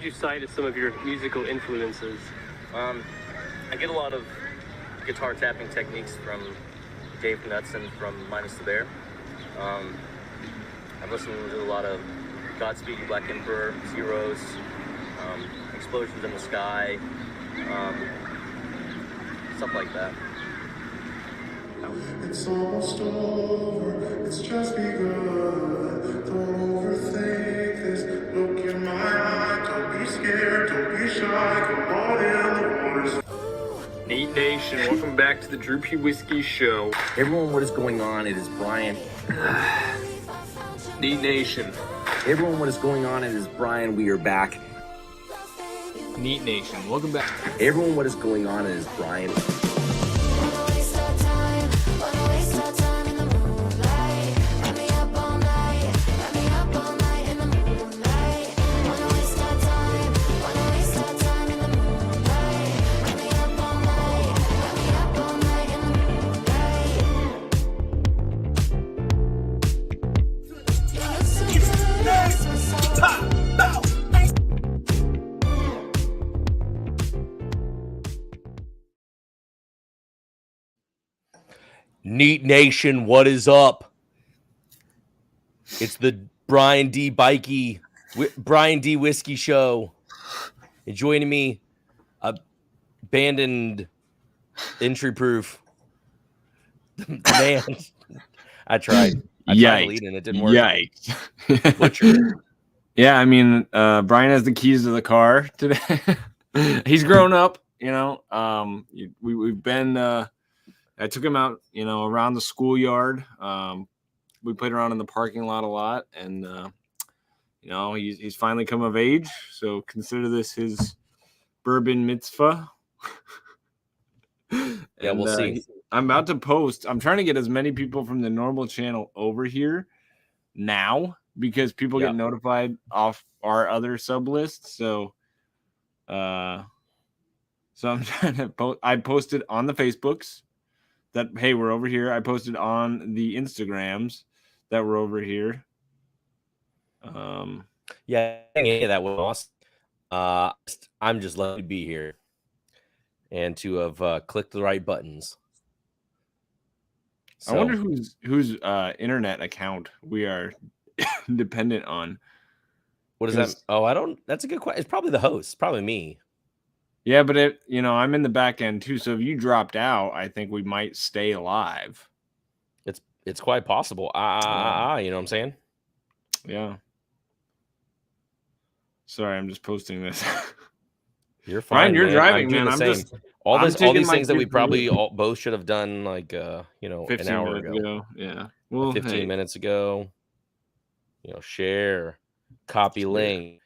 you cite as some of your musical influences? I get a lot of guitar tapping techniques from Dave Knudsen from Minus the Bear. I've listened to a lot of Godspeed You Black Emperor, Zeros, Explosions in the Sky, stuff like that. It's almost over, it's just begun. Don't overthink this, look in my eye. Don't be scared, don't be shy, come on in, the water's... Neat Nation, welcome back to the Droopy Whiskey Show. Everyone, what is going on? It is Brian. Neat Nation. Everyone, what is going on? It is Brian. We are back. Neat Nation, welcome back. Everyone, what is going on? It is Brian. Neat Nation, what is up? It's the Brian D. Whiskey Show. And joining me, abandoned entry proof. Man, I tried. I tried to lead and it didn't work. Yikes. Butcher. Yeah, I mean, Brian has the keys to the car today. He's grown up, you know. We've been... I took him out, you know, around the schoolyard. We played around in the parking lot a lot, and you know, he's finally come of age. So consider this his bourbon mitzvah. Yeah, we'll see. I'm about to post. I'm trying to get as many people from the normal channel over here now because people get notified off our other sub list. So I'm trying to post. I posted on the Facebooks that, hey, we're over here. I posted on the Instagrams that we're over here. Yeah, that was awesome. I'm just lucky to be here and to have clicked the right buttons. So, I wonder whose internet account we are dependent on. What is that? Oh, I don't. That's a good question. It's probably the host. Probably me. Yeah, but I'm in the back end too. So if you dropped out, I think we might stay alive. It's quite possible. You know what I'm saying? Yeah. Sorry, I'm just posting this. You're fine. Ryan, you're driving, man. I'm just all these things that we probably both should have done like an hour ago. Yeah. Well, 15 minutes ago. You know, share, copy link,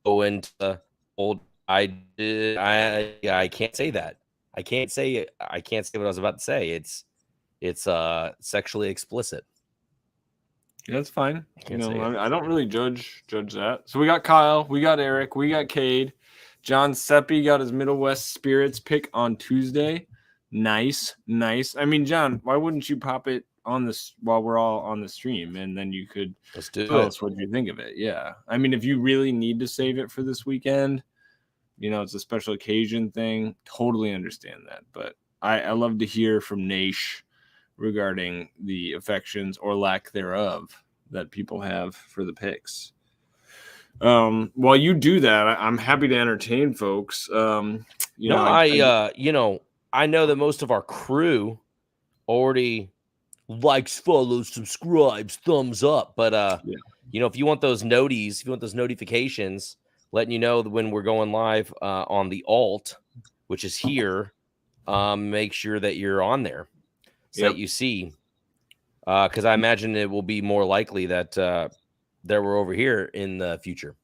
go into old. I can't say that. I can't say what I was about to say. It's sexually explicit. Yeah, that's fine. You know, I don't really judge that. So we got Kyle, we got Eric, we got Cade. John Seppi got his Middle West Spirits pick on Tuesday. Nice. I mean, John, why wouldn't you pop it on this while we're all on the stream, and then you could tell us what you think of it? Yeah. I mean, if you really need to save it for this weekend, you know, it's a special occasion thing. Totally understand that. But I love to hear from Naish regarding the affections or lack thereof that people have for the picks. While you do that, I'm happy to entertain folks. I know that most of our crew already likes, follows, subscribes, thumbs up. But you know, if you want those noties, if you want those notifications, letting you know when we're going live on the alt, which is here, make sure that you're on there so that you see. Because I imagine it will be more likely that we're over here in the future.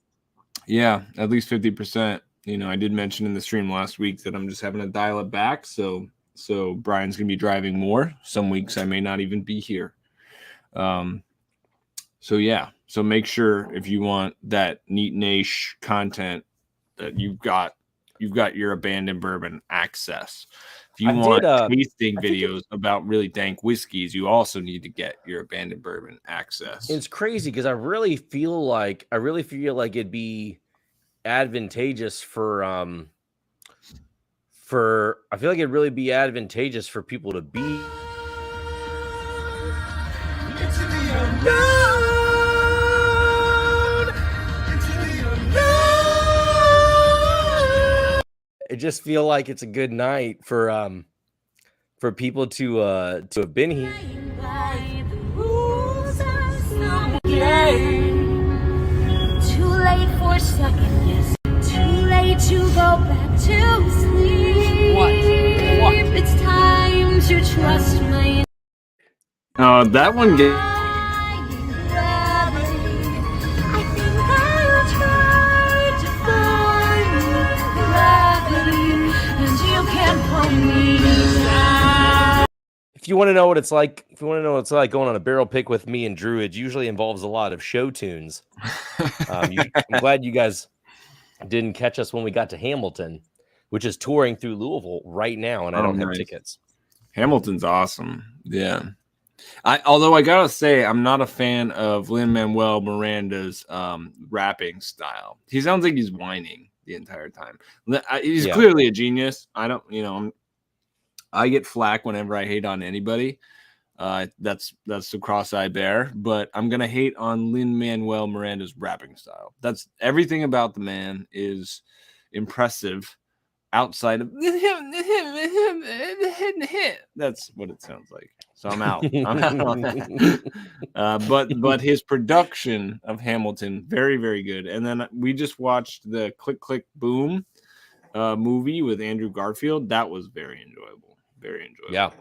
Yeah, at least 50%. You know, I did mention in the stream last week that I'm just having to dial it back. So Brian's going to be driving more. Some weeks I may not even be here. So make sure if you want that neat niche content that you've got your abandoned bourbon access. If you want tasting videos about really dank whiskeys, you also need to get your abandoned bourbon access. It's crazy because I really feel like it'd be advantageous for I feel like it'd really be advantageous for people to be I just feel like it's a good night for people to have been here. Too late for second guess. Too late to go back to sleep. What? It's time to trust my that one gave. I think I'll try to find gravity, and you can't pull me down. If you want to know what it's like, going on a barrel pick with me and Drew, it usually involves a lot of show tunes. I'm glad you guys didn't catch us when we got to Hamilton, which is touring through Louisville right now, and I don't have tickets. Hamilton's awesome. Yeah. Although I gotta say, I'm not a fan of Lin-Manuel Miranda's rapping style. He sounds like he's whining the entire time. He's clearly a genius. I get flack whenever I hate on anybody. That's the cross I bear. But I'm gonna hate on Lin-Manuel Miranda's rapping style. That's everything about the man is impressive. Outside of that's what it sounds like. So I'm out. I'm out on that. But his production of Hamilton, very, very good. And then we just watched the Click Click Boom movie with Andrew Garfield. That was very enjoyable. Very enjoyable. Yeah.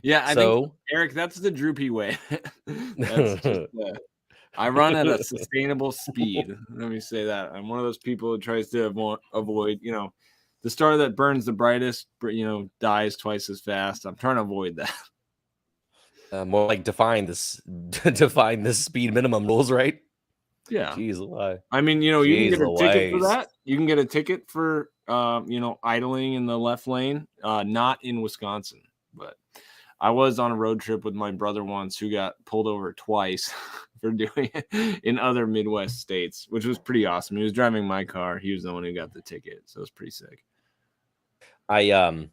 Yeah, I think Eric, that's the droopy way. That's just, I run at a sustainable speed. Let me say that. I'm one of those people who tries to avoid, the star that burns the brightest, dies twice as fast. I'm trying to avoid that. More like define this speed minimum rules, right? Yeah. Jeez, why? I mean, you can get a ticket for that. You can get a ticket for, idling in the left lane. Not in Wisconsin, but I was on a road trip with my brother once who got pulled over twice for doing it in other Midwest states, which was pretty awesome. He was driving my car. He was the one who got the ticket. So it was pretty sick. I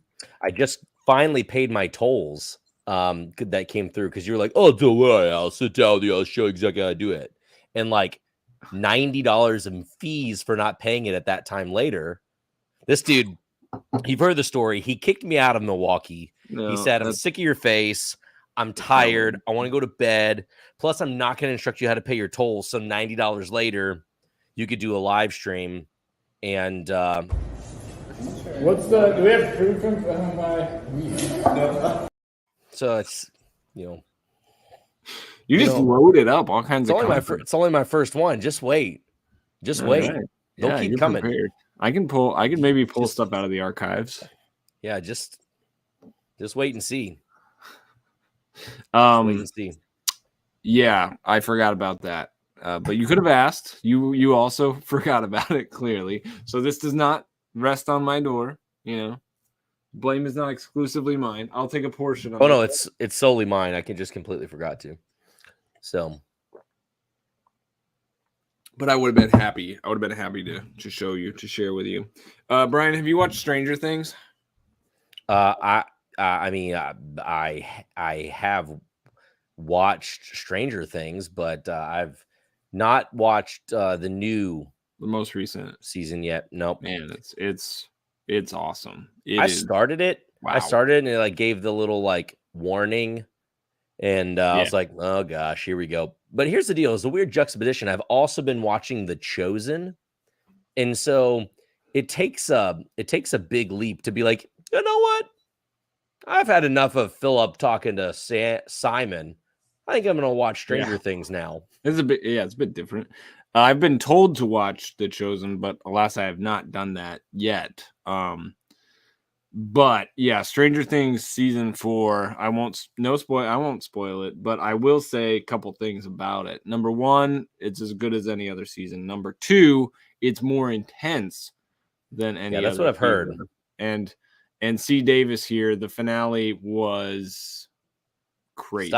just finally paid my tolls that came through because you were like, oh, don't worry, I'll sit down with you. I'll show you exactly how to do it. And like $90 in fees for not paying it at that time later. This dude, you've heard the story. He kicked me out of Milwaukee. He said, I'm sick of your face. I'm tired. I want to go to bed. Plus, I'm not going to instruct you how to pay your tolls. So $90 later, you could do a live stream. And do we have proof of no. So it's, you just load it up, all kinds of it's only my first one. Just wait. Just wait. Right. They'll keep coming. Prepared. I can maybe pull stuff out of the archives. Yeah, just wait and see. Wait and see. Yeah, I forgot about that. But you could have asked. You also forgot about it, clearly. So this does not rest on my door. Blame is not exclusively mine. I'll take a portion of it. Oh no, it's solely mine. I can just completely forgot to. So, but I would have been happy. I would have been happy to show you, to share with you. Brian, have you watched Stranger Things? I have watched Stranger Things, but I've not watched the most recent season yet. Nope. Man, it's awesome. Started it. Wow. I started and it gave the little warning, and I was like, oh gosh, here we go. But here's the deal: it's a weird juxtaposition. I've also been watching The Chosen, and so it takes a big leap to be like, you know what? I've had enough of Philip talking to Simon. I think I'm going to watch Stranger Things now. It's a bit different. I've been told to watch The Chosen, but alas, I have not done that yet. But yeah, Stranger Things season 4. I won't spoil it, but I will say a couple things about it. Number 1, it's as good as any other season. Number 2, it's more intense than any other. Yeah, that's what I've heard. And C. Davis here, the finale was crazy.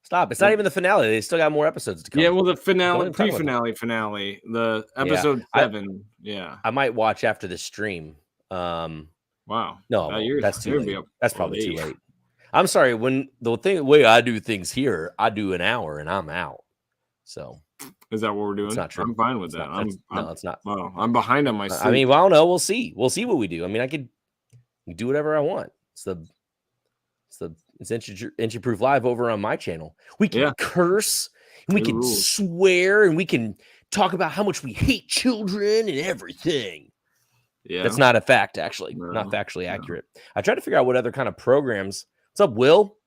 Stop. It's not even the finale. They still got more episodes to come. Yeah, well, the finale, Don't even talk about finale, the episode 7. I might watch after the stream. Wow. No, that's too late. That's probably too late. I'm sorry. When the way I do things here, I do an hour and I'm out. So is that what we're doing? It's not true. I'm fine with that. No, it's not. Well, I'm behind on my sleep. I mean, well, I don't know. We'll see. We'll see what we do. I mean, I could do whatever I want. It's Inch Proof Live over on my channel. We can curse, and we can swear, and we can talk about how much we hate children and everything. Yeah, that's not a fact, actually. Not factually accurate. I tried to figure out what other kind of programs. What's up, Will?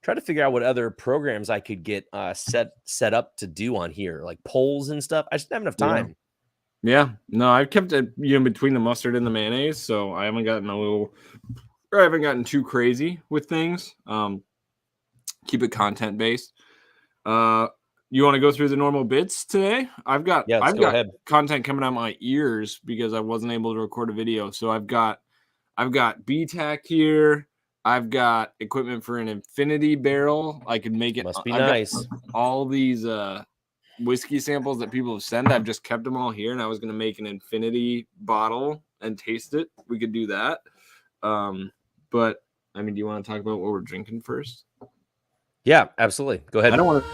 Try to figure out what other programs I could get set up to do on here, like polls and stuff. I just don't have enough time. Yeah. No, I've kept it between the mustard and the mayonnaise, so I haven't gotten too crazy with things. Keep it content based. You want to go through the normal bits today? I've got content coming out my ears because I wasn't able to record a video. So I've got BTAC here. I've got equipment for an infinity barrel. I can make it. Must be nice. All these whiskey samples that people have sent, I've just kept them all here, and I was going to make an infinity bottle and taste it. We could do that. But I mean, do you want to talk about what we're drinking first? Yeah, absolutely. Go ahead. I don't want to.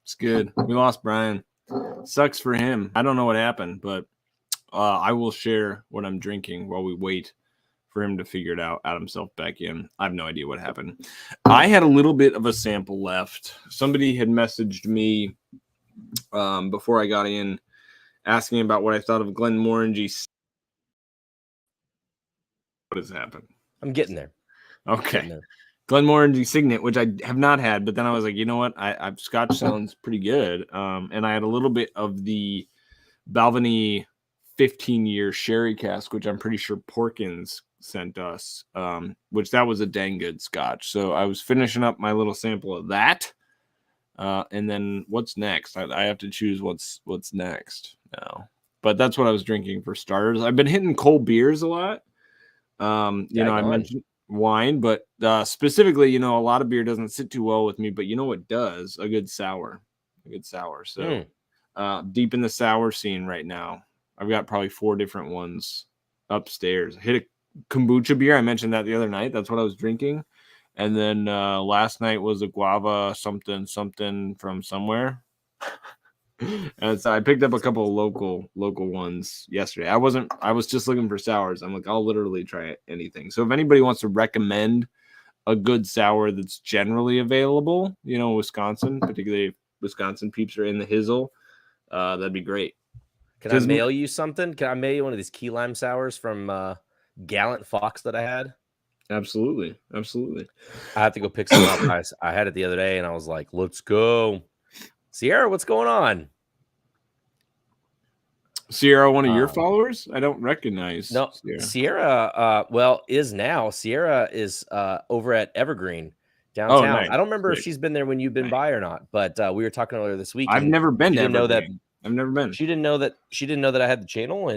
It's good. We lost Brian. Sucks for him. I don't know what happened, but I will share what I'm drinking while we wait for him to figure it out himself back in. I have no idea what happened. I had a little bit of a sample left. Somebody had messaged me before I got in asking about what I thought of Glenmorangie. What has happened? I'm getting there. Okay. Glenmorangie Signet, which I have not had, but then I was like, you know what? I've Scotch sounds pretty good. And I had a little bit of the Balvenie 15-year sherry cask, which I'm pretty sure Porkins sent us, which that was a dang good Scotch. So I was finishing up my little sample of that. And then what's next? I have to choose what's next now. But that's what I was drinking for starters. I've been hitting cold beers a lot. I mentioned wine, but specifically, a lot of beer doesn't sit too well with me, but you know what does? A good sour. So deep in the sour scene right now. I've got probably 4 different ones upstairs. I hit a kombucha beer. I mentioned that the other night. That's what I was drinking. And then last night was a guava something from somewhere. And so I picked up a couple of local ones yesterday. I was just looking for sours. I'm like, I'll literally try anything. So if anybody wants to recommend a good sour that's generally available, Wisconsin, particularly if Wisconsin peeps are in the hizzle, that'd be great. Can I mail you something? Can I mail you one of these key lime sours from Gallant Fox that I had? Absolutely. I have to go pick some up. I had it the other day, and I was like, let's go. Sierra, what's going on? Sierra, one of your followers? I don't recognize. No, Sierra is now. Sierra is over at Evergreen downtown. Oh, nice. I don't remember if she's been there when you've been by or not, but we were talking earlier this week. I've never been to Evergreen. I've never been. She didn't know that I had the channel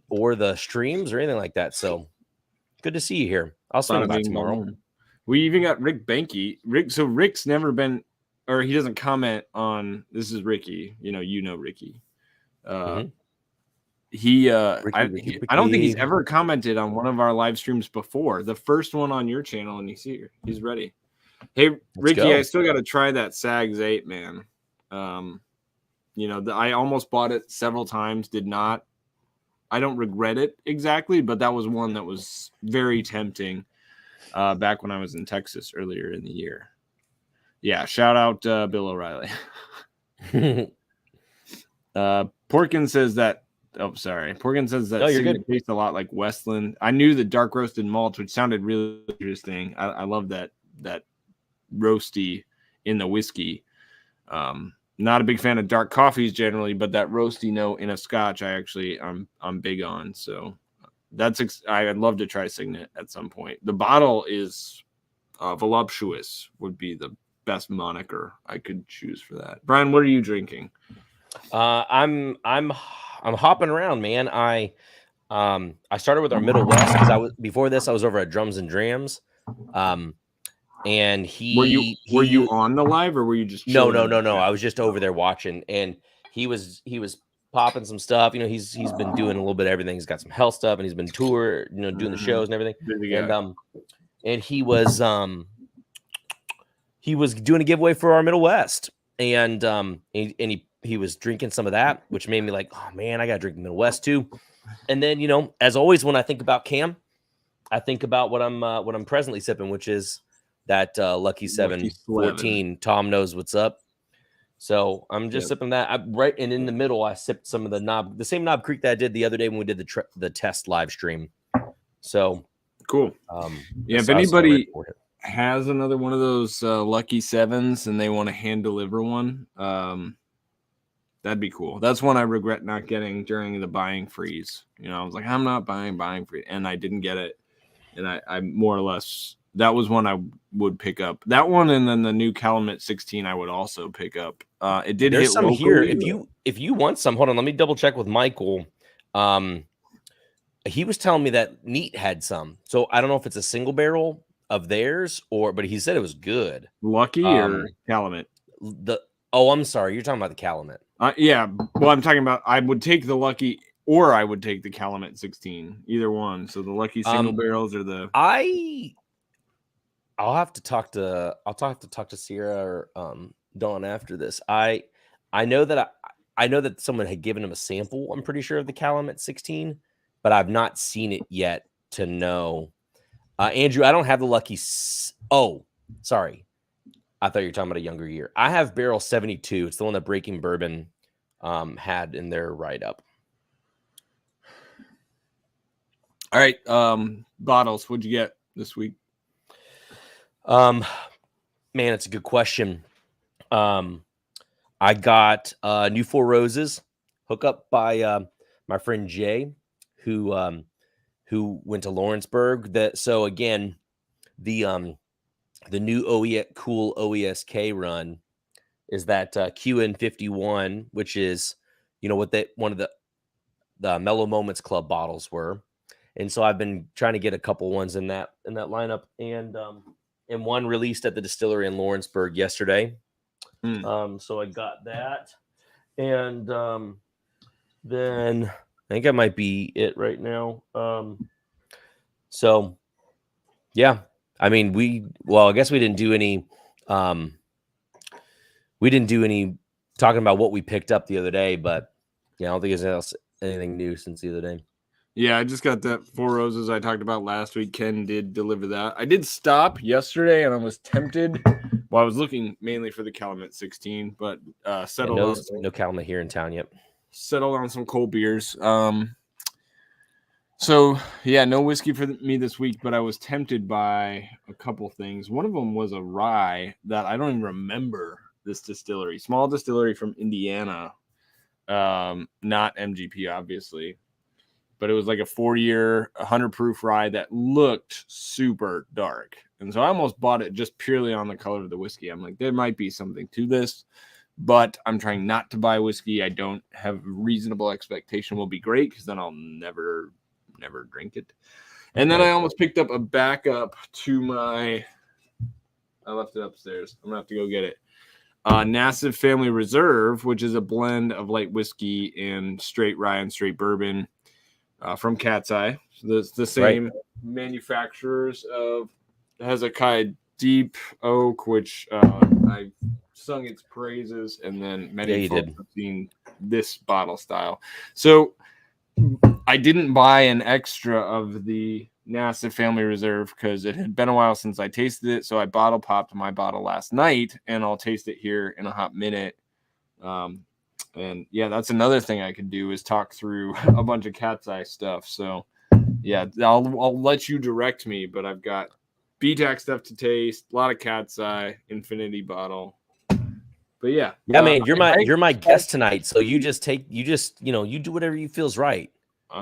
or the streams or anything like that. So good to see you here. I'll swing by tomorrow. We even got Rick Banky. Rick's never been, or he doesn't comment on. This is Ricky. You know Ricky. Ricky. I don't think he's ever commented on one of our live streams before. The first one on your channel, and he's ready. Hey, Ricky, I still got to try that Sags 8, man. I almost bought it several times, did not. I don't regret it exactly, but that was one that was very tempting back when I was in Texas earlier in the year. Yeah, shout out Bill O'Reilly. Porkins says that. Oh, sorry. Porkins says that Signet tastes a lot like Westland. I knew the dark roasted malts, which sounded really interesting. I love that roasty in the whiskey. Not a big fan of dark coffees generally, but that roasty note in a Scotch, I'm big on. So I'd love to try Signet at some point. The bottle is voluptuous would be best moniker I could choose for that. Brian, what are you drinking? I'm hopping around, man. I started with our Middle West because before this I was over at Drums and Drams. And were you on the live, or were you just no. I was just over there watching, and he was popping some stuff. He's been doing a little bit of everything. He's got some health stuff, and he's been doing the shows and everything. And he was doing a giveaway for our Middle West, and he was drinking some of that, which made me like, oh man, I gotta drink Middle West too. And then as always, when I think about Cam, I think about what I'm presently sipping, which is that Lucky 714. Tom knows what's up. So I'm just sipping that. And in the middle, I sipped some of the same Knob Creek that I did the other day when we did the test live stream. So cool. If anybody has another one of those Lucky 7s and they want to hand deliver one, that'd be cool. That's one I regret not getting during the buying freeze. I was like, I'm not buying free, and I didn't get it. And I more or less, that was one I would pick up. That one, and then the new Calumet 16 I would also pick up. It did. There's hit some locally. here. If you want some, hold on. Let me double check with Michael. He was telling me that Neat had some. So I don't know if it's a single barrel of theirs but he said it was good. Lucky or Calumet? I'm sorry. You're talking about the Calumet. Yeah. Well, I'm talking about, I would take the Lucky, or I would take the Calumet 16. Either one. So the Lucky single barrels or the. I'll have to talk to Sierra or Dawn after this. I know that someone had given him a sample, I'm pretty sure, of the Calumet 16, but I've not seen it yet to know. Andrew, I don't have the Lucky. Oh, sorry. I thought you were talking about a younger year. I have barrel 72. It's the one that Breaking Bourbon had in their write-up. All right. Bottles, what'd you get this week? Man, it's a good question. I got New Four Roses hookup by my friend Jay, who went to Lawrenceburg. So again, the new cool OESK run is that QN51, which is what one of the Mellow Moments Club bottles were. And so I've been trying to get a couple ones in that lineup, and one released at the distillery in Lawrenceburg yesterday. So I got that, and then I think that might be it right now. So yeah, I mean, I guess we didn't do any talking about what we picked up the other day, but yeah, I don't think there's anything new since the other day. Yeah, I just got that Four Roses I talked about last week. Ken did deliver that. I did stop yesterday, and I was tempted. Well, I was looking mainly for the Calumet 16, but settled on no Calumet here in town yet. Settled on some cold beers. So yeah, no whiskey for me this week, but I was tempted by a couple things. One of them was a rye that I don't even remember. This distillery, small distillery from Indiana, not MGP, obviously. But it was like a 4-year, 100 proof rye that looked super dark. And so I almost bought it just purely on the color of the whiskey. I'm like, there might be something to this, but I'm trying not to buy whiskey I don't have reasonable expectation will be great, because then I'll never drink it. And then I almost picked up a backup to I left it upstairs. I'm going to have to go get it. Nassif Family Reserve, which is a blend of light whiskey and straight rye and straight bourbon. From Cat's Eye. So the same manufacturers of Hezekiah Deep Oak, which I sung its praises, and then many folks have seen this bottle style. So I didn't buy an extra of the Nassif Family Reserve because it had been a while since I tasted it. So I bottle popped my bottle last night, and I'll taste it here in a hot minute. And yeah, that's another thing I could do is talk through a bunch of Cat's Eye stuff. So yeah, I'll let you direct me, but I've got BTAC stuff to taste, a lot of Cat's Eye, Infinity bottle. But yeah, man, you're my guest tonight. So you do whatever you feels right.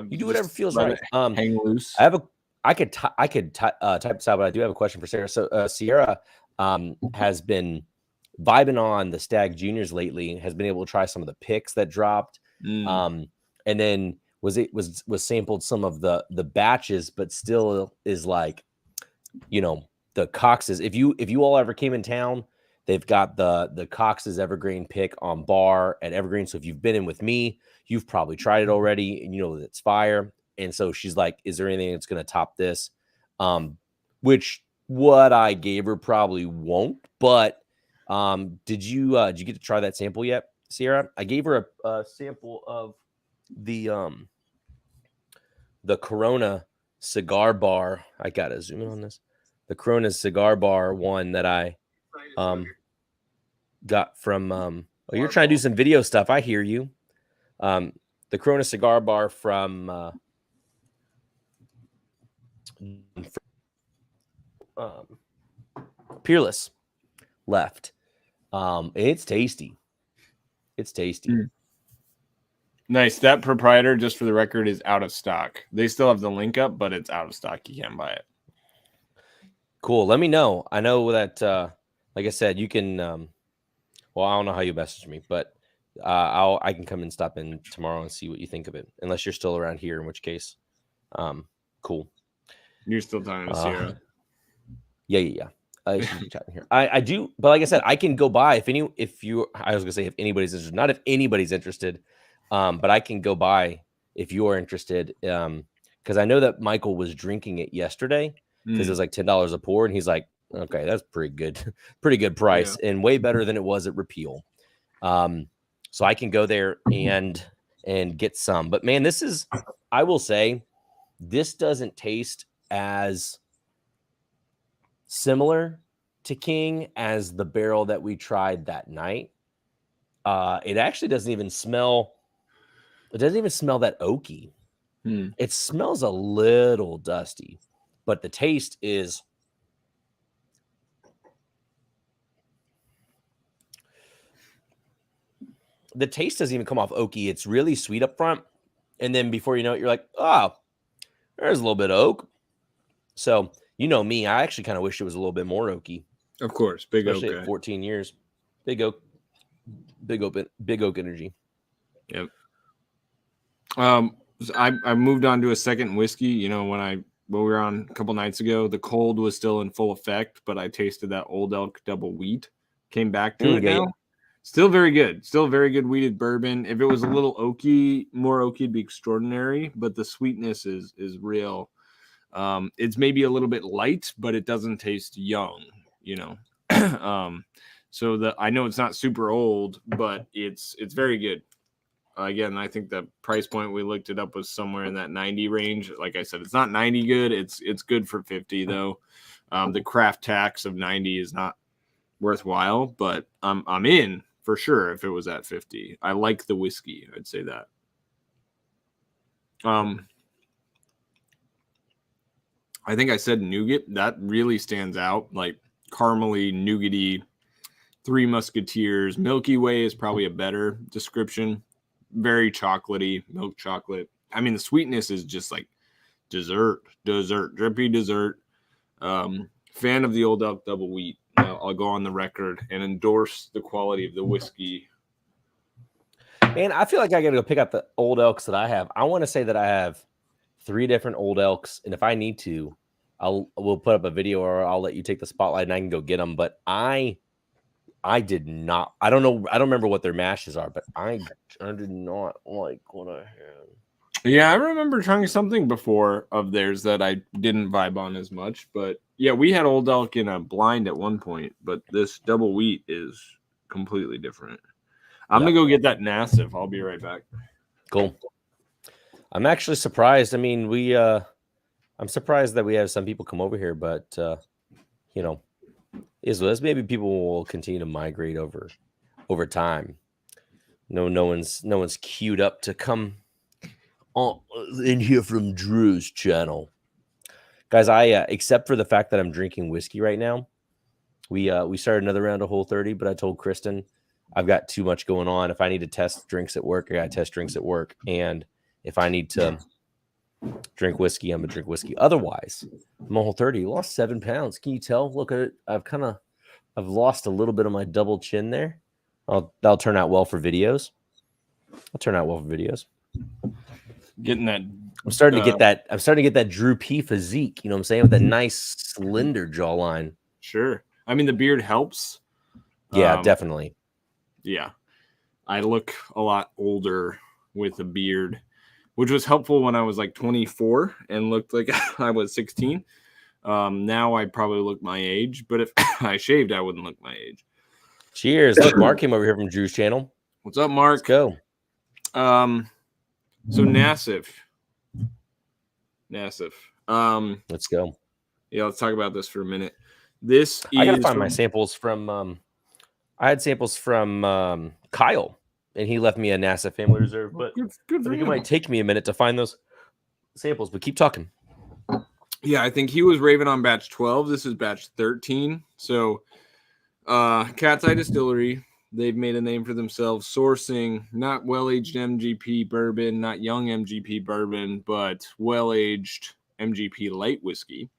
You do whatever feels right. Hang loose. I could type this out, but I do have a question for Sarah. So Sierra has been vibing on the Stag Juniors lately. Has been able to try some of the picks that dropped, and then was sampled some of the batches, but still is like, you know, the Cox's. If you all ever came in town, they've got the Cox's Evergreen pick on bar at Evergreen. So if you've been in with me, you've probably tried it already, and you know that it's fire. And so she's like, "Is there anything that's going to top this?" Which what I gave her probably won't. But did you get to try that sample yet, Sierra? I gave her a sample of the Corona cigar bar. I gotta zoom in on this. The Corona cigar bar one that I got from oh, you're trying to do some video stuff. I hear you. The Corona cigar bar from Peerless left. It's tasty. It's tasty. Nice. That proprietor, just for the record, is out of stock. They still have the link up, but it's out of stock. You can't buy it. Cool. Let me know. I know that, like I said, you can. Well, I don't know how you message me, but I can come and stop in tomorrow and see what you think of it. Unless you're still around here, in which case, cool. You're still talking to Sierra. Yeah. I do, but like I said, I can go by I was gonna say if anybody's interested, not if anybody's interested, but I can go by if you're interested, because I know that Michael was drinking it yesterday because it was like $10 a pour, and he's like, okay, that's pretty good price, and way better than it was at Repeal. So I can go there and get some. But man, I will say, this doesn't taste as similar to King as the barrel that we tried that night. It actually doesn't even smell that oaky. It smells a little dusty, but the taste is doesn't even come off oaky. It's really sweet up front, and then before you know it, you're like, oh, there's a little bit of oak. So you know me, I actually kind of wish it was a little bit more oaky. Of course, big oak. Especially at 14 years. Big oak energy. Yep. I moved on to a second whiskey. You know, when we were on a couple nights ago, the cold was still in full effect, but I tasted that Old Elk Double Wheat. Came back to it now. Yeah. Still very good. Still very good wheated bourbon. If it was a little oaky, more oaky, it'd be extraordinary, but the sweetness is real. It's maybe a little bit light, but it doesn't taste young, you know. So I know it's not super old, but it's very good. Again, I think the price point we looked it up was somewhere in that 90 range. Like I said, it's not 90 good. It's good for 50 though. The craft tax of 90 is not worthwhile, but I'm in for sure if it was at 50. I like the whiskey. I'd say that. I think I said nougat. That really stands out. Like caramely, nougaty, Three Musketeers. Milky Way is probably a better description. Very chocolatey, milk chocolate. I mean, the sweetness is just like dessert, drippy dessert. Fan of the Old Elk Double Wheat. I'll go on the record and endorse the quality of the whiskey. Man, I feel like I got to go pick up the Old Elks that I have. I want to say that I have 3 different Old Elks, and if I need to, we'll put up a video or I'll let you take the spotlight and I can go get them. But I did not. I don't know. I don't remember what their mashes are, but I did not like what I had. Yeah, I remember trying something before of theirs that I didn't vibe on as much. But yeah, we had Old Elk in a blind at one point, but this Double Wheat is completely different. I'm going to go get that Nassif. I'll be right back. Cool. I'm actually surprised. I mean, I'm surprised that we have some people come over here, but, you know, maybe people will continue to migrate over time. No one's queued up to come in here from Drew's channel. Guys, except for the fact that I'm drinking whiskey right now, we started another round of Whole 30, but I told Kristen I've got too much going on. If I need to test drinks at work, I got to test drinks at work. And if I need to drink whiskey, I'm going to drink whiskey. Otherwise, I'm on Whole 30. Lost 7 pounds. Can you tell? Look at it. I've kind of I've lost a little bit of my double chin there. That'll turn out well for videos. Getting that. I'm starting to get that. I'm starting to get that Drew P physique. You know what I'm saying? With that nice slender jawline. Sure. I mean, the beard helps. Yeah, definitely. Yeah. I look a lot older with a beard, which was helpful when I was like 24 and looked like I was 16. Now I probably look my age, but if I shaved, I wouldn't look my age. Cheers. Look, Mark came over here from Drew's channel. What's up, Mark? Let's go. So Nassif. Let's go. Yeah, let's talk about this for a minute. This I gotta find my samples from I had samples from Kyle, and he left me a NASA Family Reserve, but good I for think him. it might take me a minute to find those samples, but keep talking. Yeah, I think he was raving on batch 12. This is batch 13. So Cat's Eye Distillery, they've made a name for themselves sourcing not well-aged MGP bourbon, not young MGP bourbon, but well-aged MGP light whiskey.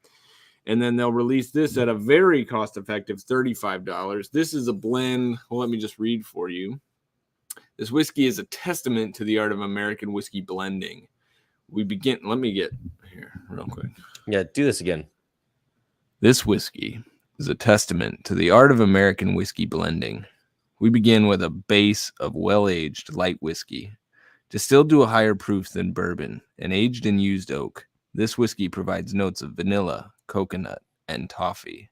And then they'll release this at a very cost-effective $35. This is a blend. Well, let me just read for you. This whiskey is a testament to the art of American whiskey blending. Let me get here real quick. Yeah, do this again. This whiskey is a testament to the art of American whiskey blending. We begin with a base of well-aged light whiskey, distilled to a higher proof than bourbon and aged in used oak. This whiskey provides notes of vanilla, coconut, and toffee.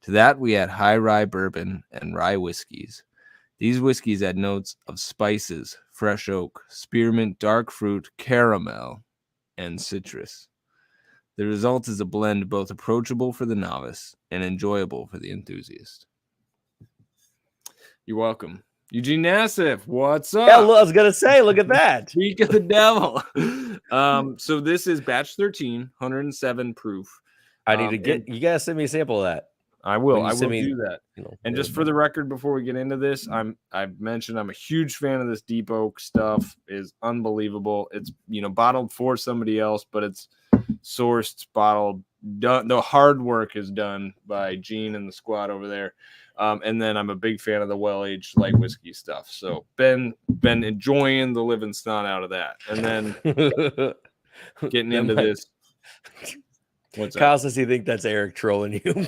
To that, we add high rye bourbon and rye whiskeys. These whiskeys add notes of spices, fresh oak, spearmint, dark fruit, caramel, and citrus. The result is a blend both approachable for the novice and enjoyable for the enthusiast. You're welcome. Eugene Nassif, what's up? Yeah, I was gonna say, look at that. Speak of the devil. So this is batch 13, 107 proof. I need to get you guys send me a sample of that. I will. I will send me, do that. And just for the record, before we get into this, I've mentioned I'm a huge fan of this deep oak stuff. Is unbelievable. It's bottled for somebody else, but it's sourced, bottled, done. The hard work is done by Gene and the squad over there. And then I'm a big fan of the well-aged light whiskey stuff. So been enjoying the living snot out of that. And then getting into this. What's Kyle says he think that's Eric trolling you.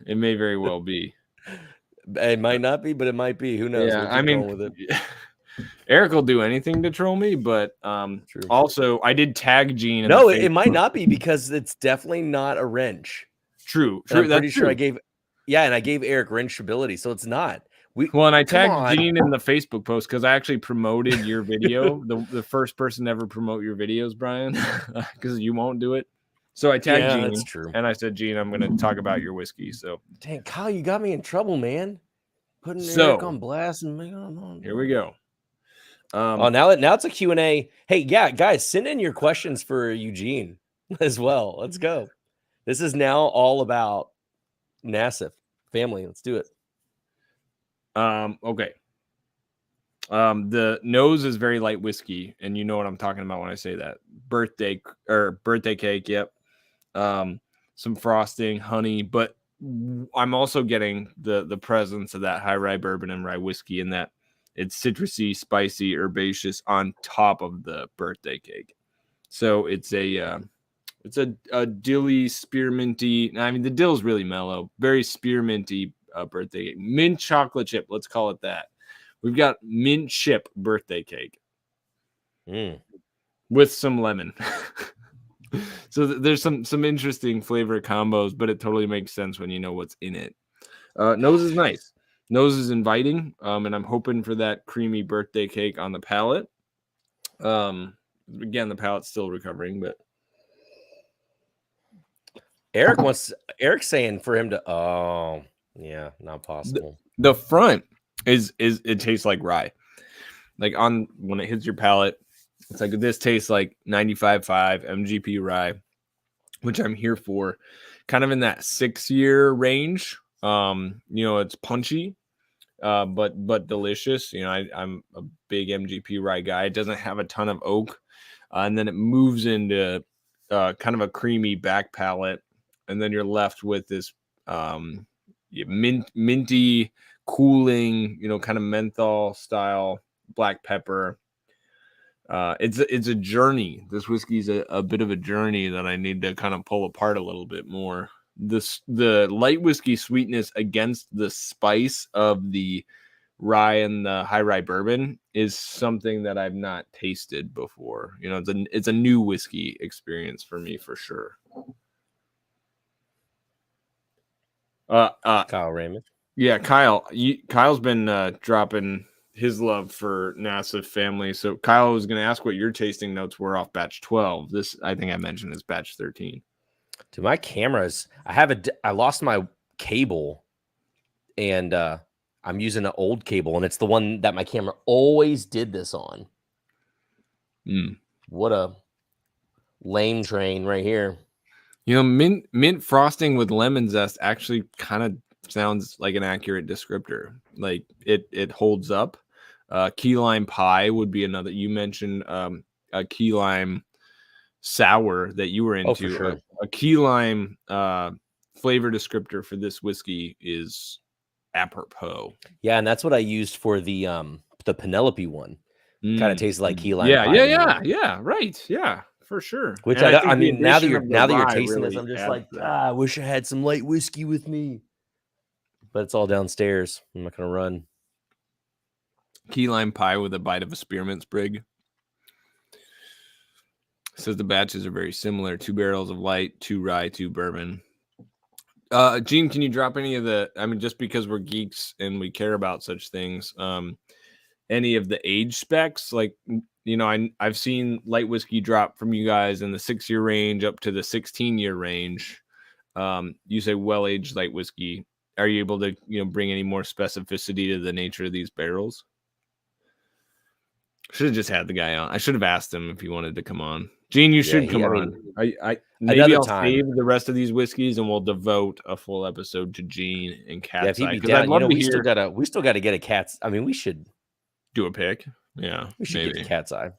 It may very well be. It might not be, but it might be. Who knows? Yeah, I mean, with it. Eric will do anything to troll me, but also I did tag Gene. No, it might not be because it's definitely not a wrench. True. I'm pretty sure I gave. Yeah, and I gave Eric wrenchability, so it's not. And I tagged Gene in the Facebook post because I actually promoted your video. the first person to ever promote your videos, Brian, because you won't do it. So I tagged Gene, that's true. And I said, Gene, I'm going to talk about your whiskey. So, dang, Kyle, you got me in trouble, man. Putting Eric on blast and here we go. Now it's a Q&A. Hey, yeah, guys, send in your questions for Eugene as well. Let's go. This is now all about Nassif family. Let's do it. Okay. The nose is very light whiskey, and you know what I'm talking about when I say that. Birthday cake. Yep. Some frosting, honey, but I'm also getting the presence of that high rye bourbon and rye whiskey in that it's citrusy, spicy, herbaceous on top of the birthday cake. So it's a dilly spearminty. I mean, the dill is really mellow, very spearminty birthday cake. Mint chocolate chip. Let's call it that. We've got mint chip birthday cake with some lemon. So there's some interesting flavor combos, but it totally makes sense when you know what's in it. Nose is nice. Nose is inviting, and I'm hoping for that creamy birthday cake on the palate. Again, the palate's still recovering, but Eric's saying for him to not possible. The front is it tastes like rye. Like when it hits your palate, it's like this tastes like 95.5 MGP rye, which I'm here for. Kind of in that 6-year range. It's punchy, but delicious. I'm a big MGP rye guy. It doesn't have a ton of oak, and then it moves into kind of a creamy back palate, and then you're left with this minty, cooling, kind of menthol style black pepper. It's a journey. This whiskey's a bit of a journey that I need to kind of pull apart a little bit more. The light whiskey sweetness against the spice of the rye and the high rye bourbon is something that I've not tasted before. It's a new whiskey experience for me for sure. Kyle Raymond. Yeah, Kyle's been dropping his love for NASA family. So Kyle was going to ask what your tasting notes were off batch 12. This, I think I mentioned, is batch 13. Dude, my cameras, I lost my cable, and I'm using an old cable, and it's the one that my camera always did this on. What a lame train right here. Mint frosting with lemon zest actually kind of sounds like an accurate descriptor. Like it holds up. Key lime pie would be another. You mentioned a key lime sour that you were into. Oh, for sure. A key lime flavor descriptor for this whiskey is apropos. Yeah, and that's what I used for the Penelope one. Kind of tastes like key lime. Yeah, right. Yeah, for sure. Which I mean, now that you're tasting this, I'm just like, I wish I had some light whiskey with me. But it's all downstairs. I'm not gonna run. Key lime pie with a bite of a spearmint sprig. Says the batches are very similar. 2 barrels of light, 2 rye, 2 bourbon. Gene, can you drop any of just because we're geeks and we care about such things, any of the age specs? Like, I've seen light whiskey drop from you guys in the 6-year range up to the 16-year range. You say well-aged light whiskey. Are you able to, bring any more specificity to the nature of these barrels? Should have just had the guy on. I should have asked him if he wanted to come on. Gene, you should come on. Maybe I'll save the rest of these whiskeys and we'll devote a full episode to Gene and Cat's Eye. Because I'd love to hear. We still got to get a Cat's. I mean, we should do a pick. Yeah, we should get a Cat's Eye.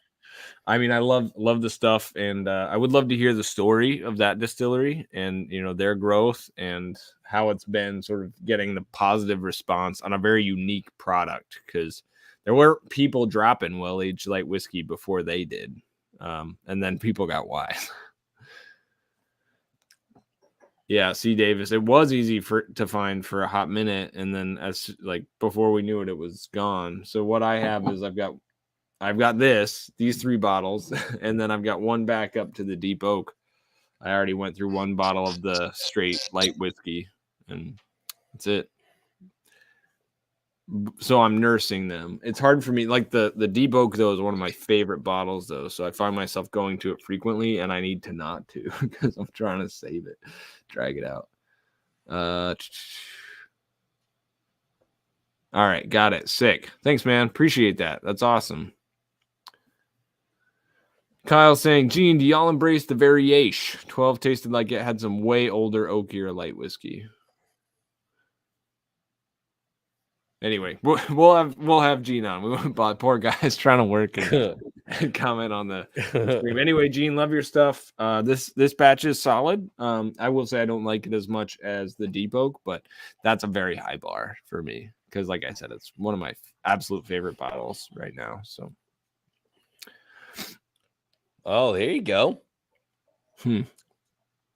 I mean, I love the stuff, and I would love to hear the story of that distillery and their growth and how it's been sort of getting the positive response on a very unique product, because there were people dropping well-aged light whiskey before they did, and then people got wise. Yeah, C. Davis. It was easy to find for a hot minute, and then before we knew it, it was gone. So what I have is I've got these 3 bottles, and then I've got one back up to the Deep Oak. I already went through 1 bottle of the straight light whiskey, and that's it. So I'm nursing them. It's hard for me. Like the Deep Oak, though, is one of my favorite bottles, though. So I find myself going to it frequently, and I need to not to because I'm trying to save it, drag it out. All right, got it. Sick. Thanks, man. Appreciate that. That's awesome. Kyle saying, Gene, do y'all embrace the variation? 12 tasted like it had some way older, oakier light whiskey. Anyway, we'll have Gene on. Poor guy's trying to work and comment on the stream. Anyway, Gene, love your stuff. This batch is solid. I will say I don't like it as much as the Deep Oak, but that's a very high bar for me because, like I said, it's one of my absolute favorite bottles right now. So, oh, there you go.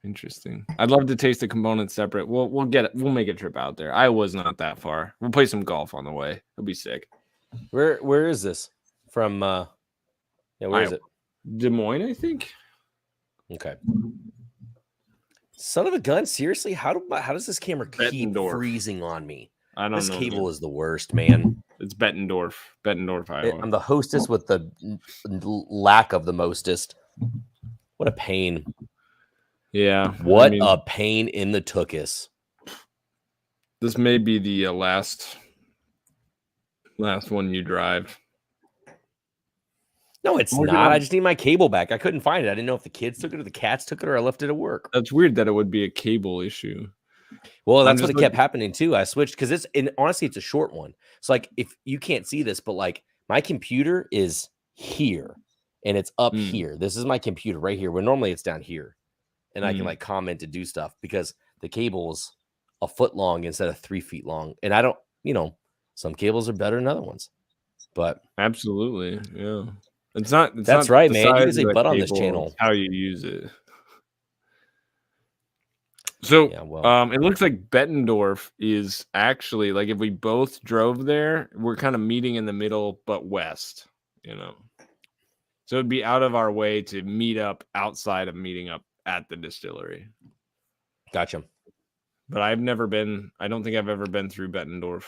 Interesting. I'd love to taste the components separate. We'll get it. We'll make a trip out there. Iowa's not that far. We'll play some golf on the way. It'll be sick. Where is this from? Where is it? Des Moines, I think. Okay. Son of a gun! Seriously, how does this camera keep freezing on me? I don't know. This cable is the worst, man. It's Bettendorf, Iowa. I'm the hostess with the lack of the mostest. What a pain. Yeah. What a pain in the tuchus. This may be the last one you drive. No, it's not. I just need my cable back. I couldn't find it. I didn't know if the kids took it or the cats took it or I left it at work. That's weird that it would be a cable issue. Well, that's what kept happening too. I switched because honestly, it's a short one. So like if you can't see this, but like my computer is here and it's up here. This is my computer right here, where normally it's down here. And I can like comment to do stuff because the cable's a foot long instead of 3 feet long. And I don't, some cables are better than other ones, but absolutely, yeah. It's not. That's not right, the man. You can size say of the butt on this cable, channel. it's how you use it. So, it looks like Bettendorf is actually like if we both drove there, we're kind of meeting in the middle, but west. So it'd be out of our way to meet up outside of meeting up at the distillery. Gotcha. But I've never been. I don't think I've ever been through Bettendorf.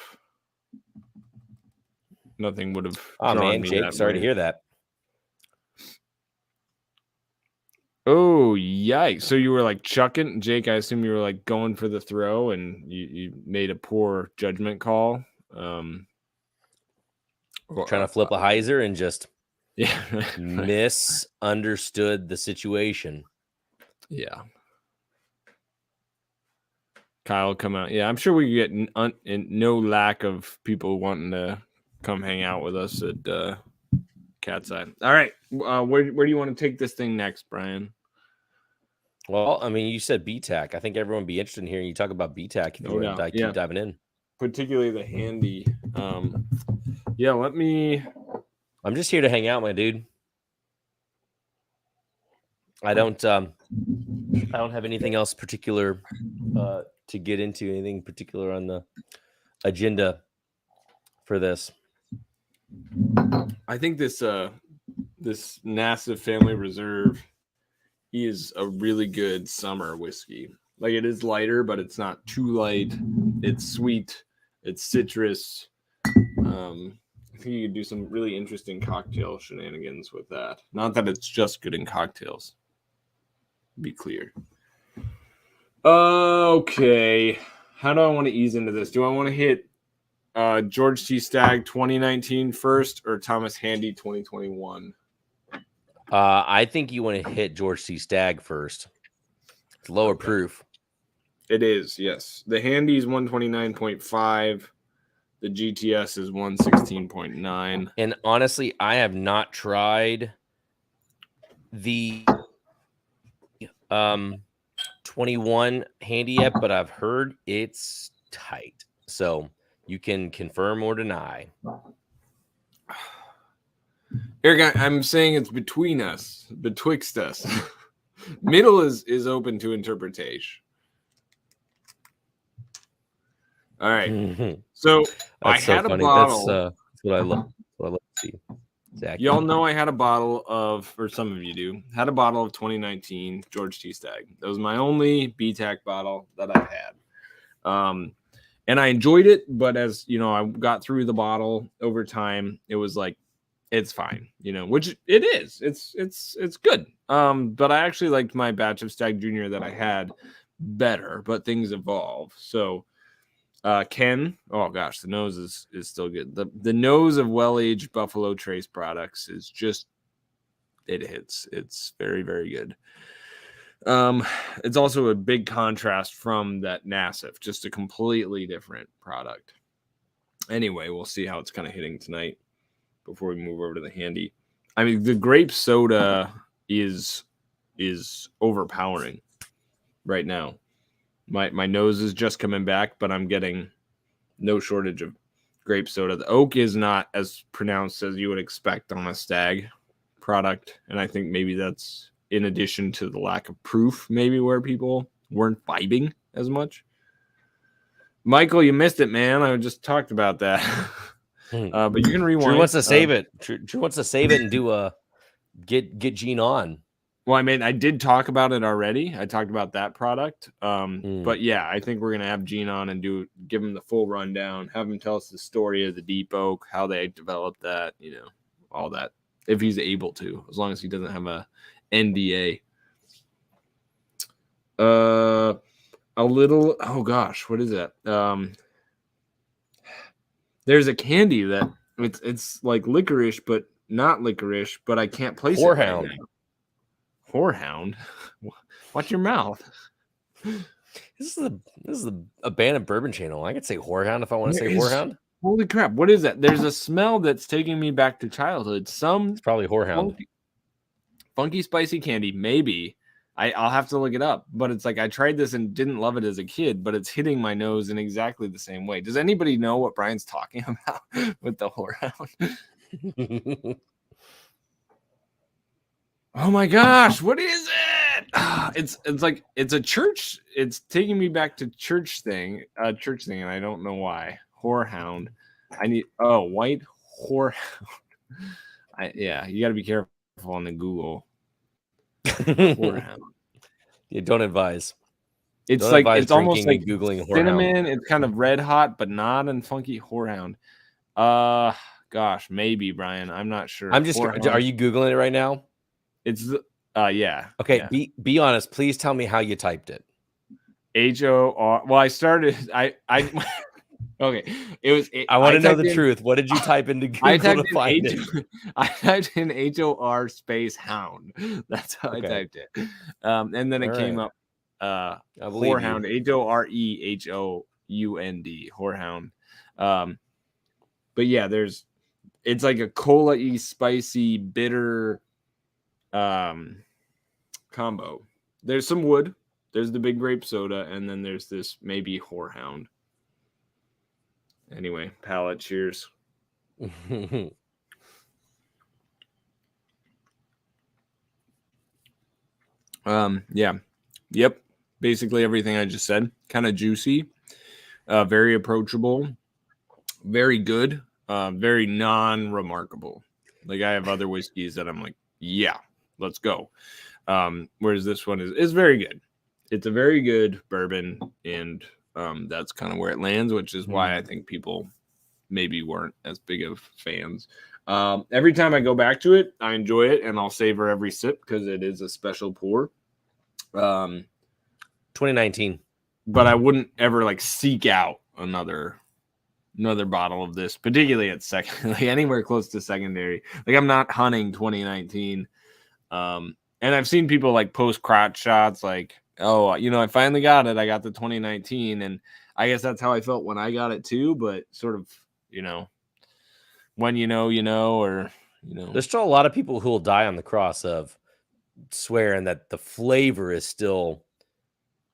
Nothing would have. Oh man, Jake, sorry to hear that. Oh, yikes. So you were like chucking, Jake, I assume you were like going for the throw and you made a poor judgment call. Trying to flip a hyzer and just misunderstood the situation. Yeah. Kyle come out. Yeah, I'm sure we get no lack of people wanting to come hang out with us at Cat's Eye. All right. Where do you want to take this thing next, Brian? Well, I mean, you said BTAC. I think everyone would be interested in hearing you talk about BTAC if you want to keep diving in. Particularly the handy. I'm just here to hang out, my dude. I don't have anything else particular to get into, anything particular on the agenda for this. I think this NASA Family Reserve is a really good summer whiskey. Like it is lighter, but it's not too light. It's sweet. It's citrus. I think you could do some really interesting cocktail shenanigans with that. Not that it's just good in cocktails. Be clear. Okay. How do I want to ease into this? Do I want to hit George T. Stagg 2019 first or Thomas Handy 2021? I think you want to hit George T. Stagg first. It's lower proof. It is, yes. The Handy is 129.5. The GTS is 116.9. And honestly, I have not tried the 21 Handy yet, but I've heard it's tight. So you can confirm or deny. Eric, I'm saying it's between us, betwixt us. Middle is open to interpretation. All right. So I had a bottle. That's what I love. What I love to see. Exactly. Y'all know I had a bottle of, or some of you do, had a bottle of 2019 George T. Stagg. That was my only BTAC bottle that I've had. And I enjoyed it, but as you know, I got through the bottle over time. It was like, it's fine, which it is. It's good. But I actually liked my batch of Stagg Junior that I had better, but things evolve. So Ken, oh gosh, the nose is still good. The nose of well-aged Buffalo Trace products is just, it hits. It's very, very good. It's also a big contrast from that Nassif, just a completely different product. Anyway, we'll see how it's kind of hitting tonight before we move over to the Handy. I mean, the grape soda is overpowering right now. My nose is just coming back, but I'm getting no shortage of grape soda. The oak is not as pronounced as you would expect on a Stagg product, and I think maybe that's in addition to the lack of proof, maybe where people weren't vibing as much. Michael, you missed it, man. I just talked about that. But you can rewind. Drew wants to save it. Drew wants to save it and do get Gene on. Well, I mean, I did talk about it already. I talked about that product. But yeah, I think we're gonna have Gene on and give him the full rundown, have him tell us the story of the deep oak, how they developed that, all that, if he's able to, as long as he doesn't have a NDA. A little, oh gosh, what is that? There's a candy that it's like licorice, but not licorice, but I can't place it right now. Whorehound. Watch your mouth. This is a abandoned bourbon channel. I could say whorehound if I want to say whorehound. Holy crap! What is that? There's a smell that's taking me back to childhood. It's probably whorehound. Funky spicy candy, maybe I'll have to look it up, but it's like I tried this and didn't love it as a kid, but it's hitting my nose in exactly the same way. Does anybody know what Brian's talking about with the whorehound? Oh my gosh, what is it? It's like it's a church. It's taking me back to church thing, and I don't know why. Whorehound. I need white whorehound. Yeah, you got to be careful on the Google. Whorehound. You don't advise. It's don't like advise it's almost like Googling cinnamon. It's kind of red hot, but not and funky whorehound. Gosh, maybe Brian. I'm not sure. I'm just. Are you Googling it right now? It's yeah. Okay, yeah. Be honest. Please tell me how you typed it. HOR. Well, I started. I okay. It was. I want to know the truth. What did you type into Google to find it? I typed in HOR space hound. That's how I typed it. And then it came up. Whorehound. HOREHOUND. Whorehound. But yeah, it's like a cola-y, spicy, bitter combo. There's some wood, there's the big grape soda, and then there's this maybe whorehound. Anyway, palate, cheers. Yeah. Yep. Basically everything I just said. Kind of juicy, very approachable, very good, very non-remarkable. Like I have other whiskeys that I'm like, yeah, let's go. Whereas this one is very good. It's a very good bourbon, and that's kind of where it lands, which is why I think people maybe weren't as big of fans. Every time I go back to it, I enjoy it, and I'll savor every sip because it is a special pour. 2019. But I wouldn't ever like seek out another bottle of this, particularly at second, like anywhere close to secondary. Like I'm not hunting 2019. And I've seen people like post crotch shots like, oh, I finally got it. I got the 2019. And I guess that's how I felt when I got it too. But sort of, when or. There's still a lot of people who will die on the cross of swearing that the flavor is still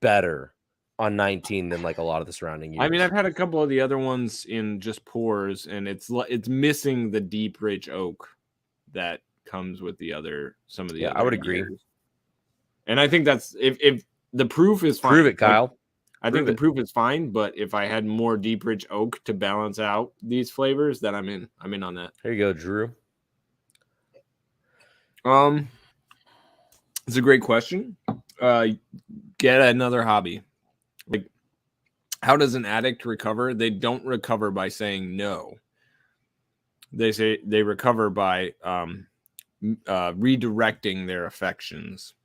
better on 19 than like a lot of the surrounding years. I mean, I've had a couple of the other ones in just pours, and it's missing the deep, rich oak that comes with some of the other I would agree. years. And I think that's if the proof is fine. Prove it, Kyle. I think the proof is fine, but if I had more deep, rich oak to balance out these flavors, then I'm in on that. Here you go, Drew. It's a great question. Get another hobby. Like, how does an addict recover? They don't recover by saying no. They say they recover by redirecting their affections.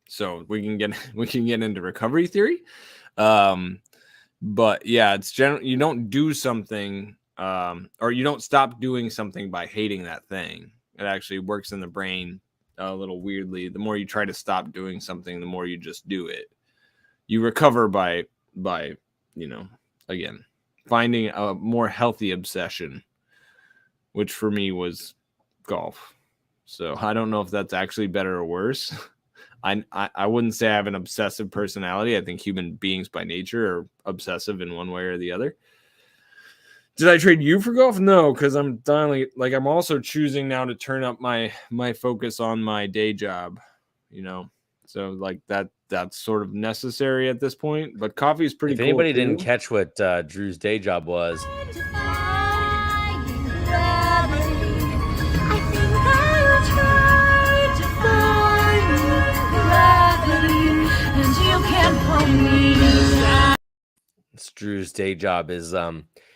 So we can get into recovery theory. But yeah, it's you don't do something or you don't stop doing something by hating that thing. It actually works in the brain a little weirdly. The more you try to stop doing something, the more you just do it. You recover by again, finding a more healthy obsession, which for me was golf. So I don't know if that's actually better or worse. I wouldn't say I have an obsessive personality. I think human beings by nature are obsessive in one way or the other. Did I trade you for golf? No, because I'm I'm also choosing now to turn up my focus on my day job, So like that's sort of necessary at this point. But coffee is pretty cool. If anybody didn't catch what Drew's day job was. Drew's day job is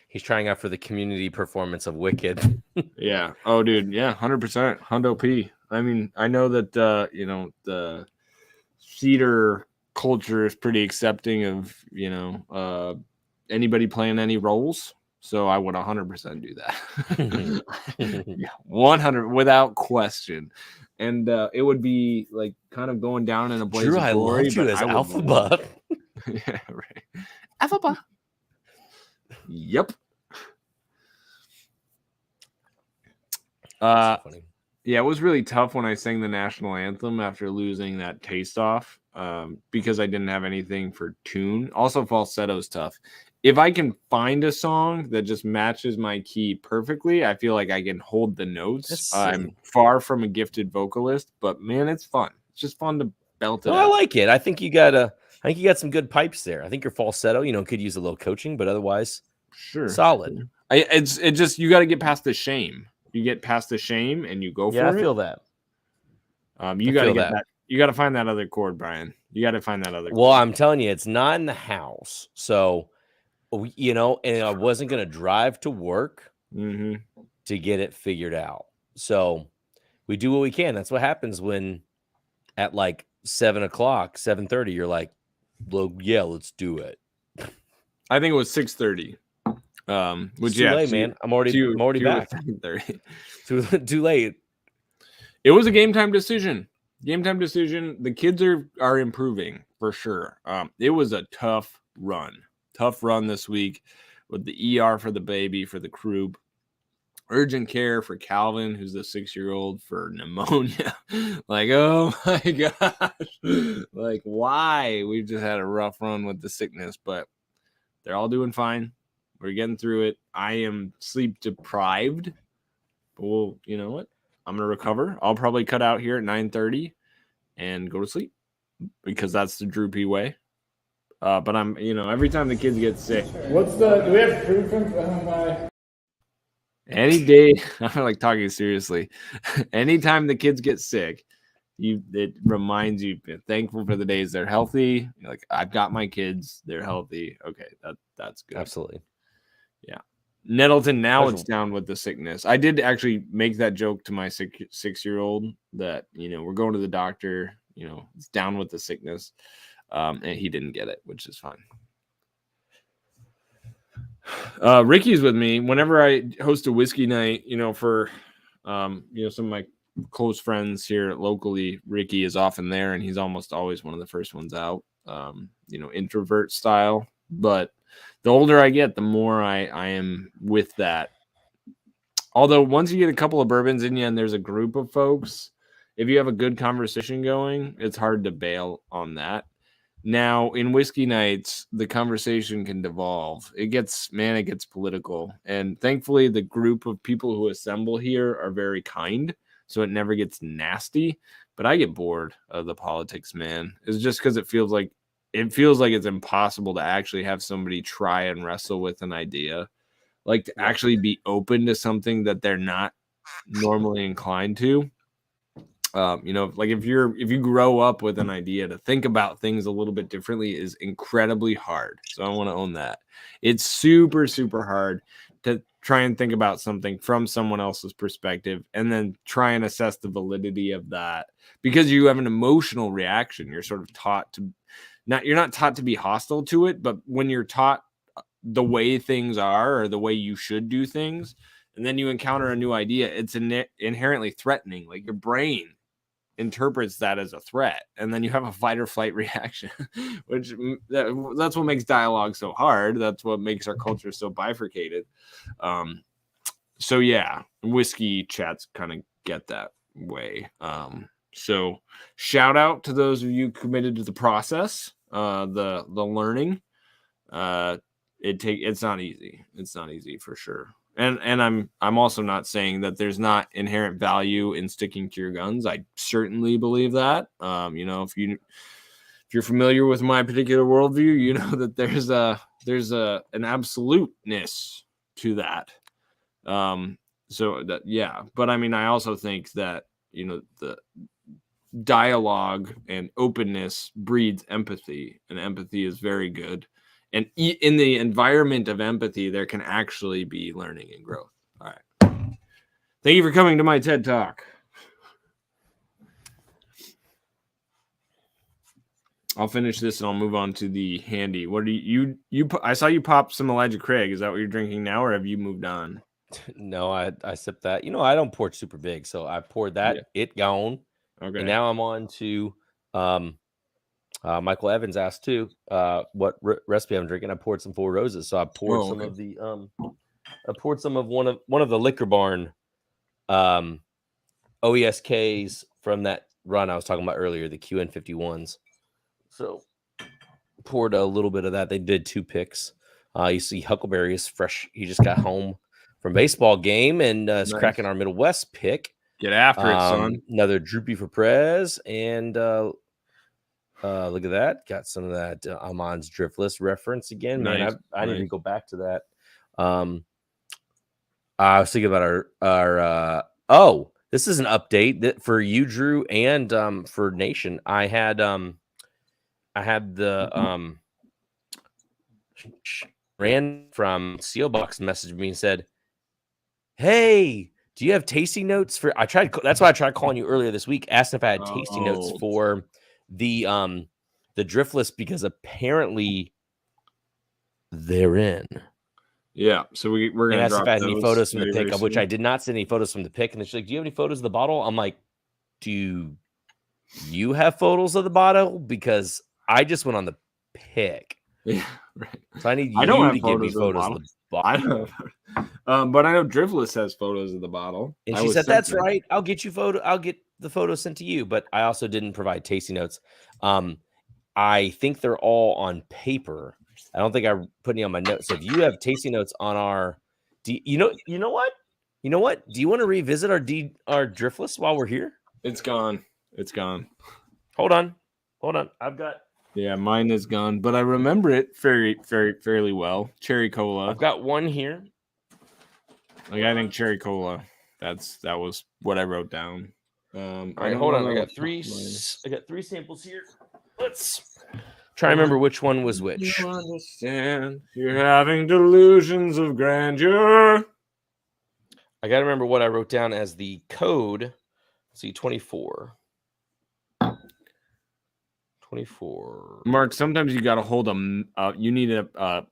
he's trying out for the community performance of Wicked. Yeah. Oh, dude. Yeah. 100%. Hundo P. I mean, I know that the theater culture is pretty accepting of anybody playing any roles. So I would 100% do that. Yeah, 100 without question. And it would be like kind of going down in a blaze Drew, of glory. I love you as Alphaba. Yeah, right. Alphaba. Yep. Yeah, it was really tough when I sang the national anthem after losing that taste off, because I didn't have anything for tune. Also, falsetto's tough. If I can find a song that just matches my key perfectly, I feel like I can hold the notes. I'm far from a gifted vocalist, but man, it's fun. It's just fun to belt it out. I like it. I think you got some good pipes there. I think your falsetto, could use a little coaching, but otherwise, solid. It's just you got to get past the shame. You get past the shame and you go for it. Yeah, I feel that. You got to get that. You got to find that other chord, Brian. You got to find that other. Well, I'm telling you, it's not in the house. So, and I wasn't going to drive to work to get it figured out. So we do what we can. That's what happens when at like 7 o'clock, 7:30, you're like, well, yeah, let's do it. I think it was 6:30. Which too late, man. I'm already back. Too late. It was a game time decision. The kids are improving for sure. It was a tough run this week with the ER for the baby, for the croup, urgent care for Calvin, who's the 6-year-old, for pneumonia. Like, oh my gosh, like why? We've just had a rough run with the sickness, but they're all doing fine. We're getting through it. I am sleep deprived, but well, you know what? I'm going to recover. I'll probably cut out here at 9:30 and go to sleep because that's the droopy way. But I'm, every time the kids get sick. Do we have food from any day, I'm like talking seriously. Anytime the kids get sick, it reminds you, thankful for the days they're healthy. You're like, I've got my kids, they're healthy. Okay, that's good. Absolutely. Yeah. Nettleton, now it's down with the sickness. I did actually make that joke to my 6-year-old that, we're going to the doctor, it's down with the sickness. And he didn't get it, which is fine. Ricky's with me whenever I host a whiskey night, for, some of my close friends here locally. Ricky is often there and he's almost always one of the first ones out, introvert style. But the older I get, the more I am with that. Although once you get a couple of bourbons in you and there's a group of folks, if you have a good conversation going, it's hard to bail on that. Now, in whiskey nights, the conversation can devolve. It gets political. And thankfully, the group of people who assemble here are very kind, so it never gets nasty. But I get bored of the politics, man. It's just because it feels like it's impossible to actually have somebody try and wrestle with an idea, like to actually be open to something that they're not normally inclined to. Like if you grow up with an idea, to think about things a little bit differently is incredibly hard. So I want to own that. It's super, super hard to try and think about something from someone else's perspective and then try and assess the validity of that, because you have an emotional reaction. You're sort of you're not taught to be hostile to it, but when you're taught the way things are or the way you should do things, and then you encounter a new idea, it's inherently threatening. Like your brain interprets that as a threat, and then you have a fight or flight reaction, which that's what makes dialogue so hard. That's what makes our culture so bifurcated. So yeah, whiskey chats kind of get that way. So shout out to those of you committed to the process, the learning. It's not easy. It's not easy for sure. And I'm also not saying that there's not inherent value in sticking to your guns. I certainly believe that. If you're familiar with my particular worldview, you know that there's an absoluteness to that. So that, yeah. But I mean, I also think that, the dialogue and openness breeds empathy, and empathy is very good. And in the environment of empathy, there can actually be learning and growth. All right. Thank you for coming to my TED Talk. I'll finish this and I'll move on to the handy. What do you I saw you pop some Elijah Craig. Is that what you're drinking now, or have you moved on? No, I sipped that. I don't pour super big, so I poured that. Yeah. It gone. Okay. And now I'm on to Michael Evans asked too what recipe I'm drinking. I poured some Four Roses, so I poured some of the I poured some of one of the Liquor Barn OESKs from that run I was talking about earlier, the QN51s. So poured a little bit of that. They did 2 picks. You see Huckleberry is fresh. He just got home from baseball game and is cracking our Middle West pick. Get after it, son. Another droopy for Prez. And look at that. Got some of that Amon's Driftless reference again. Man, Nice. I need to go back to that. I was thinking about our this is an update that for you, Drew, and for Nation. I had the Rand from CO Box messaged me and said, "Hey, do you have tasting notes for?" That's why I tried calling you earlier this week, asking if I had tasting notes for the Driftless, because apparently they're in. Yeah, so we're gonna ask if I had any photos from the pick, of which soon. I did not send any photos from the pick. And she's like, "Do you have any photos of the bottle?" I'm like, "Do you have photos of the bottle? Because I just went on the pick." Yeah, right. So I need you don't have to give me photos photos of of the the I bottle. don't. But I know Driftless has photos of the bottle. And she said, "That's right. I'll get the photos sent to you." But I also didn't provide tasting notes. I think they're all on paper. I don't think I put any on my notes. So if you have tasting notes on our, you know what? Do you want to revisit our Driftless while we're here? It's gone. It's gone. Hold on. I've got. Yeah, mine is gone, but I remember it fairly well. Cherry cola. I've got one here. Like, I think cherry cola. That was what I wrote down. All right, hold on. I got 3 samples here. Let's try to remember which one was which. You understand? You're having delusions of grandeur. I got to remember what I wrote down as the code. Let's see, 24. 24. Mark, sometimes you got to hold you need a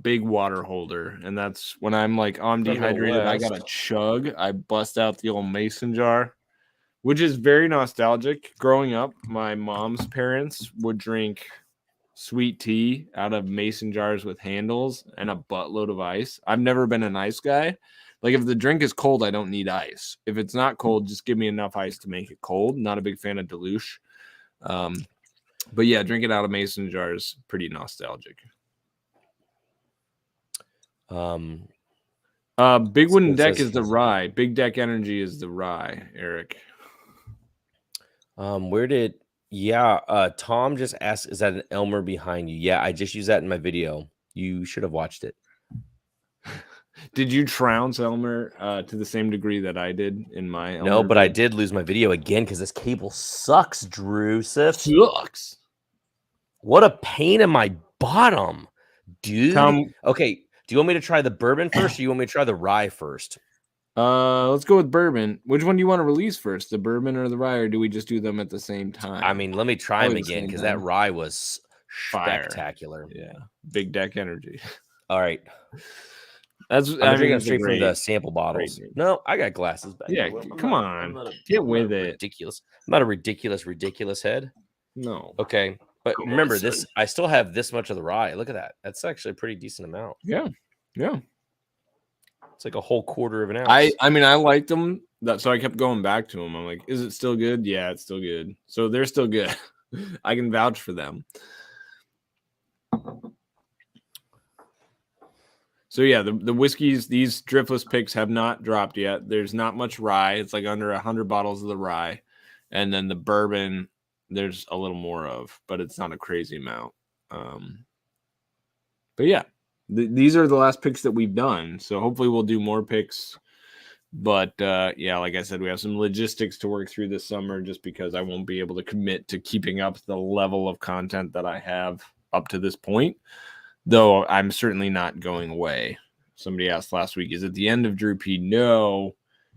big water holder, and that's when I'm like, I'm dehydrated, I got to chug. I bust out the old mason jar, which is very nostalgic. Growing up, my mom's parents would drink sweet tea out of mason jars with handles and a buttload of ice. I've never been an ice guy. Like, if the drink is cold, I don't need ice. If it's not cold, just give me enough ice to make it cold. Not a big fan of Deluche. But yeah, drinking out of mason jars, pretty nostalgic. Big Wooden Deck is the rye. Big Deck Energy is the rye, Eric. Tom just asked, is that an Elmer behind you? Yeah, I just used that in my video. You should have watched it. Did you trounce Elmer to the same degree that I did in my Elmer? No, but I did lose my video again because this cable sucks, Drew. Sucks. What a pain in my bottom, dude. Okay, do you want me to try the bourbon first, or do you want me to try the rye first? Let's go with bourbon. Which one do you want to release first, the bourbon or the rye, or do we just do them at the same time? I mean, let me try them again because that rye was spectacular. Yeah, Big Deck Energy. All right. I'm drinking straight from the sample bottles. No, I got glasses back. Yeah, come on. Get with it. Ridiculous. I'm not a ridiculous head. No. Okay. But remember, I still have this much of the rye. Look at that. That's actually a pretty decent amount. Yeah. Yeah. It's like a whole quarter of an ounce. I mean, I liked them. So I kept going back to them. I'm like, is it still good? Yeah, it's still good. So they're still good. I can vouch for them. So yeah, the whiskeys, these driftless picks have not dropped yet. There's not much rye. It's like under 100 bottles of the rye. And then the bourbon, there's a little more of, but it's not a crazy amount. But yeah, these are the last picks that we've done. So hopefully we'll do more picks. But yeah, like I said, we have some logistics to work through this summer just because I won't be able to commit to keeping up the level of content that I have up to this point. Though I'm certainly not going away. Somebody asked last week, is it the end of Drew P? No.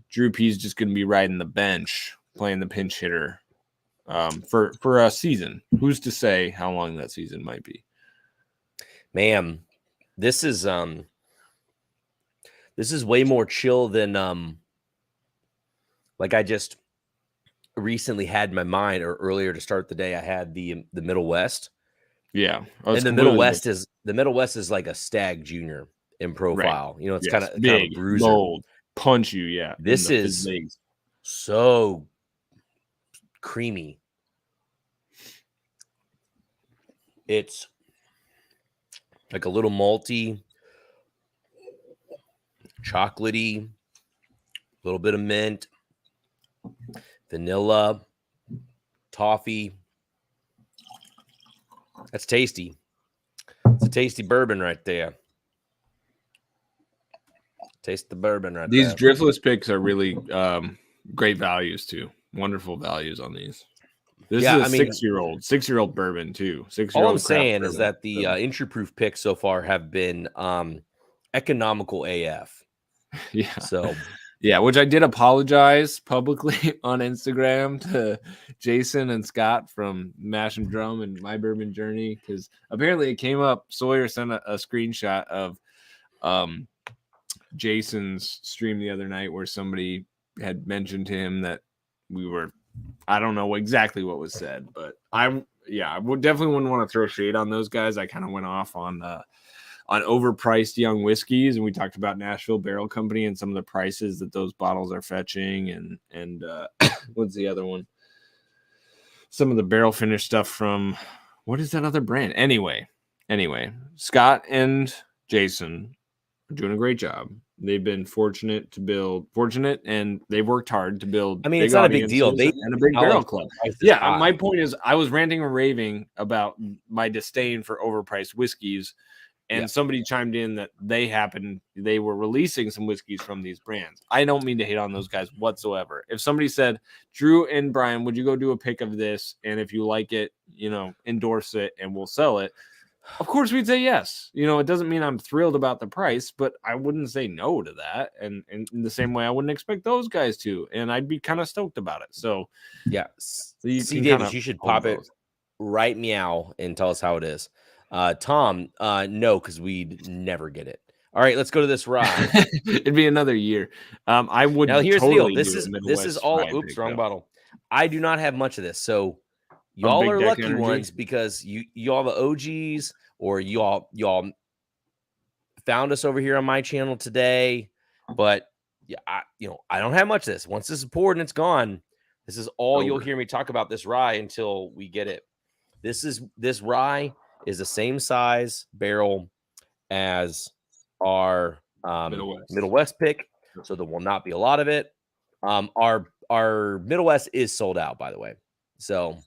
Drew P is just going to be riding the bench, playing the pinch hitter for a season. Who's to say how long that season might be? Man, this is way more chill than like I just recently had in my mind, or earlier to start the day I had the Middle West. Yeah. And the Middle West is like a Stag Junior in profile. Right. You know, it's kind of big, bruiser. bold, punch you. Yeah. This is So creamy. It's like a little malty, chocolatey, a little bit of mint, vanilla, toffee. That's tasty. It's a tasty bourbon right there. Taste the bourbon right These there. driftless picks are really great values too. Wonderful values on these. This is a 6-year-old bourbon too. 6-year-old. All I'm saying is that the entry proof picks so far have been economical AF. Yeah. So yeah, which I did apologize publicly on Instagram to Jason and Scott from Mash and Drum and My Bourbon Journey, because apparently it came up. Sawyer sent a screenshot of Jason's stream the other night where somebody had mentioned to him that we were, I don't know exactly what was said, but I would definitely wouldn't want to throw shade on those guys. I kind of went off on overpriced young whiskeys, and we talked about Nashville Barrel Company and some of the prices that those bottles are fetching, and what's the other one? Some of the barrel finish stuff from, what is that other brand? Anyway, Scott and Jason are doing a great job. They've been fortunate, and they've worked hard to build. I mean, it's not a big deal. And a big barrel club. Yeah, my point is, I was ranting and raving about my disdain for overpriced whiskeys, and somebody chimed in that they were releasing some whiskeys from these brands. I don't mean to hate on those guys whatsoever. If somebody said, Drew and Brian, would you go do a pick of this? And if you like it, endorse it and we'll sell it. Of course we'd say yes. It doesn't mean I'm thrilled about the price, but I wouldn't say no to that. And in the same way, I wouldn't expect those guys to, and I'd be kind of stoked about it. So yeah. So Davis, you should pop it right meow and tell us how it is. Tom, no, because we'd never get it. All right, let's go to this rye. It'd be another year. I would. Now here's totally the deal. This is all. Oops, wrong bottle. I do not have much of this, so y'all are lucky ones because y'all the OGs, or y'all found us over here on my channel today. But yeah, I don't have much of this. Once this is poured and it's gone, this is all you'll hear me talk about this rye until we get it. This rye is the same size barrel as our Middle West pick, so there will not be a lot of it. Our Middle West is sold out, by the way. So,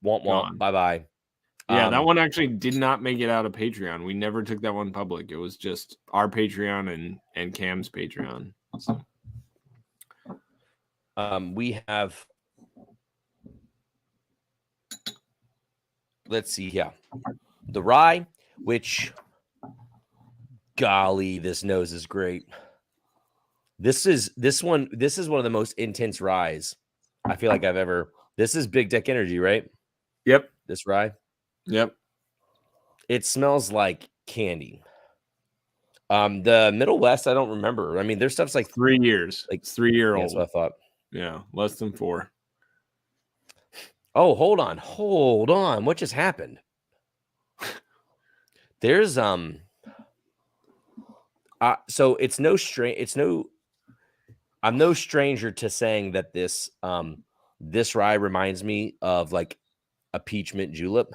womp, bye. Yeah, that one actually did not make it out of Patreon. We never took that one public. It was just our Patreon and Cam's Patreon. So. We have. Let's see. Yeah, the rye, which, golly, this nose is great. This is one of the most intense ryes I feel like I've ever. This is Big Deck Energy, right? Yep. This rye. Yep. It smells like candy. The Middle West, I don't remember. I mean, their stuff's like 3 years, like 3-year-old. That's what I thought. Yeah, less than 4. Oh, hold on. What just happened? There's so it's I'm no stranger to saying that this rye reminds me of like a peach mint julep.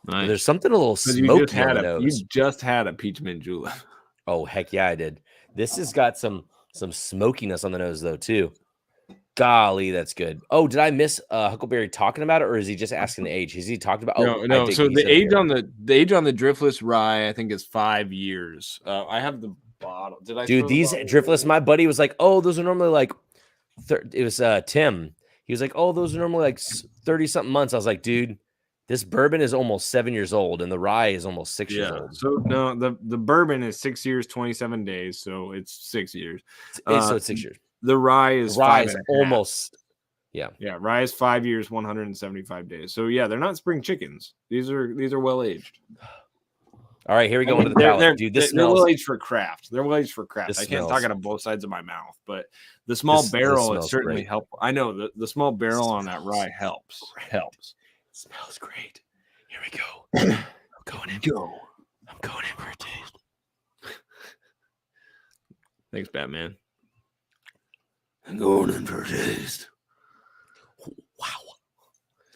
Nice. There's something a little smoky on the nose. You just had a peach mint julep. Oh, heck yeah, I did. This has got some smokiness on the nose though too. Golly, that's good. Oh, did I miss Huckleberry talking about it, or is he just asking the age? Has he talked about? No. So the age on the driftless rye, I think, is 5 years. I have the bottle. Did I? Dude, these driftless. My buddy was like, "Oh, those are normally like." It was Tim. He was like, "Oh, those are normally like 30-something months." I was like, "Dude, this bourbon is almost 7 years old, and the rye is almost 6 years old." So no, the bourbon is 6 years, 27 days. So it's 6 years. So it's 6 years. The rye is almost. Yeah. Rye is 5 years, 175 days. So yeah, they're not spring chickens. These are well aged. All right, here we go into the palate. Dude, this smells. They're well aged for craft. I can't talk out of both sides of my mouth, but the small barrel is certainly helpful. I know the small barrel on that rye helps. It smells great. Here we go. I'm going in for a taste. Thanks, Batman. I'm going in for a taste. Wow.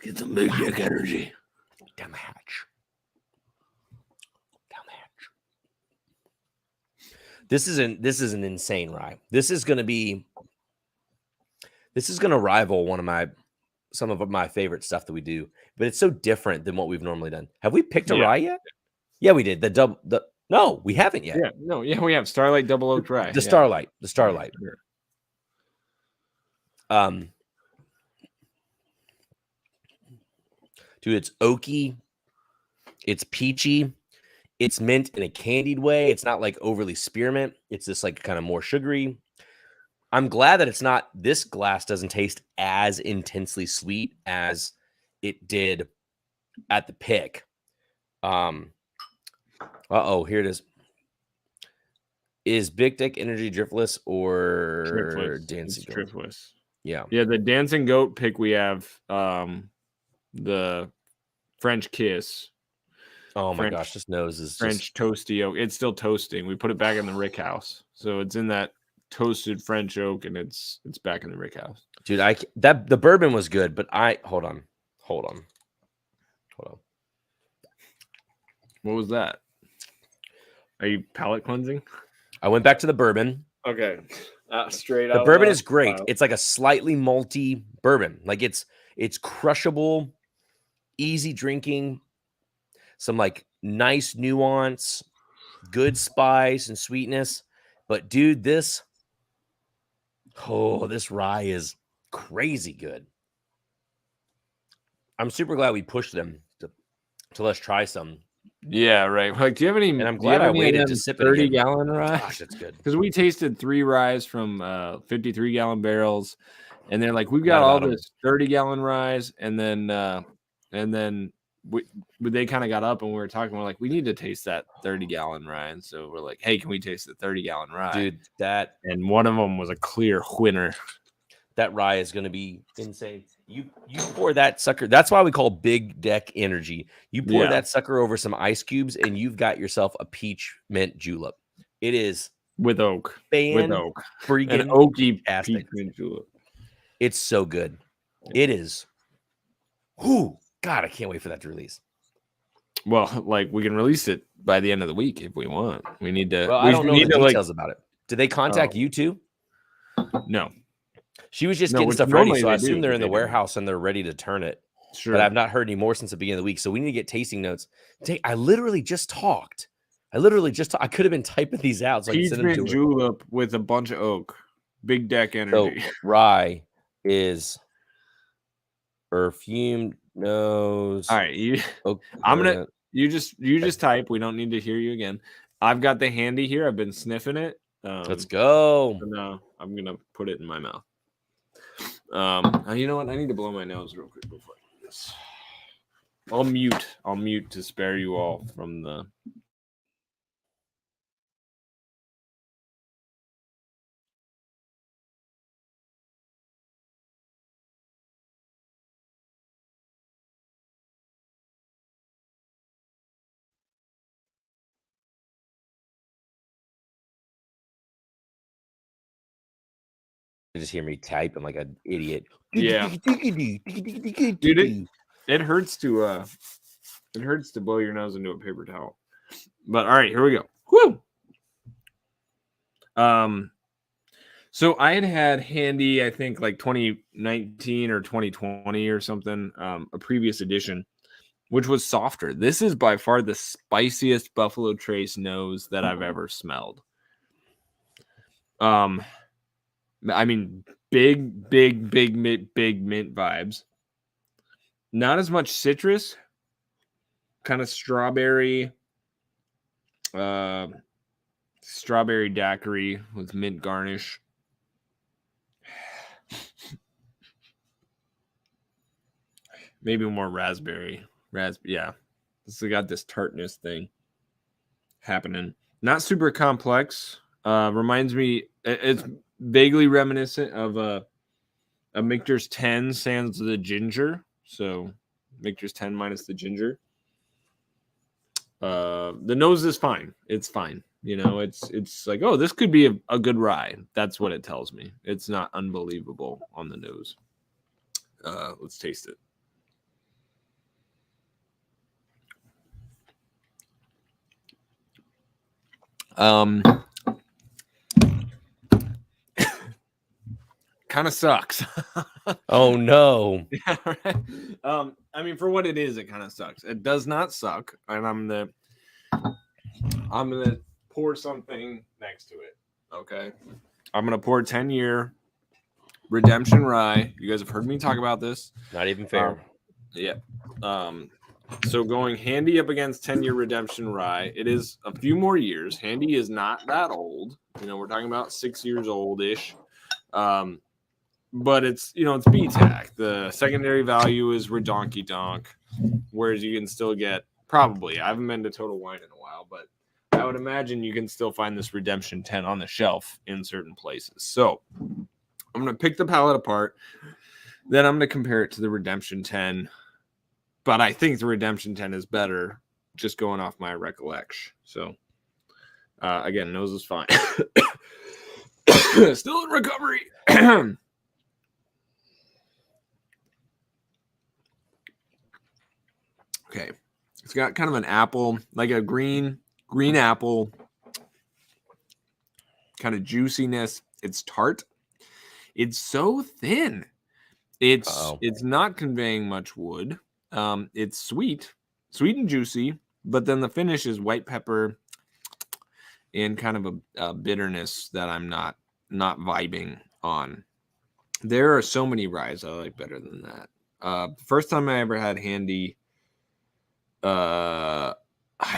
Get some big dick energy. Down the hatch. Down the hatch. This is an insane rye. This is going to rival some of my favorite stuff that we do, but it's so different than what we've normally done. Have we picked a rye yet? Yeah, we did. No, we haven't yet. Yeah, we have Starlight Double Oak Rye. The Starlight. Sure. Dude, it's oaky, it's peachy, it's mint in a candied way. It's not like overly spearmint. It's just like kind of more sugary. I'm glad that this glass doesn't taste as intensely sweet as it did at the pick. Here it is. Is Big Dick Energy driftless or dancing goat? Driftless. Yeah. The dancing goat pick we have the French Kiss. Oh my gosh, this nose is French toasty oak. It's still toasting. We put it back in the rick house, so it's in that toasted French oak, and it's back in the rick house. Dude, the bourbon was good, but hold on. What was that? Are you palate cleansing? I went back to the bourbon. Okay, straight The out. bourbon is great. It's like a slightly malty bourbon. Like it's crushable, easy drinking, some like nice nuance, good spice and sweetness. But dude, this rye is crazy good. I'm super glad we pushed them to let's try some. Yeah, right. Like, do you have any? And I'm glad I waited to sip it. 30-gallon rye. Gosh, that's good. Because we tasted 3 ryes from 53-gallon barrels, and they're like, we've got all this 30-gallon ryes, and then they kind of got up and we were talking. We're like, we need to taste that 30-gallon rye, and so we're like, hey, can we taste the 30-gallon rye, dude? And one of them was a clear winner. That rye is going to be insane. You pour that sucker. That's why we call Big Deck Energy. You pour that sucker over some ice cubes, and you've got yourself a peach mint julep. It is with oak, freaking an oaky peach mint julep. It's so good. It is. Whoo, God, I can't wait for that to release. Well, like we can release it by the end of the week if we want. We need to. Well, I don't know the details about it. Did they contact you too? No. She was just getting stuff ready, so I assume they're in the warehouse and they're ready to turn it. Sure. But I've not heard any more since the beginning of the week, so we need to get tasting notes. I literally just talked. I could have been typing these out. So peach mint julep with a bunch of oak. Big Deck Energy. So rye is perfumed nose. All right, you just type. We don't need to hear you again. I've got the handy here. I've been sniffing it. Let's go. So now I'm gonna put it in my mouth. You know what? I need to blow my nose real quick before I do this. I'll mute to spare you all from the. You just hear me typing like an idiot. Yeah, dude, it hurts to blow your nose into a paper towel. But all right, here we go. Woo! So I had handy, I think like 2019 or 2020 or something, a previous edition, which was softer. This is by far the spiciest Buffalo Trace nose that I've ever smelled. I mean, big mint vibes. Not as much citrus, kind of strawberry daiquiri with mint garnish. Maybe more raspberry. Yeah. This has got this tartness thing happening. Not super complex. Reminds me, it's vaguely reminiscent of a Michter's 10 sans the ginger. So Michter's 10 minus the ginger. The nose is fine. It's fine. You know, it's like, oh, this could be a good rye. That's what it tells me. It's not unbelievable on the nose. Let's taste it. Kind of sucks. Oh no. Yeah, right. I mean, for what it is, it kind of sucks. It does not suck, and I'm gonna pour something next to it. Okay, I'm gonna pour 10-year Redemption Rye. You guys have heard me talk about this. Not even fair. Yeah. So going Handy up against 10-year Redemption Rye. It is a few more years. Handy is not that old. You know, we're talking about 6 years old-ish. But it's, you know, it's BTAC. The secondary value is Redonky Donk, whereas you can still get, probably, I haven't been to Total Wine in a while, but I would imagine you can still find this Redemption 10 on the shelf in certain places. So I'm going to pick the palette apart. Then I'm going to compare it to the Redemption 10. But I think the Redemption 10 is better, just going off my recollection. So, again, nose is fine. Still in recovery. Okay. It's got kind of an apple, like a green apple, kind of juiciness. It's tart. It's so thin. It's not conveying much wood. It's sweet and juicy, but then the finish is white pepper and kind of a bitterness that I'm not vibing on. There are so many ryes I like better than that. First time I ever had Handy, I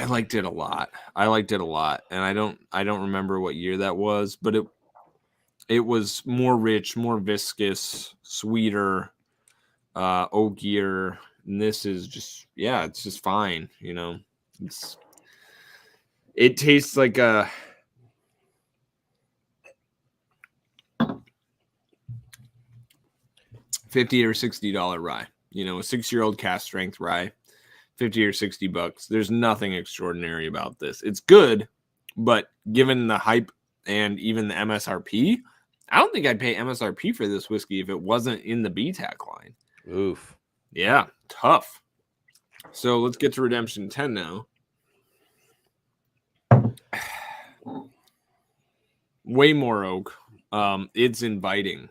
liked it a lot. And I don't remember what year that was, but it was more rich, more viscous, sweeter, oakier. And this is just, yeah, it's just fine. You know, it tastes like a $50 or $60 rye, you know, a 6-year-old cast strength rye, $50 or $60. There's nothing extraordinary about this. It's good, but given the hype and even the MSRP, I don't think I'd pay MSRP for this whiskey if it wasn't in the BTAC line. Oof. Yeah, tough. So let's get to Redemption 10 now. Way more oak. It's inviting.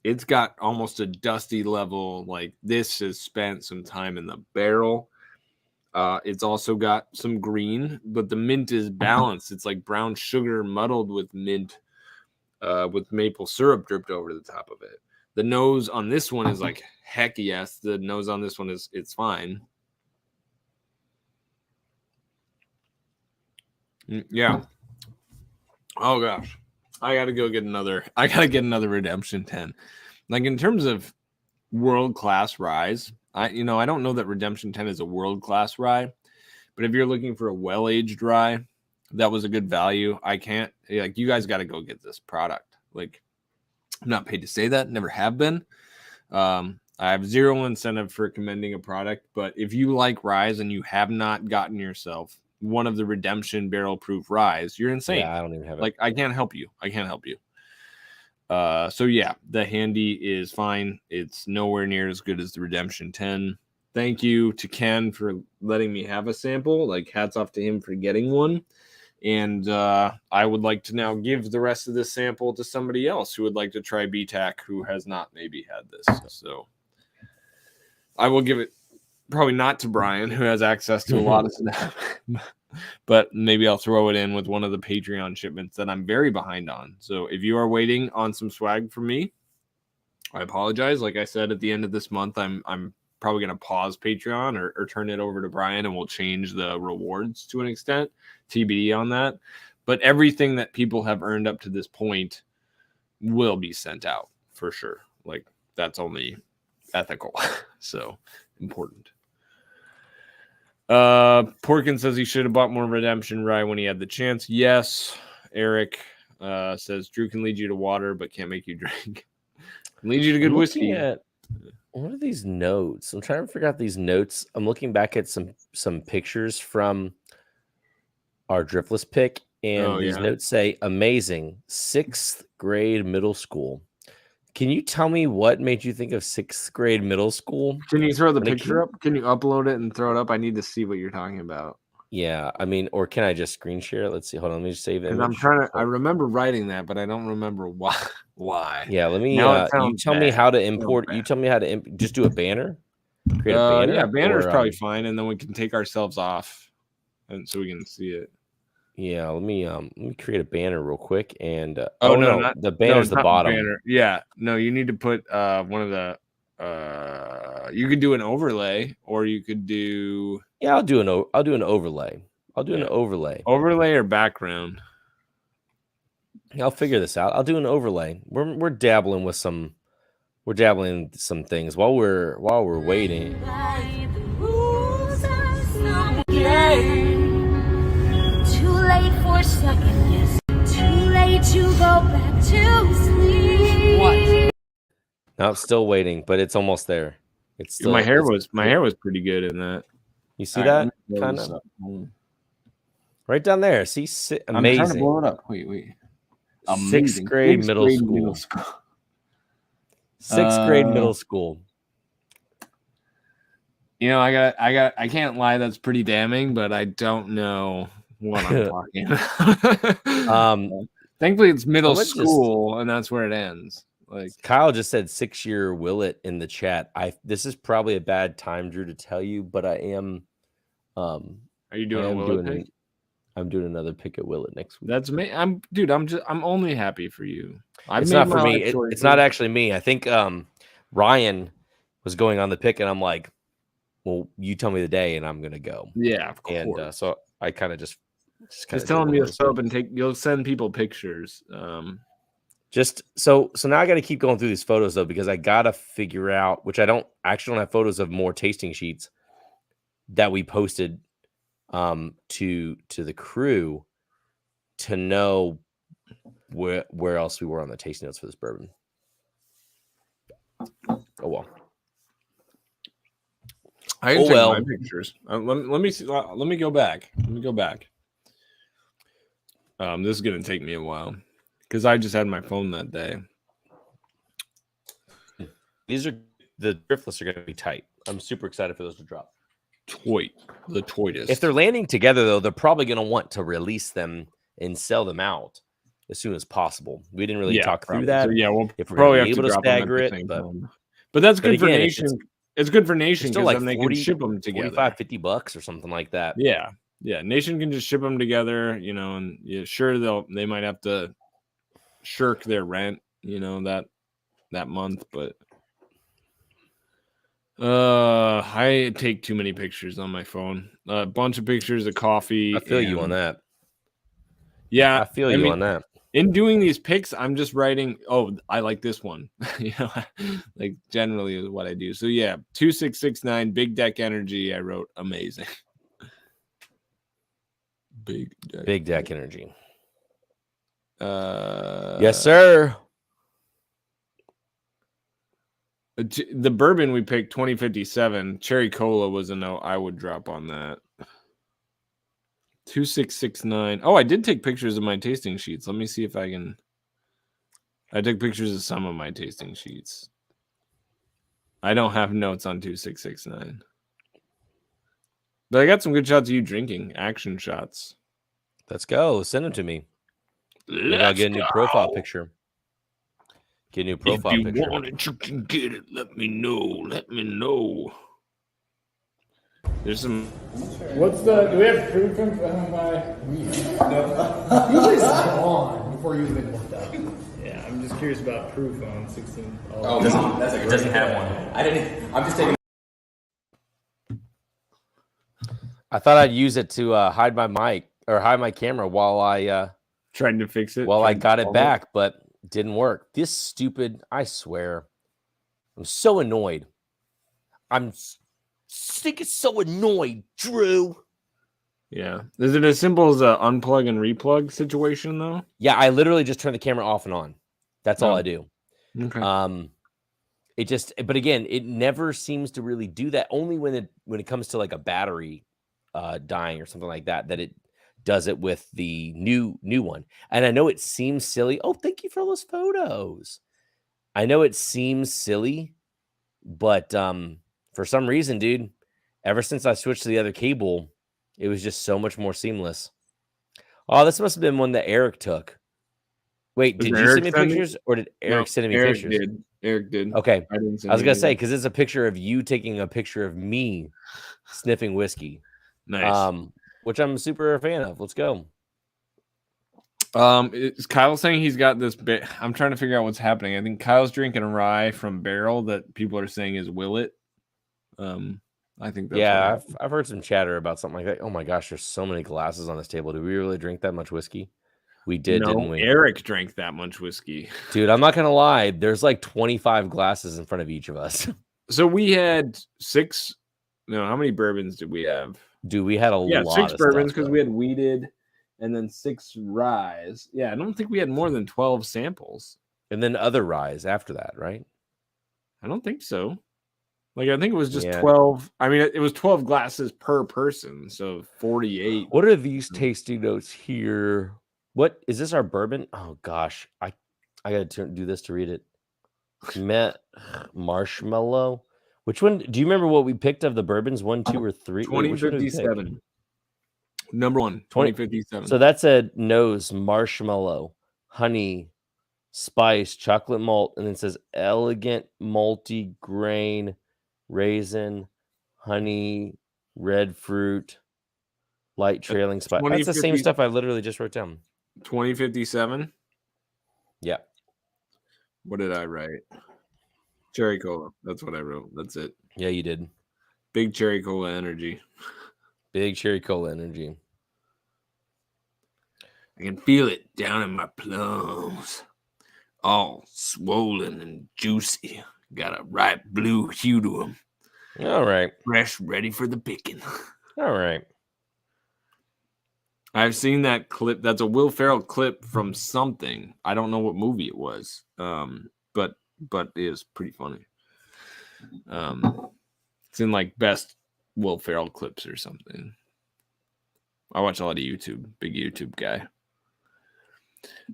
It's got almost a dusty level. Like, this has spent some time in the barrel. It's also got some green, but the mint is balanced. It's like brown sugar muddled with mint, with maple syrup dripped over the top of it. The nose on this one is like, heck yes. The nose on this one it's fine. Yeah. Oh gosh. I gotta get another Redemption 10. Like, in terms of world-class ryes, I don't know that Redemption 10 is a world-class rye, but if you're looking for a well-aged rye, that was a good value. You guys got to go get this product. Like, I'm not paid to say that, never have been. I have zero incentive for recommending a product, but if you like ryes and you have not gotten yourself one of the Redemption barrel-proof ryes, you're insane. Yeah, I don't even have it. Like, I can't help you. So yeah, the Handy is fine. It's nowhere near as good as the Redemption 10. Thank you to Ken for letting me have a sample. Like, hats off to him for getting one. And I would like to now give the rest of this sample to somebody else who would like to try BTAC, who has not maybe had this. So I will give it probably not to Brian, who has access to a lot of stuff, but maybe I'll throw it in with one of the Patreon shipments that I'm very behind on. So if you are waiting on some swag from me, I apologize. Like I said, at the end of this month, I'm probably going to pause Patreon or turn it over to Brian, and we'll change the rewards to an extent. TBD on that. But everything that people have earned up to this point will be sent out for sure. Like, that's only ethical. So important. Porkin says he should have bought more Redemption Rye when he had the chance. Yes. Eric says Drew can lead you to water, but can't make you drink. Can lead you to good whiskey. What are these notes? I'm trying to figure out these notes. I'm looking back at some pictures from our driftless pick, And these notes say, amazing, 6th grade middle school. Can you tell me what made you think of 6th grade middle school? Can you throw the picture up? Can you upload it and throw it up? I need to see what you're talking about. Yeah, I mean, or can I just screen share it? Let's see. Hold on, let me just save it. I'm trying to. I remember writing that, but I don't remember why. Why? Yeah, let me. You tell me how to import. You tell me how to just do a banner. Create a banner. Yeah, banner is probably fine, and then we can take ourselves off, and so we can see it. Yeah, let me create a banner real quick. And no, the banner's the bottom. Banner. Yeah, no, you need to put one of the. You could do an overlay, or you could do. Yeah, I'll do an overlay. An overlay. Overlay or background. I'll figure this out. I'll do an overlay. We're dabbling with some. We're dabbling in some things while we're waiting. Too late for second guess. Too late to go back to sleep. What? No, still waiting, but it's almost there. It's still, my hair was pretty good in that. You see that? Kind of right down there. See, amazing. I'm trying to blow it up. Wait. Amazing. 6th grade middle school. 6th grade middle school. You know, I can't lie, that's pretty damning, but I don't know what I'm talking about. Thankfully it's middle school and that's where it ends. Like Kyle just said 6-year Willet in the chat. This is probably a bad time, Drew, to tell you, but I am are you doing a Willet pick? I'm doing another pick at Willet next week. That's me. I'm only happy for you. It's not for me. It's not actually me. I think Ryan was going on the pick, and I'm like, well, you tell me the day, and I'm gonna go. Yeah, of course. And so I kind of just tell them you'll sub and you'll send people pictures. So now I got to keep going through these photos though, because I gotta figure out, which I don't have photos of more tasting sheets that we posted to the crew to know where else we were on the tasting notes for this bourbon. Oh well. I can take my pictures. Let me see. Let me go back. This is gonna take me a while because I just had my phone that day. These are the driftless are gonna be tight. I'm super excited for those to drop. The toitest. If they're landing together, though, they're probably going to want to release them and sell them out as soon as possible. We didn't really talk through that. So, yeah, we'll if we're probably have able to stagger it, but that's good for Nation. It's good for Nation because like then they can ship them together. $45-$50 or something like that. Yeah. Nation can just ship them together, you know, and sure they might have to shirk their rent, you know, that month, but. I take too many pictures on my phone. A bunch of pictures of coffee. I feel you on that. Yeah, I feel you on that. In doing these picks, I'm just writing, oh, I like this one. You know, like generally is what I do. So yeah, 2669 Big Deck Energy. I wrote amazing. Big Deck Energy. Yes, sir. The bourbon we picked 2057 Cherry Cola was a note I would drop on that. 2669. Oh, I did take pictures of my tasting sheets. Let me see if I can. I took pictures of some of my tasting sheets. I don't have notes on 2669. But I got some good shots of you drinking. Action shots. Let's go. Send them to me. Maybe I'll get a new profile picture. Get a new profile picture. If you want it, you can get it. Let me know. There's some. Do we have proof of my? No. Usually it's gone before you even looked up. Yeah, I'm just curious about proof on 16. Oh, it doesn't have one. I'm just taking. I thought I'd use it to hide my mic or hide my camera while I trying to fix it. While I got it back, but it didn't work. This stupid, I swear. I'm so annoyed. I'm so annoyed, Drew. Yeah. Is it as simple as a unplug and replug situation though? Yeah, I literally just turn the camera off and on. That's all I do. Okay. But again, it never seems to really do that. Only when it comes to like a battery dying or something like that, that it does it with the new one. And I know it seems silly. Oh, thank you for those photos. I know it seems silly, but for some reason, dude, ever since I switched to the other cable, it was just so much more seamless. Oh, this must have been one that Eric took. Wait, did you send me pictures or did Eric send me pictures? Eric did. Okay. I didn't send I was going to say, because it's a picture of you taking a picture of me sniffing whiskey. Nice. Which I'm super a fan of. Let's go. Is Kyle saying he's got this bit? I'm trying to figure out what's happening. I think Kyle's drinking a rye from barrel that people are saying is Willet. I think that's I've heard some chatter about something like that. Oh my gosh, there's so many glasses on this table. Did we really drink that much whiskey? We did, didn't we? Eric drank that much whiskey. Dude, I'm not gonna lie. There's like 25 glasses in front of each of us. So we had 6. No, how many bourbons did we have? Dude, we had a lot 6 of bourbons because we had wheated and then 6 ryes. Yeah, I don't think we had more than 12 samples. And then other ryes after that, right? I don't think so. Like, I think it was just 12. I mean, it was 12 glasses per person, so 48. What are these tasting notes here? What is this? Our bourbon? Oh gosh, I gotta do this to read it. Met marshmallow. Which one? Do you remember what we picked of the bourbons? 1, 2, or 3? 2057. Number 1, 2057. So that's a nose marshmallow, honey, spice, chocolate malt, and then it says elegant multi-grain, raisin, honey, red fruit, light trailing spice. That's the same stuff I literally just wrote down. 2057. Yeah. What did I write? Cherry cola. That's what I wrote. That's it. Yeah, you did. Big cherry cola energy. Big cherry cola energy. I can feel it down in my plums. All swollen and juicy. Got a ripe blue hue to them. All right. Fresh, ready for the picking. All right. I've seen that clip. That's a Will Ferrell clip from something. I don't know what movie it was. But it is pretty funny. It's in like best Will Ferrell clips or something. I watch a lot of YouTube. Big YouTube guy.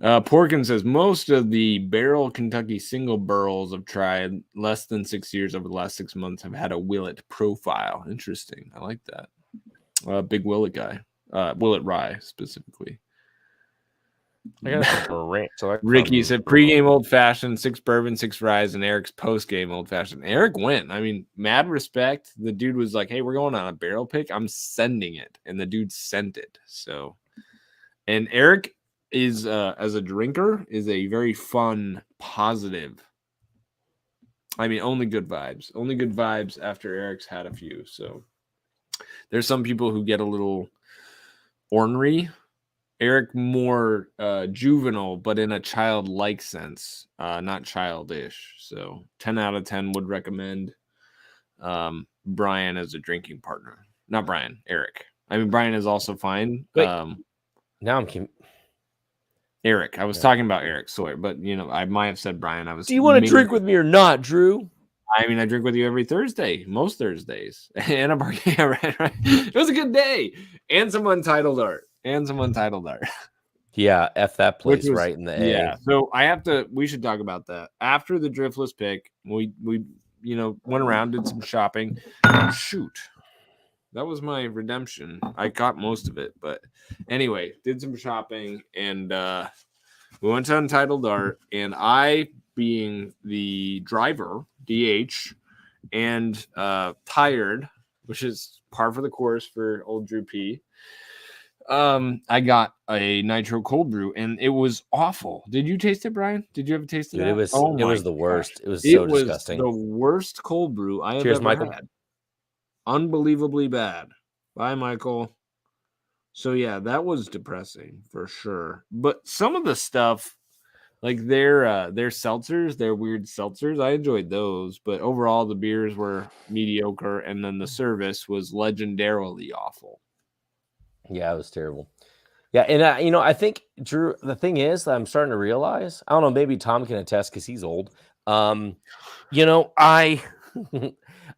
Porkin says most of the barrel Kentucky single barrels I've tried less than 6 years over the last 6 months have had a Willet profile. Interesting. I like that. Big Willet guy. Willet Rye specifically. I got a rant. So Ricky said pregame old fashioned, 6 bourbon, 6 ryes, and Eric's postgame old fashioned. Eric went. I mean, mad respect. The dude was like, "Hey, we're going on a barrel pick. I'm sending it," and the dude sent it. So, and Eric is as a drinker is a very fun, positive. I mean, only good vibes. Only good vibes after Eric's had a few. So, there's some people who get a little ornery. Eric more juvenile, but in a childlike sense, not childish. So 10 out of 10 would recommend Brian as a drinking partner. Not Brian, Eric. I mean, Brian is also fine. Wait, now I'm Eric. I was talking about Eric Sawyer, but I might have said Brian. Do you want to drink with me or not, Drew? I mean, I drink with you every Thursday, most Thursdays. And a bar. Yeah, right. It was a good day. And some Untitled art. Yeah, F that place right in the A. Yeah, so we should talk about that. After the driftless pick, we went around, did some shopping. Shoot. That was my redemption. I caught most of it, but anyway, did some shopping and we went to Untitled Art, and I, being the driver, DH, and tired, which is par for the course for old Drew P. I got a nitro cold brew and it was awful. Did you taste it, Brian? Did you ever taste it? Dude, it was the worst. It was so disgusting. The worst cold brew I have ever had. Unbelievably bad. Bye, Michael. So yeah, that was depressing for sure. But some of the stuff, like their seltzers, their weird seltzers, I enjoyed those. But overall, the beers were mediocre, and then the service was legendarily awful. Yeah, it was terrible. Yeah, and I think, Drew, the thing is that I'm starting to realize, I don't know, maybe Tom can attest because he's old. I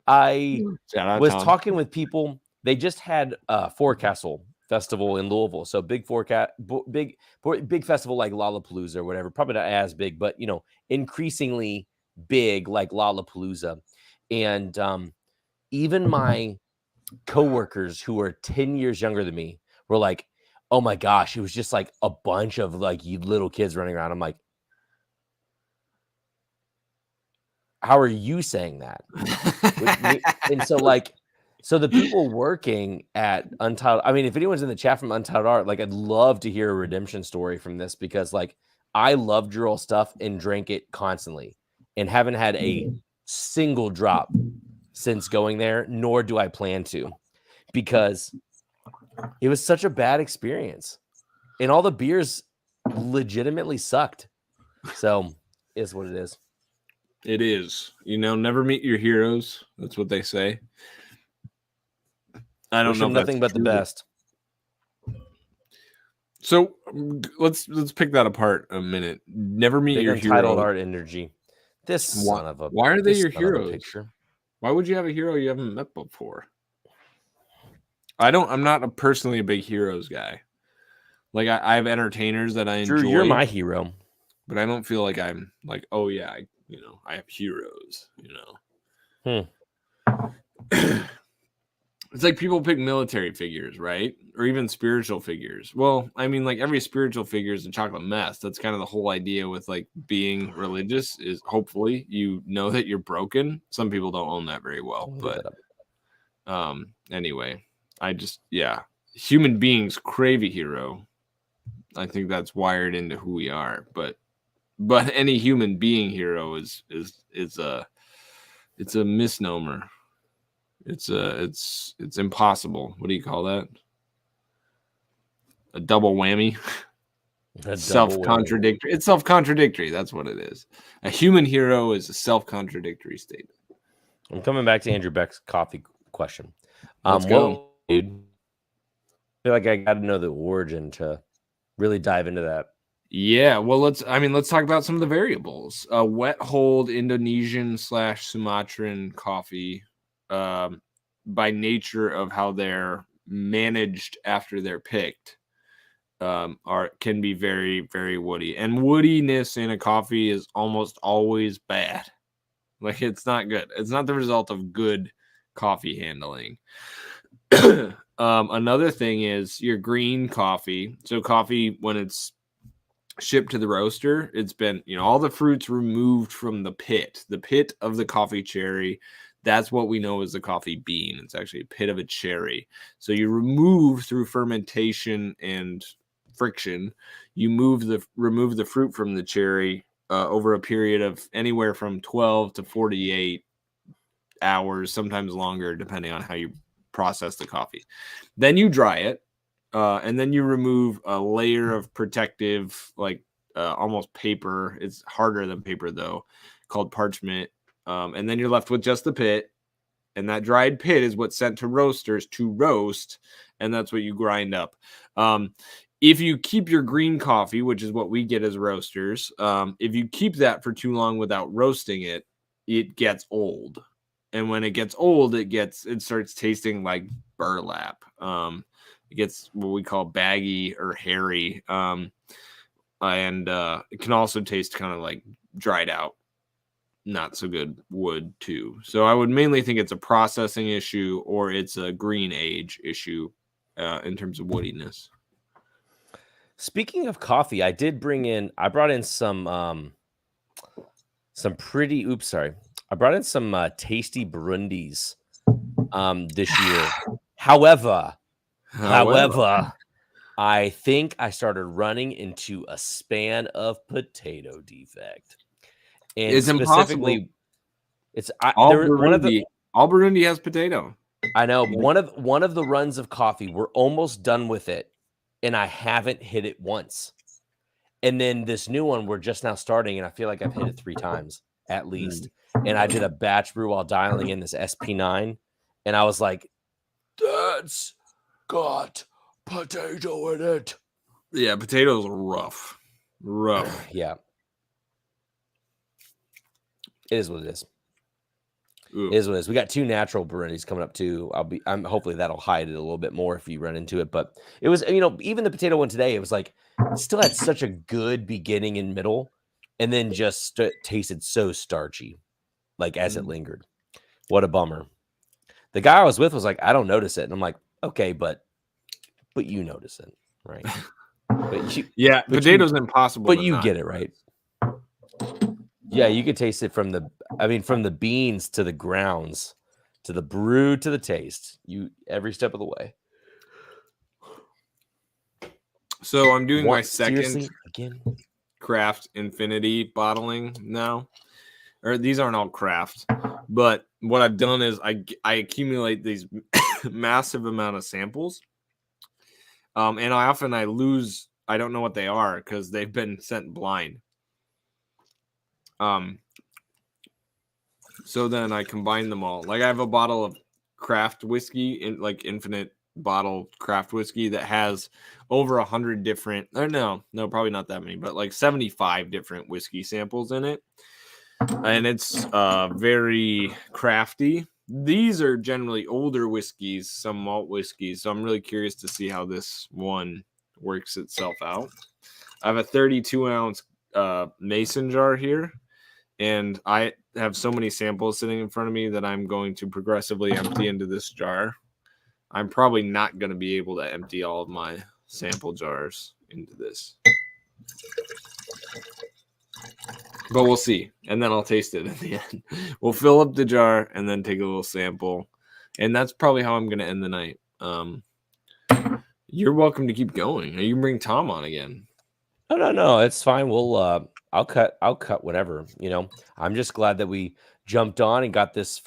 was Tom. talking with people. They just had Forecastle festival in Louisville. So big big festival like Lollapalooza or whatever. Probably not as big, but increasingly big like Lollapalooza. And even my coworkers who are 10 years younger than me were like, oh my gosh, it was just like a bunch of like little kids running around. I'm like, how are you saying that? And so the people working at Untitled, I mean, if anyone's in the chat from Untitled Art, like I'd love to hear a redemption story from this, because like I love Jurel stuff and drank it constantly and haven't had a single drop since going there, nor do I plan to, because it was such a bad experience and all the beers legitimately sucked. So is what it is. It is. Never meet your heroes. That's what they say. I don't know. Nothing but the best. So let's pick that apart a minute. Never meet your Untitled hero. Art energy. This son of a. Why are they your heroes? Why would you have a hero you haven't met before? I'm not personally a big heroes guy. Like I have entertainers that I enjoy. Drew, you're my hero, but I don't feel like I'm like, oh yeah, I have heroes. It's like people pick military figures, right? Or even spiritual figures. Well, I mean, like every spiritual figure is a chocolate mess. That's kind of the whole idea with like being religious, is hopefully you know that you're broken. Some people don't own that very well, but anyway, human beings crave a hero. I think that's wired into who we are, but any human being hero is a misnomer. It's impossible. What do you call that? A double whammy. Self-contradictory. It's self-contradictory. That's what it is. A human hero is a self-contradictory statement. I'm coming back to Andrew Beck's coffee question. Let's go. Well, dude, I feel like I got to know the origin to really dive into that. Yeah, well, let's talk about some of the variables. Wet hold Indonesian / Sumatran coffee, by nature of how they're managed after they're picked, can be very, very woody. And woodiness in a coffee is almost always bad. Like, it's not good. It's not the result of good coffee handling. Another thing is your green coffee. So coffee, when it's shipped to the roaster, it's been, all the fruits removed from the pit of the coffee cherry. That's what we know as the coffee bean. It's actually a pit of a cherry. So you remove, through fermentation and friction, remove the fruit from the cherry over a period of anywhere from 12 to 48 hours, sometimes longer, depending on how you process the coffee. Then you dry it. And then you remove a layer of protective, like almost paper. It's harder than paper, though, called parchment. And then you're left with just the pit. And that dried pit is what's sent to roasters to roast. And that's what you grind up. If you keep your green coffee, which is what we get as roasters, if you keep that for too long without roasting it, it gets old. And when it gets old, it starts tasting like burlap. It gets what we call baggy or hairy. And it can also taste kind of like dried out, not so good wood too. So I would mainly think it's a processing issue or it's a green age issue in terms of woodiness. Speaking of coffee, I brought in some tasty Burundis this year. However, I think I started running into a span of potato defect. And it's impossible. All Burundi has potato. I know. One of the runs of coffee, we're almost done with it, and I haven't hit it once. And then this new one, we're just now starting, and I feel like I've hit it 3 times at least. And I did a batch brew while dialing in this SP9, and I was like, "That's got potato in it." Yeah, potatoes are rough. Yeah. It is what it is. Ooh. It is what it is. We got 2 natural Burundis coming up too. I'm hopefully that'll hide it a little bit more if you run into it. But it was, even the potato one today, it was like it still had such a good beginning and middle, and then just tasted so starchy, like as it lingered. What a bummer. The guy I was with was like, I don't notice it, and I'm like, okay, but you notice it, right? Potatoes impossible. But you get it, right? Yeah, you could taste it from the beans to the grounds, to the brew to the taste. Every step of the way. So I'm doing my Seriously? second Again? craft infinity bottling now. Or these aren't all craft, but what I've done is I accumulate these massive amount of samples. And I lose. I don't know what they are because they've been sent blind. So then I combine them all. Like I have a bottle of craft whiskey, infinite bottle craft whiskey that has over 100 different. Or no, probably not that many, but like 75 different whiskey samples in it, and it's very crafty. These are generally older whiskeys, some malt whiskeys. So I'm really curious to see how this one works itself out. I have a 32-ounce mason jar here. And I have so many samples sitting in front of me that I'm going to progressively empty into this jar. I'm probably not going to be able to empty all of my sample jars into this. But we'll see. And then I'll taste it at the end. We'll fill up the jar and then take a little sample. And that's probably how I'm going to end the night. You're welcome to keep going. You can bring Tom on again. No. It's fine. We'll I'll cut whatever, I'm just glad that we jumped on and got this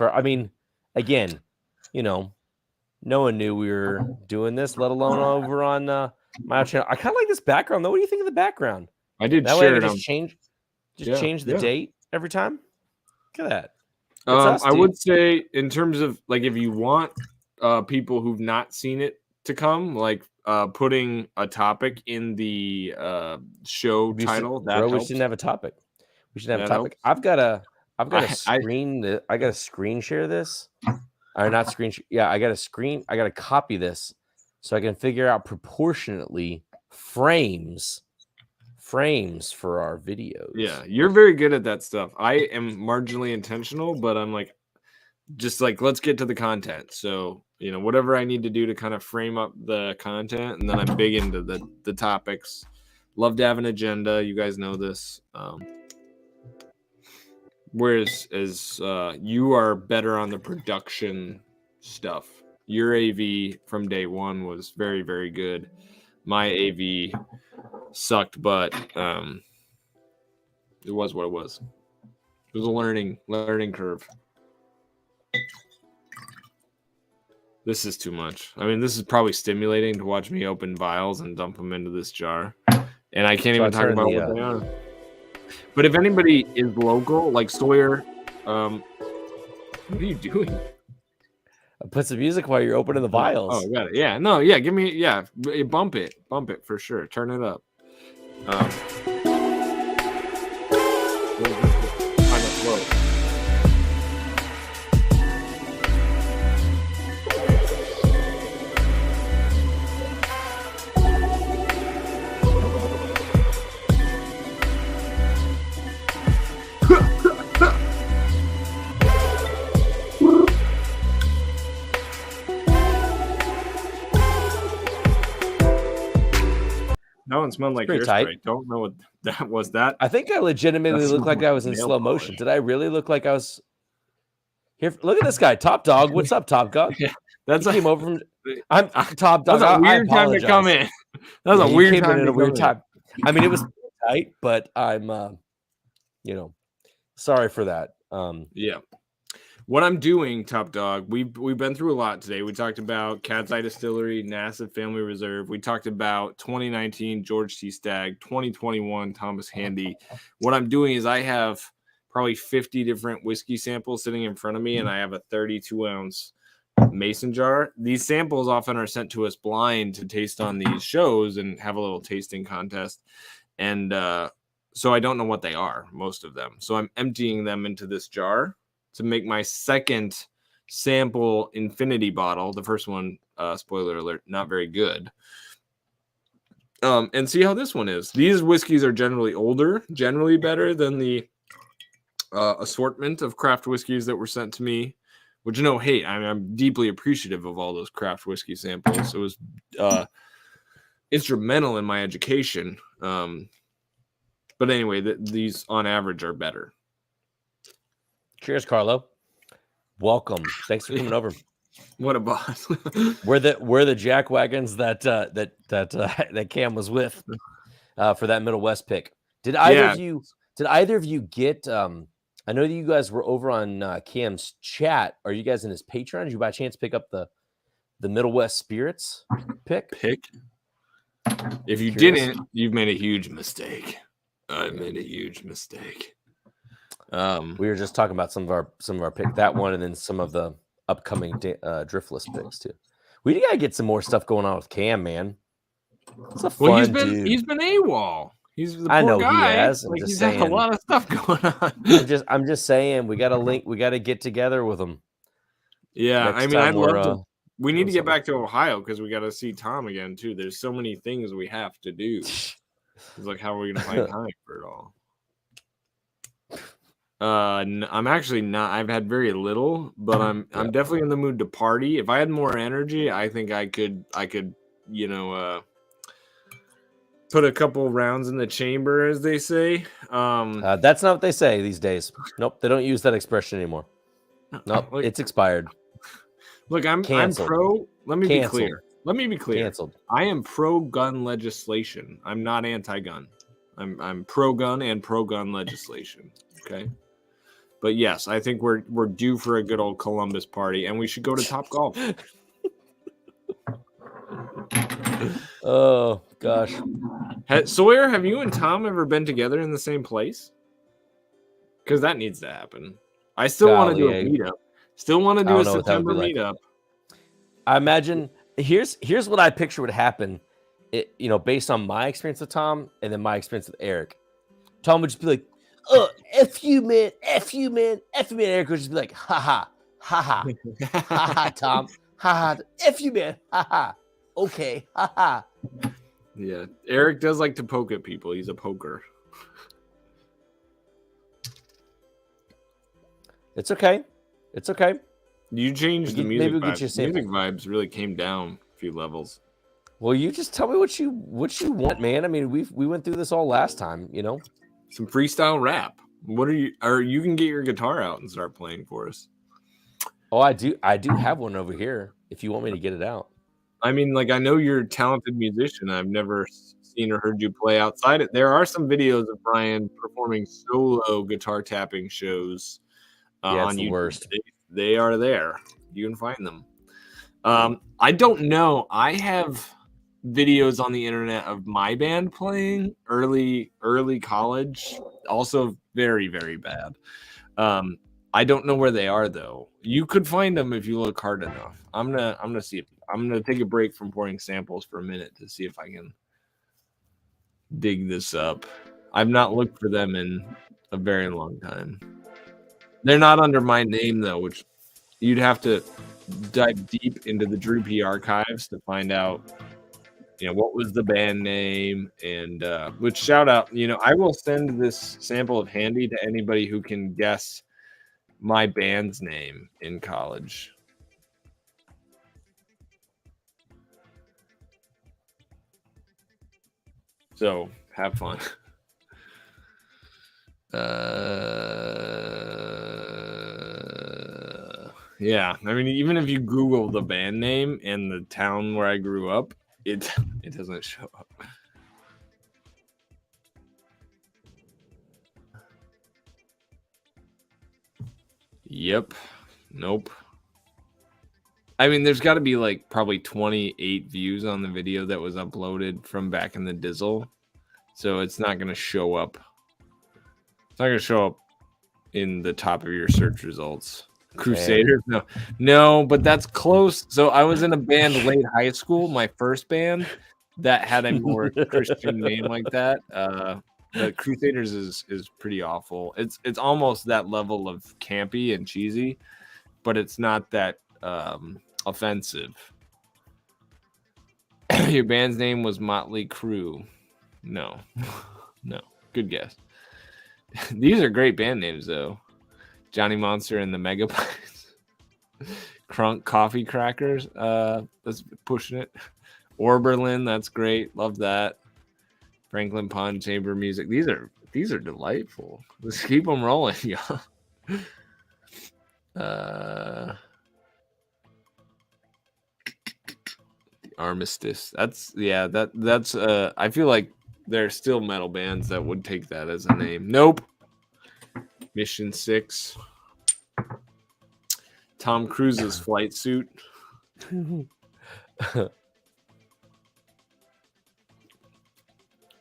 again, no one knew we were doing this, let alone over on my channel. I kind of like this background though. What do you think of the background? I did that share way I it. Just change the date every time. Look at that. I would say in terms of like if you want people who've not seen it to come, like putting a topic in the show title. We shouldn't have a topic. We should have a topic. Helps. I've got to screen share this. Or not screen. Yeah, I got to copy this so I can figure out proportionately frames for our videos. Yeah, you're very good at that stuff. I am marginally intentional, but I'm like, just like, let's get to the content. So, whatever I need to do to kind of frame up the content, and then I'm big into the topics. Love to have an agenda. You guys know this. Whereas you are better on the production stuff. Your AV from day one was very, very good. My AV sucked, but it was what it was. It was a learning curve. This is too much. I mean, this is probably stimulating to watch me open vials and dump them into this jar. And I can't even talk about what they are. But if anybody is local, like Sawyer, what are you doing? Put some music while you're opening the vials. Oh, got it. Yeah, no, yeah, bump it for sure. Turn it up. That one smelled like hairspray. Don't know what that was. That I think I legitimately looked like I was in slow motion. Did I really look like I was here? Look at this guy, Top Dog. What's up, Top Dog? Yeah, that's came over from. I'm Top Dog. That's a weird time to come in. That was a weird time. A weird time. I mean, it was tight, but I'm, sorry for that. Yeah. What I'm doing, Top Dog, we've been through a lot today. We talked about Cat's Eye Distillery, NASA Family Reserve. We talked about 2019 George T. Stagg, 2021 Thomas Handy. What I'm doing is I have probably 50 different whiskey samples sitting in front of me, and I have a 32-ounce mason jar. These samples often are sent to us blind to taste on these shows and have a little tasting contest. And so I don't know what they are, most of them. So I'm emptying them into this jar. to make my second sample infinity bottle. The first one, spoiler alert, not very good. And see how this one is. These whiskeys are generally older, generally better than the assortment of craft whiskeys that were sent to me, which no hate. I'm deeply appreciative of all those craft whiskey samples. It was instrumental in my education. But anyway, these on average are better. Cheers, Carlo. Welcome. Thanks for coming over. What a boss. We're the jack wagons that Cam was with for that Middle West pick. Did either of you get I know that you guys were over on Cam's chat. Are you guys in his Patreon? Did you by chance pick up the Middle West Spirits pick? If you didn't, you've made a huge mistake. I made a huge mistake. We were just talking about some of our pick, that one, and then some of the upcoming Driftless picks too. We gotta get some more stuff going on with Cam, man. It's a fun dude. He's been AWOL. He's the poor I know guy. he has. Like, he's got a lot of stuff going on. I'm just saying we gotta link. We gotta get together with him. Yeah, I mean, I'd love to. We need to get back to Ohio because we got to see Tom again too. There's so many things we have to do. It's like, how are we gonna find time for it all? I'm actually not. I've had very little, but I'm definitely in the mood to party. If I had more energy, I think I could, put a couple rounds in the chamber, as they say. That's not what they say these days. Nope, they don't use that expression anymore. Nope, it's expired. Look, I'm pro. Let me be clear. Canceled. I am pro-gun legislation. I'm not anti-gun. I'm pro-gun and pro-gun legislation. Okay. But yes, I think we're due for a good old Columbus party, and we should go to Top Golf. Oh gosh, Sawyer, have you and Tom ever been together in the same place? Because that needs to happen. I still want to do a meetup. Still want to do a September meetup. I imagine here's what I picture would happen. Based on my experience with Tom and then my experience with Eric. Tom would just be like, "Oh, F you, man, F you, man, F you, man." Eric would just be like, "Ha ha, ha ha, ha ha, Tom, ha ha, F you, man, ha ha, okay, ha ha." Yeah, Eric does like to poke at people. He's a poker. It's okay. It's okay. You changed the music maybe we'll vibes. Music vibes really came down a few levels. Well, you just tell me what you want, man. I mean, we went through this all last time, Some freestyle rap. What are you? Or you can get your guitar out and start playing for us. Oh, I do have one over here. If you want me to get it out. I mean, I know you're a talented musician. I've never seen or heard you play outside it. There are some videos of Brian performing solo guitar tapping shows on YouTube. Worst. They are there. You can find them. I don't know. I have videos on the internet of my band playing early college. Also very, very bad. I don't know where they are though. You could find them if you look hard enough. I'm gonna see if I'm gonna take a break from pouring samples for a minute to see if I can dig this up. I've not looked for them in a very long time. They're not under my name though, which you'd have to dive deep into the Drew P archives to find out, what was the band name and which shout out, I will send this sample of Handy to anybody who can guess my band's name in college. So have fun. Yeah, I mean, even if you Google the band name and the town where I grew up, it doesn't show up. Yep. Nope. I mean, there's got to be probably 28 views on the video that was uploaded from back in the Dizzle. So it's not going to show up. It's not going to show up in the top of your search results. Crusaders? No, but that's close. So I was in a band late high school, my first band, that had a more Christian name like that. The Crusaders is pretty awful. It's almost that level of campy and cheesy, but it's not that offensive. Your band's name was Motley Crue. No. Good guess. These are great band names though. Johnny Monster and the Megabytes. Crunk Coffee Crackers. That's pushing it. Orberlin, that's great. Love that. Franklin Pond Chamber Music. These are delightful. Let's keep them rolling, y'all. The Armistice. That's I feel like there are still metal bands that would take that as a name. Nope. Mission 6. Tom Cruise's flight suit.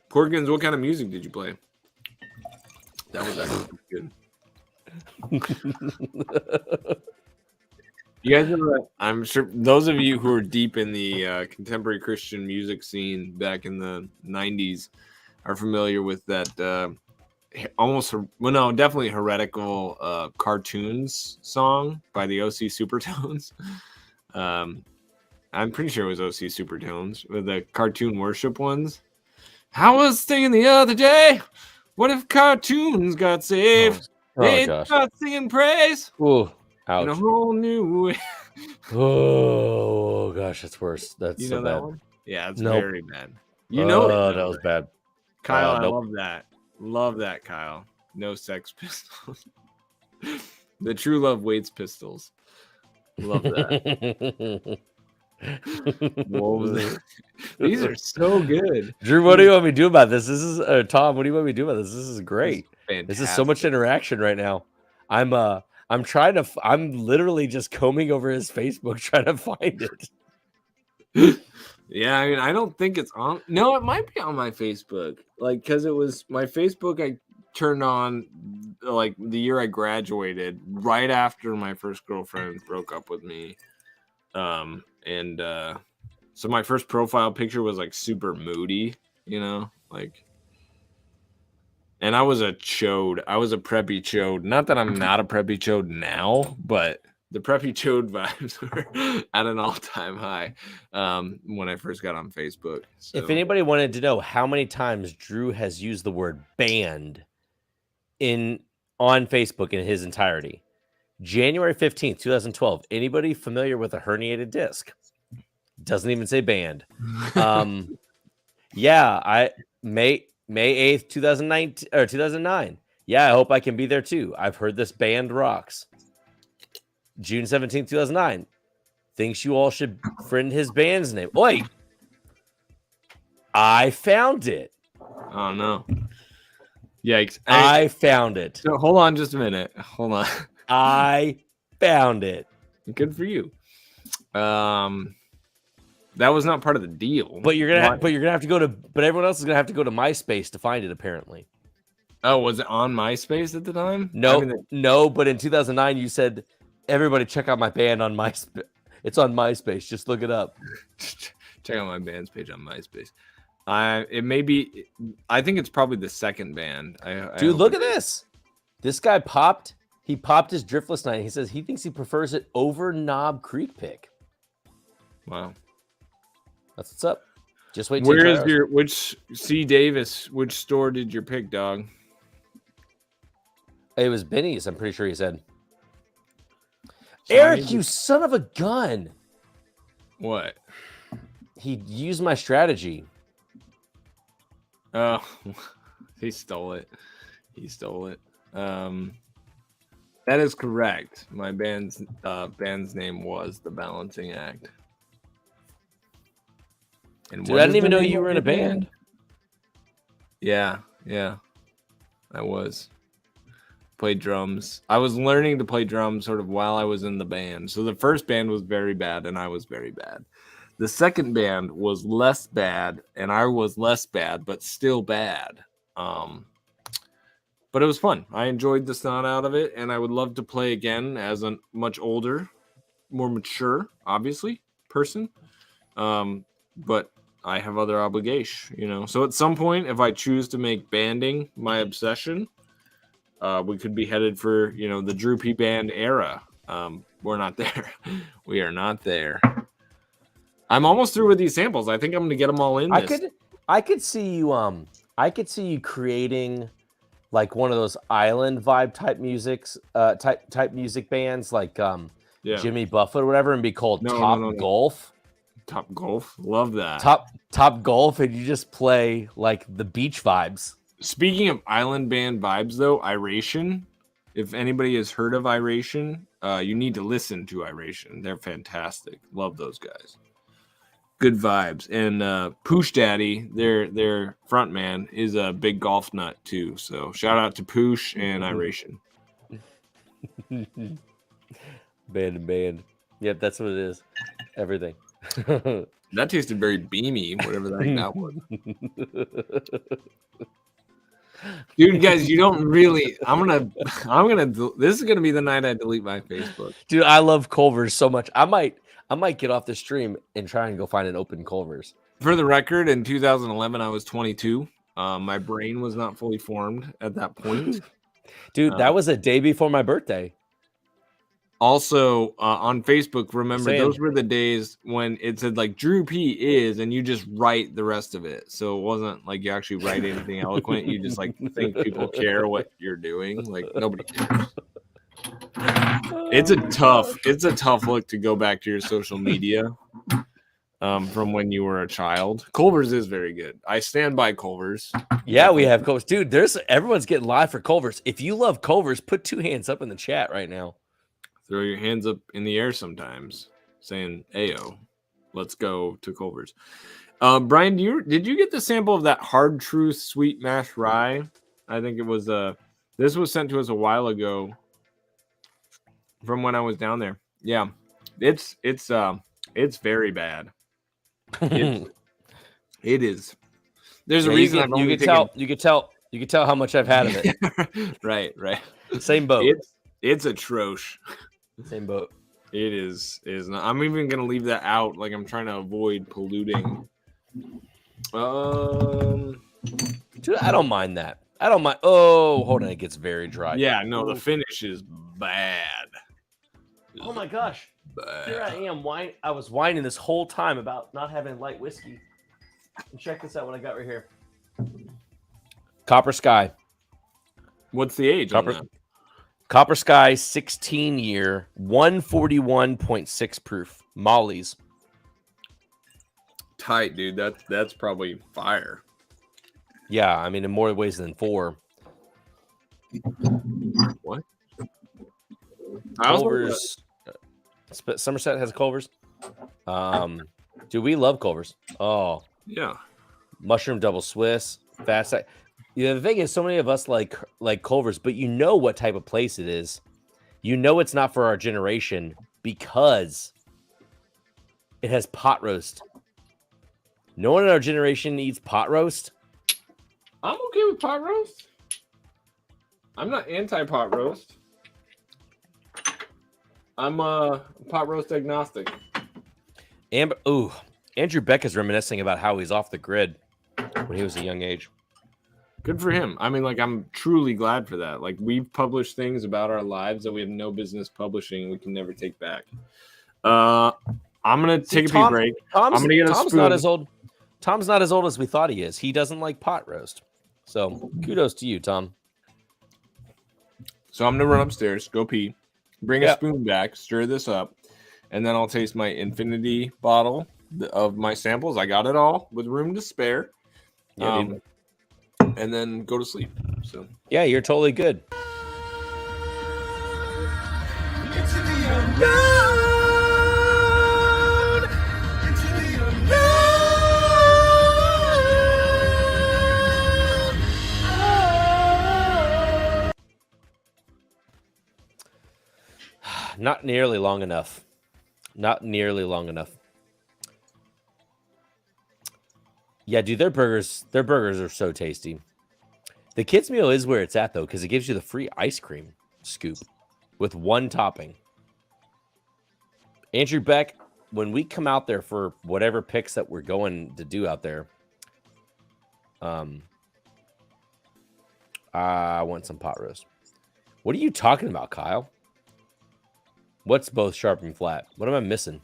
Porkins, what kind of music did you play? That was actually good. You guys ever, I'm sure those of you who are deep in the contemporary Christian music scene back in the 90s are familiar with that definitely heretical cartoons song by the OC Supertones. I'm pretty sure it was OC Supertones with the cartoon worship ones. I was thinking the other day, what if cartoons got saved? They start singing praise. Ooh, ouch. In a whole new way. Oh gosh, that's worse. That's so bad. That one? Yeah, it's very bad. That was bad. Kyle, I love that. Love that, Kyle. No Sex Pistols. The True Love Waits Pistols. Love that. What was that? These are so good. Drew, what do you want me to do about this? This is Tom. What do you want me to do about this? This is great. This is so much interaction right now. I'm literally just combing over his Facebook trying to find it. Yeah, I mean, I don't think it's on. No, it might be on my Facebook. Like, because it was my Facebook. I turned on like the year I graduated, right after my first girlfriend broke up with me. So my first profile picture was like super moody, like, and I was a chode. I was a preppy chode. Not that I'm not a preppy chode now, but the preppy chode vibes were at an all-time high when I first got on Facebook. So. If anybody wanted to know how many times Drew has used the word band on Facebook in his entirety, January 15th, 2012. Anybody familiar with a herniated disc? Doesn't even say band. May 8th, 2019 or 2009. Yeah, I hope I can be there too. I've heard this band rocks. June 17th, 2009. Thinks you all should friend his band's name. Wait. I found it. Oh no. Yikes. I found it. So hold on just a minute. Hold on. I found it. Good for you. That was not part of the deal. But you're gonna have to go to. But everyone else is gonna have to go to MySpace to find it. Apparently. Oh, was it on MySpace at the time? No. But in 2009, you said everybody check out my band on MySpace. It's on MySpace. Just look it up. Check out my band's page on MySpace. It may be. I think it's probably the second band. Dude, look at this. This guy popped. He popped his Driftless Night. He says he thinks he prefers it over Knob Creek Pick. Wow. That's what's up. Just wait. Where is which C. Davis? Which store did you pick, dog? It was Benny's. I'm pretty sure he said. So Eric, you son of a gun! What? He used my strategy. Oh, he stole it. That is correct. My band's name was The Balancing Act. And dude, I didn't even know you were in a band. Yeah, I was. Played drums. I was learning to play drums sort of while I was in the band. So the first band was very bad, and I was very bad. The second band was less bad, and I was less bad, but still bad. But it was fun. I enjoyed the snot out of it, and I would love to play again as a much older, more mature, obviously, person. But I have other obligation, you know. So at some point, if I choose to make banding my obsession, we could be headed for, you know, the Droopy Band era. We're not there. We are not there. I'm almost through with these samples. I think I'm gonna get them all in. I could see you creating like one of those island vibe type type music bands like Jimmy Buffett or whatever, and be called Top Golf. Top Golf, love that. Top Golf, and you just play like the beach vibes. Speaking of island band vibes, though, Iration. If anybody has heard of Iration, you need to listen to Iration. They're fantastic. Love those guys. Good vibes. And Poosh Daddy, their front man, is a big golf nut too. So shout out to Poosh and Iration. Band. Yep, that's what it is. Everything. That tasted very beamy, whatever that was. Dude, guys, you don't really. I'm gonna. This is gonna be the night I delete my Facebook. Dude, I love Culver's so much. I might get off the stream and try and go find an open Culver's. For the record, in 2011, I was 22. My brain was not fully formed at that point. Dude, that was a day before my birthday. Also, on Facebook, remember, those were the days when it said, like, Drew P is, and you just write the rest of it. So it wasn't like you actually write anything eloquent. You just, like, think people care what you're doing. Like, nobody cares. It's a tough look to go back to your social media from when you were a child. Culver's is very good. I stand by Culver's. Yeah, we have Culver's. Dude, everyone's getting live for Culver's. If you love Culver's, put 2 hands up in the chat right now. Throw your hands up in the air sometimes, saying, "Ayo, let's go to Culver's." Brian, did you get the sample of that Hard Truth Sweet Mash Rye? I think it was this was sent to us a while ago from when I was down there. Yeah, it's very bad. It is. There's a reason you could tell how much I've had of it. Right. Same boat. It's atrocious. Same boat. It is not. I'm even gonna leave that out. Like, I'm trying to avoid polluting. Dude, I don't mind that. I don't mind. Oh, hold on, it gets very dry. Yeah, no, the finish is bad. Oh my gosh. Bad. Here I am. I was whining this whole time about not having light whiskey. And check this out. What I got right here. Copper Sky. What's the age on that? Copper Sky 16-year, 141.6 proof. Molly's. Tight, dude. That's probably fire. Yeah, I mean, in more ways than 4. What? Culver's. Somerset has Culver's. Dude, we love Culver's. Oh. Yeah. Mushroom Double Swiss. Fast. Yeah, the thing is, so many of us like Culver's, but you know what type of place it is. You know it's not for our generation because it has pot roast. No one in our generation eats pot roast. I'm okay with pot roast. I'm not anti-pot roast. I'm pot roast agnostic. Andrew Beck is reminiscing about how he's off the grid when he was a young age. Good for him. I mean, like, I'm truly glad for that. Like, we've published things about our lives that we have no business publishing. We can never take back. I'm gonna take a pee break. I'm gonna get a spoon. Tom's not as old as we thought he is. He doesn't like pot roast. So kudos to you, Tom. So I'm gonna run upstairs, go pee, bring a spoon back, stir this up, and then I'll taste my infinity bottle of my samples. I got it all with room to spare. Yeah, and then go to sleep. So yeah, you're totally good. Not nearly long enough. Not nearly long enough. Yeah, dude, their burgers are so tasty. The kids' meal is where it's at, though, because it gives you the free ice cream scoop with one topping. Andrew Beck, when we come out there for whatever picks that we're going to do out there, I want some pot roast. What are you talking about, Kyle? What's both sharp and flat? What am I missing?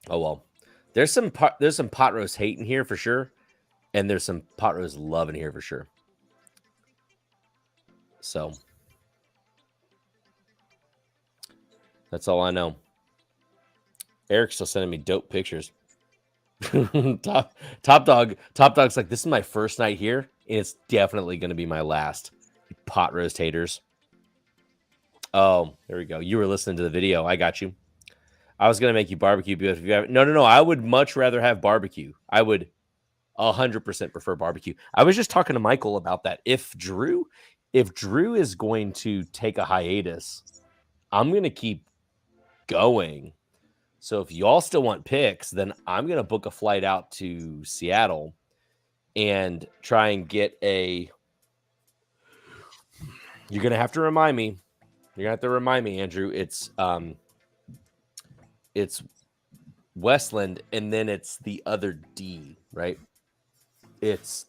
Oh well, there's some pot roast hate in here for sure, and there's some pot roast love in here for sure. So that's all I know. Eric's still sending me dope pictures. Top Dog's like, this is my first night here, and it's definitely going to be my last. Pot roast haters. Oh, there we go. You were listening to the video. I got you. I was going to make you barbecue, but if you have no. I would much rather have barbecue. I would 100% prefer barbecue. I was just talking to Michael about that. If Drew is going to take a hiatus, I'm going to keep going. So if y'all still want picks, then I'm going to book a flight out to Seattle and try and get a... You're going to have to remind me. You're going to have to remind me, Andrew. It's Westland, and then it's the other D, right? It's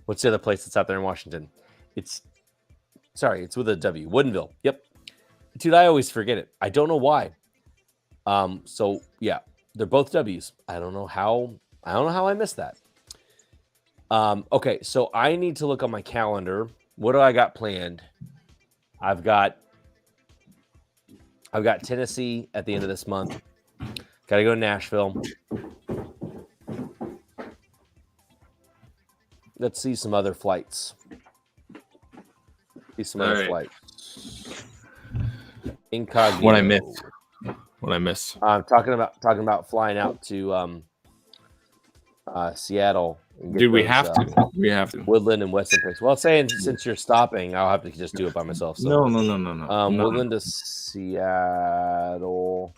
what's the other place that's out there in Washington? It's with a W. Woodinville. Yep. Dude, I always forget it. I don't know why. So yeah, they're both W's. I don't know how I missed that. Okay, so I need to look on my calendar. What do I got planned? I've got Tennessee at the end of this month. Got to go to Nashville. Let's see some other flights. Flights. Incognito. What I miss. I'm talking about flying out to Seattle. Dude, we have to. Woodland and Western picks. Well, since you're stopping, I'll have to just do it by myself. So. No. Woodland to Seattle,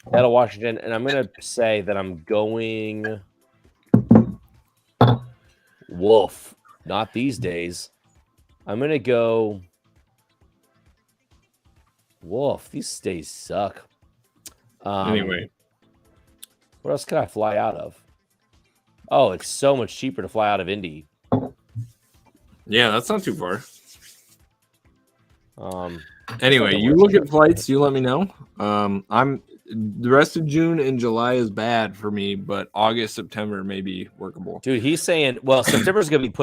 Washington, and I'm gonna say that I'm going Wolf. Not these days. I'm gonna go Wolf. These days suck. Anyway, where else can I fly out of? Oh, it's so much cheaper to fly out of Indy. Yeah, that's not too far. Anyway, you look at flights. You let me know. The rest of June and July is bad for me, but August, September may be workable. Dude, he's saying, well, September's going to be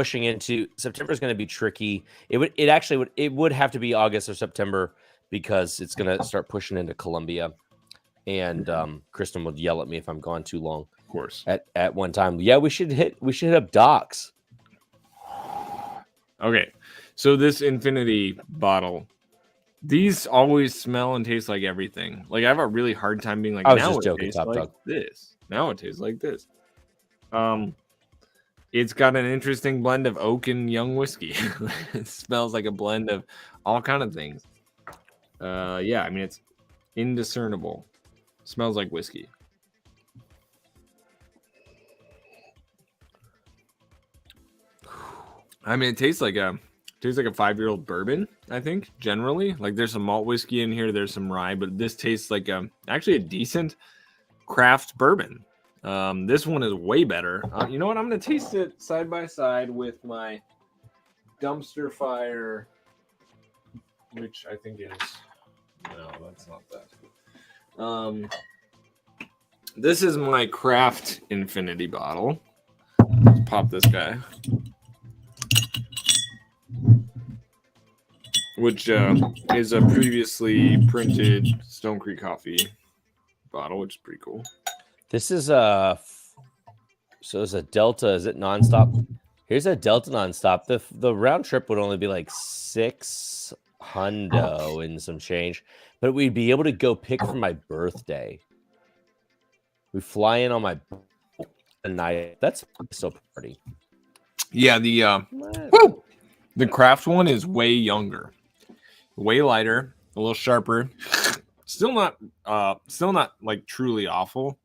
September's going to be tricky. It would have to be August or September because it's going to start pushing into Columbia, and Kristen would yell at me if I'm gone too long. Of course. At one time, yeah, we should hit up Doc's. Okay, so this Infinity bottle. These always smell and taste like everything. Like I have a really hard time being like, I was now just it joking, tastes Top like Dog. this. Now it tastes like this. It's got an interesting blend of oak and young whiskey. It smells like a blend of all kind of things. Yeah, I mean it's indiscernible. Smells like whiskey. I mean, it tastes like a 5-year-old bourbon, I think, generally. Like there's some malt whiskey in here, there's some rye, but this tastes like actually a decent craft bourbon. This one is way better. You know what? I'm going to taste it side by side with my dumpster fire, which I think is... No, that's not that. This is my craft Infinity bottle. Let's pop this guy. Which is a previously printed Stone Creek Coffee bottle, which is pretty cool. This is so it's a Delta. Is it nonstop? Here's a Delta nonstop. The round trip would only be like $600 and some change, but we'd be able to go pick for my birthday. We fly in on my night. That's so party. Yeah, the craft one is way younger. Way lighter, a little sharper. Still not like truly awful.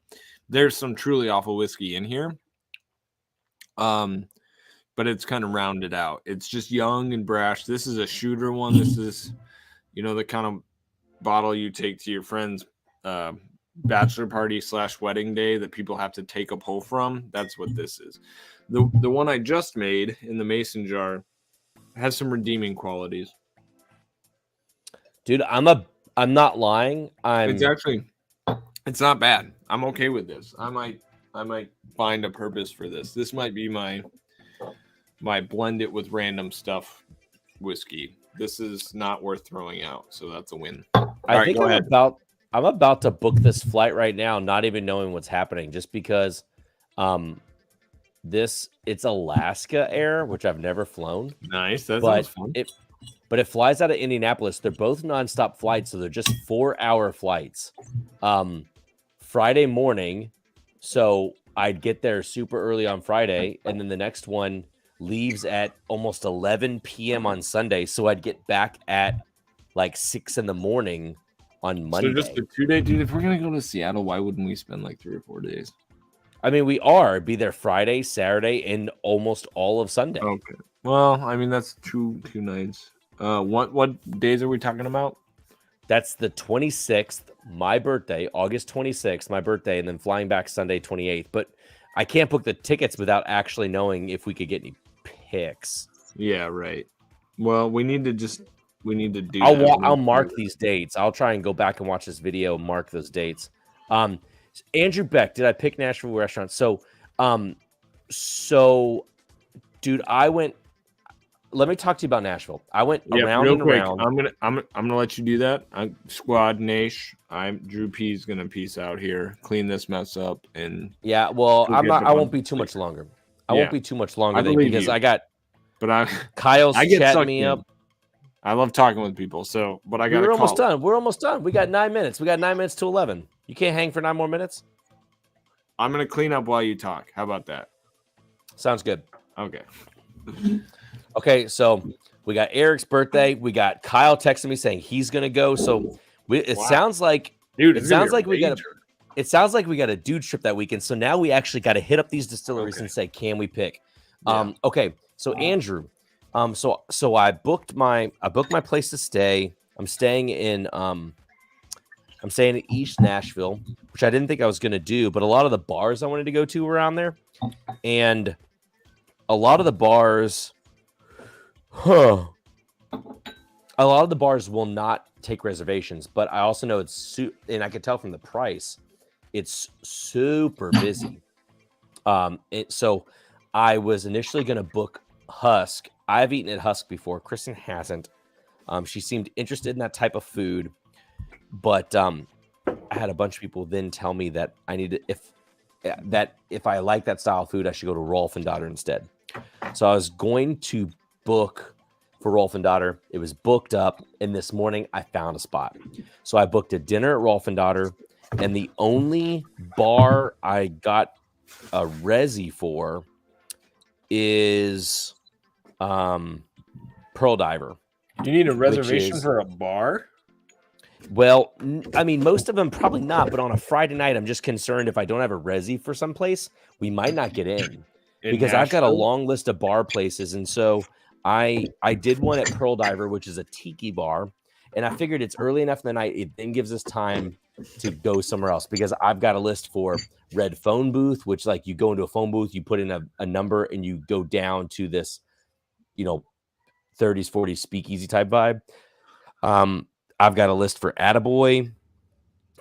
There's some truly awful whiskey in here. but it's kind of rounded out. It's just young and brash. This is a shooter one. This is, the kind of bottle you take to your friend's bachelor party / wedding day that people have to take a pull from. That's what this is. The one I just made in the mason jar has some redeeming qualities. Dude, I'm not lying. It's not bad. I'm okay with this. I might find a purpose for this. This might be my blend it with random stuff whiskey. This is not worth throwing out, so that's a win. I think I'm about to book this flight right now, not even knowing what's happening, just because it's Alaska Air, which I've never flown. Nice. That sounds fun. But it flies out of Indianapolis. They're both nonstop flights, so they're just 4-hour flights. Friday morning, so I'd get there super early on Friday, and then the next one leaves at almost 11 p.m. on Sunday, so I'd get back at like 6 a.m. on Monday. So just a 2-day, dude. If we're gonna go to Seattle, why wouldn't we spend like 3 or 4 days? I mean, be there Friday, Saturday, and almost all of Sunday. Okay. Well, I mean that's two nights. What days are we talking about? That's the 26th, my birthday, August 26th, my birthday, and then flying back Sunday 28th. But I can't book the tickets without actually knowing if we could get any picks. Yeah, right. Well, we need to do. I'll mark these dates. I'll try and go back and watch this video, mark those dates. Andrew Beck, did I pick Nashville restaurant? So, dude, let me talk to you about Nashville. I went around real and quick. around. I'm gonna let you do that. Squad Nash. Drew P's gonna peace out here, clean this mess up, and Well, I won't be too much longer. I won't be too much longer because you. I got. But Kyle's chatting me up. I love talking with people. So, but I got. We're almost done. We're almost done. We got 9 minutes. We got 9 minutes to 11. You can't hang for 9 more minutes. I'm gonna clean up while you talk. How about that? Sounds good. Okay. Okay, so we got Eric's birthday. We got Kyle texting me saying he's gonna go. So sounds like, dude, it sounds like we got a dude trip that weekend. So now we actually got to hit up these distilleries and say, can we pick? Yeah. Okay, so Andrew, so I booked my place to stay. I'm staying in East Nashville, which I didn't think I was gonna do, but a lot of the bars I wanted to go to were around there, and a lot of the bars. A lot of the bars will not take reservations, but I also know and I could tell from the price, it's super busy. So I was initially going to book Husk. I've eaten at Husk before. Kristen hasn't. She seemed interested in that type of food, but I had a bunch of people then tell me that I needed if I like that style of food, I should go to Rolf and Daughter instead. So I was going to book for Rolf and Daughter. It was booked up, and this morning I found a spot. So I booked a dinner at Rolf and Daughter, and the only bar I got a resi for is Pearl Diver. Do you need a reservation for a bar? Well, I mean, most of them probably not, but on a Friday night, I'm just concerned if I don't have a resi for someplace, we might not get in because I've got a long list of bar places. And so I did one at Pearl Diver, which is a tiki bar, and I figured it's early enough in the night. It then gives us time to go somewhere else because I've got a list for Red Phone Booth, which like you go into a phone booth, you put in a number and you go down to this, 30s, 40s speakeasy type vibe. I've got a list for Attaboy.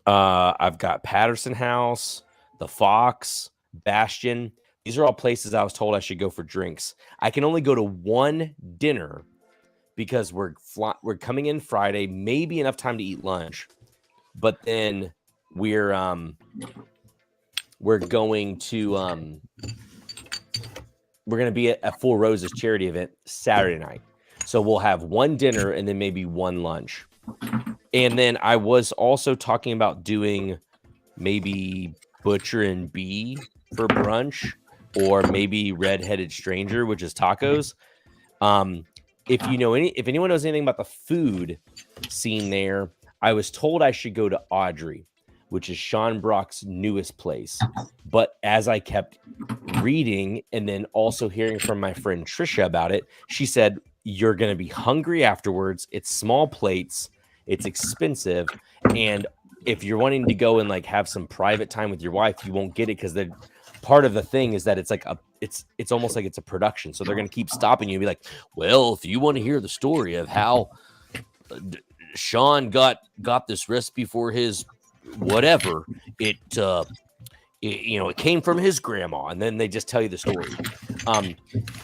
I've got Patterson House, the Fox, Bastion. These are all places I was told I should go for drinks. I can only go to one dinner because we're coming in Friday, maybe enough time to eat lunch, but then we're going to be at Four Roses charity event Saturday night. So we'll have one dinner and then maybe one lunch. And then I was also talking about doing maybe Butcher and Bee for brunch, or maybe Red-Headed Stranger, which is tacos. If anyone knows anything about the food scene there, I was told I should go to Audrey. which is Sean Brock's newest place. But as I kept reading and then also hearing from my friend Trisha about it, she said, you're going to be hungry afterwards. It's small plates. It's expensive. And if you're wanting to go and like have some private time with your wife, you won't get it because the part of the thing is that it's like it's almost like it's a production. So they're going to keep stopping you and be like, well, if you want to hear the story of how Sean got this recipe for his whatever, it came from his grandma, and then they just tell you the story.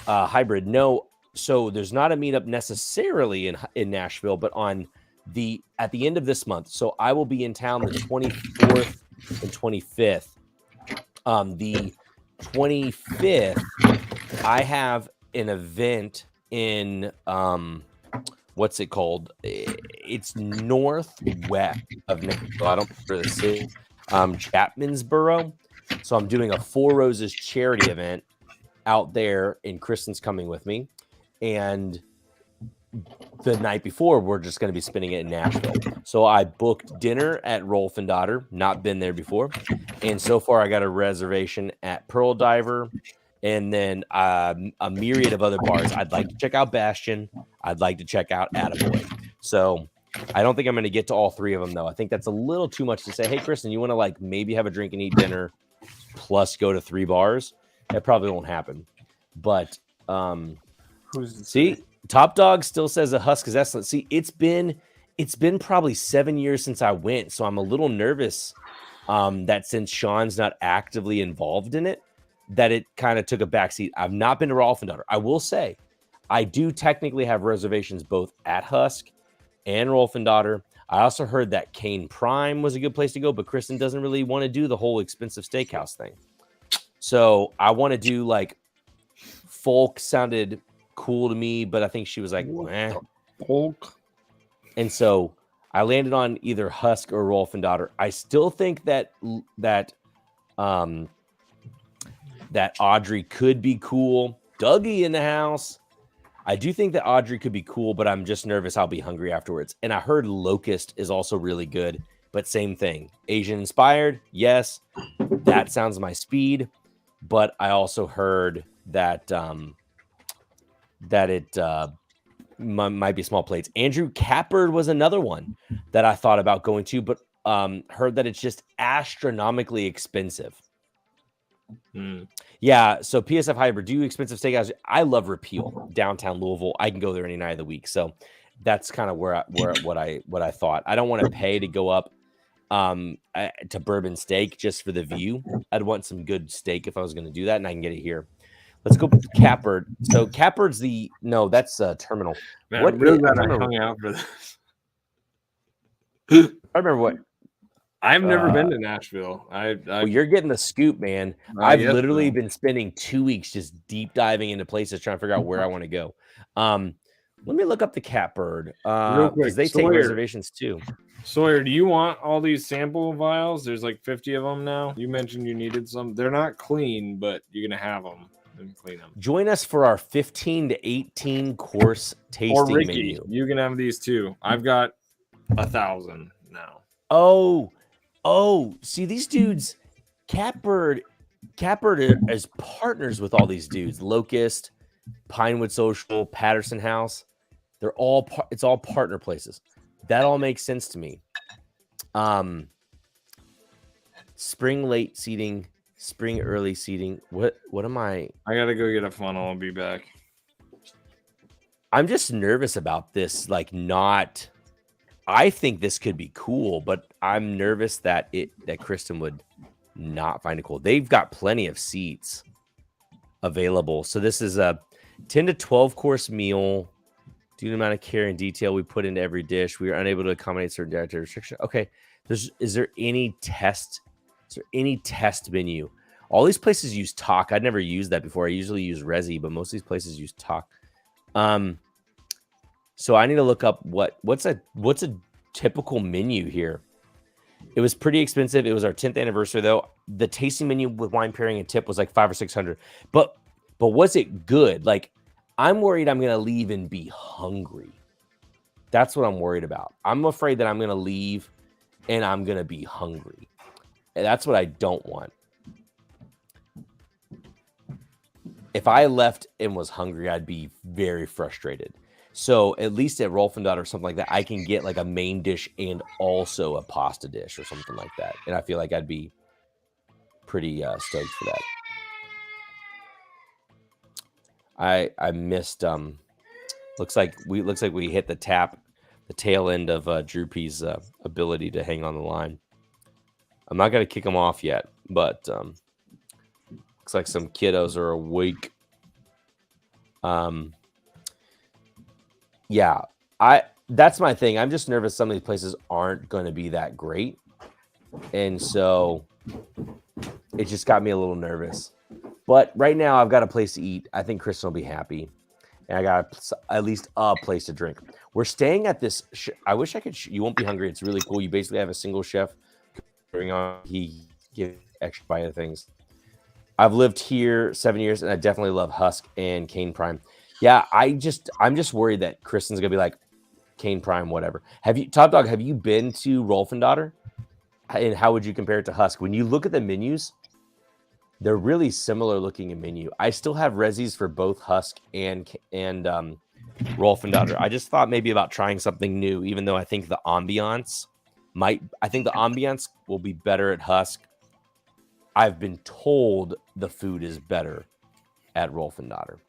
Hybrid, no. So there's not a meetup necessarily in Nashville, but at the end of this month. So I will be in town the 24th and 25th. The 25th, I have an event in what's it called? It's northwest of Nashville. I don't remember the city. Chapmansboro. So I'm doing a Four Roses charity event out there, and Kristen's coming with me. And the night before, we're just going to be spending it in Nashville. So I booked dinner at Rolf and Daughter, not been there before. And so far, I got a reservation at Pearl Diver, and then a myriad of other bars. I'd like to check out Bastion. I'd like to check out Attaboy. So I don't think I'm going to get to all three of them, though. I think that's a little too much to say, hey, Kristen, you want to like maybe have a drink and eat dinner plus go to 3 bars? That probably won't happen. But see, Top Dog still says a Husk is excellent. See, it's been probably 7 years since I went, so I'm a little nervous that since Sean's not actively involved in it, that it kind of took a backseat. I've not been to Rolf and Daughter. I will say, I do technically have reservations both at Husk and Rolf and Daughter. I also heard that Cane Prime was a good place to go, but Kristen doesn't really want to do the whole expensive steakhouse thing. So I want to do like Folk sounded cool to me, but I think she was like, eh. Folk. And so I landed on either Husk or Rolf and Daughter. I still think that Audrey could be cool. Dougie in the house. I do think that Audrey could be cool, but I'm just nervous I'll be hungry afterwards. And I heard Locust is also really good, but same thing. Asian inspired, yes. That sounds my speed. But I also heard that it might be small plates. Andrew Cappard was another one that I thought about going to, but heard that it's just astronomically expensive. Yeah, so PSF Hybrid, do expensive steakhouse. I love Repeal, downtown Louisville. I can go there any night of the week. So that's kind of what I thought. I don't want to pay to go up to Bourbon Steak just for the view. I'd want some good steak if I was going to do that, and I can get it here. Let's go Cappard. So Cappard's that's Terminal. Man, what? I'm really glad I hung out for this. I remember what. I've never been to Nashville. Well, you're getting the scoop, man. I've literally been spending 2 weeks just deep diving into places trying to figure out where I want to go. Let me look up the Catbird because they take reservations too. Sawyer, do you want all these sample vials? There's like 50 of them now. You mentioned you needed some. They're not clean, but you're gonna have them and clean them. Join us for our 15 to 18 course tasting or Ricky, menu. You can have these too. I've got 1,000 now. Oh, see these dudes, Catbird is partners with all these dudes. Locust, Pinewood Social, Patterson House. It's all partner places. That all makes sense to me. Spring late seating, spring early seating. What am I? I gotta go get a funnel. I'll be back. I'm just nervous about this. I think this could be cool, but I'm nervous that Kristen would not find it cool. They've got plenty of seats available. So this is a 10 to 12 course meal. Due to the amount of care and detail we put into every dish, we are unable to accommodate certain dietary restrictions. Okay. Is there any test menu? All these places use Talk. I'd never used that before. I usually use Resi, but most of these places use Talk. So I need to look up what's a typical menu here. It was pretty expensive. It was our 10th anniversary though. The tasting menu with wine pairing and tip was like $500 or $600. But was it good? Like, I'm worried I'm gonna leave and be hungry. That's what I'm worried about. I'm afraid that I'm gonna leave and I'm gonna be hungry. That's what I don't want. If I left and was hungry, I'd be very frustrated. So at least at Rolfendot or something like that, I can get like a main dish and also a pasta dish or something like that. And I feel like I'd be pretty stoked for that. I missed looks like we hit the tail end of Drew P's ability to hang on the line. I'm not gonna kick him off yet, but looks like some kiddos are awake. Yeah, that's my thing. I'm just nervous some of these places aren't going to be that great. And so it just got me a little nervous. But right now I've got a place to eat. I think Kristen will be happy. And I got at least a place to drink. We're staying at this. I wish I could. You won't be hungry. It's really cool. You basically have a single chef. He gives extra by other things. I've lived here 7 years, and I definitely love Husk and Cane Prime. Yeah, I'm just worried that Kristen's gonna be like Cane Prime, whatever. Top Dog? Have you been to Rolfendottir? And how would you compare it to Husk? When you look at the menus, they're really similar looking in menu. I still have resis for both Husk and Rolfendottir. I just thought maybe about trying something new, even though I think the ambiance will be better at Husk. I've been told the food is better at Rolfendottir.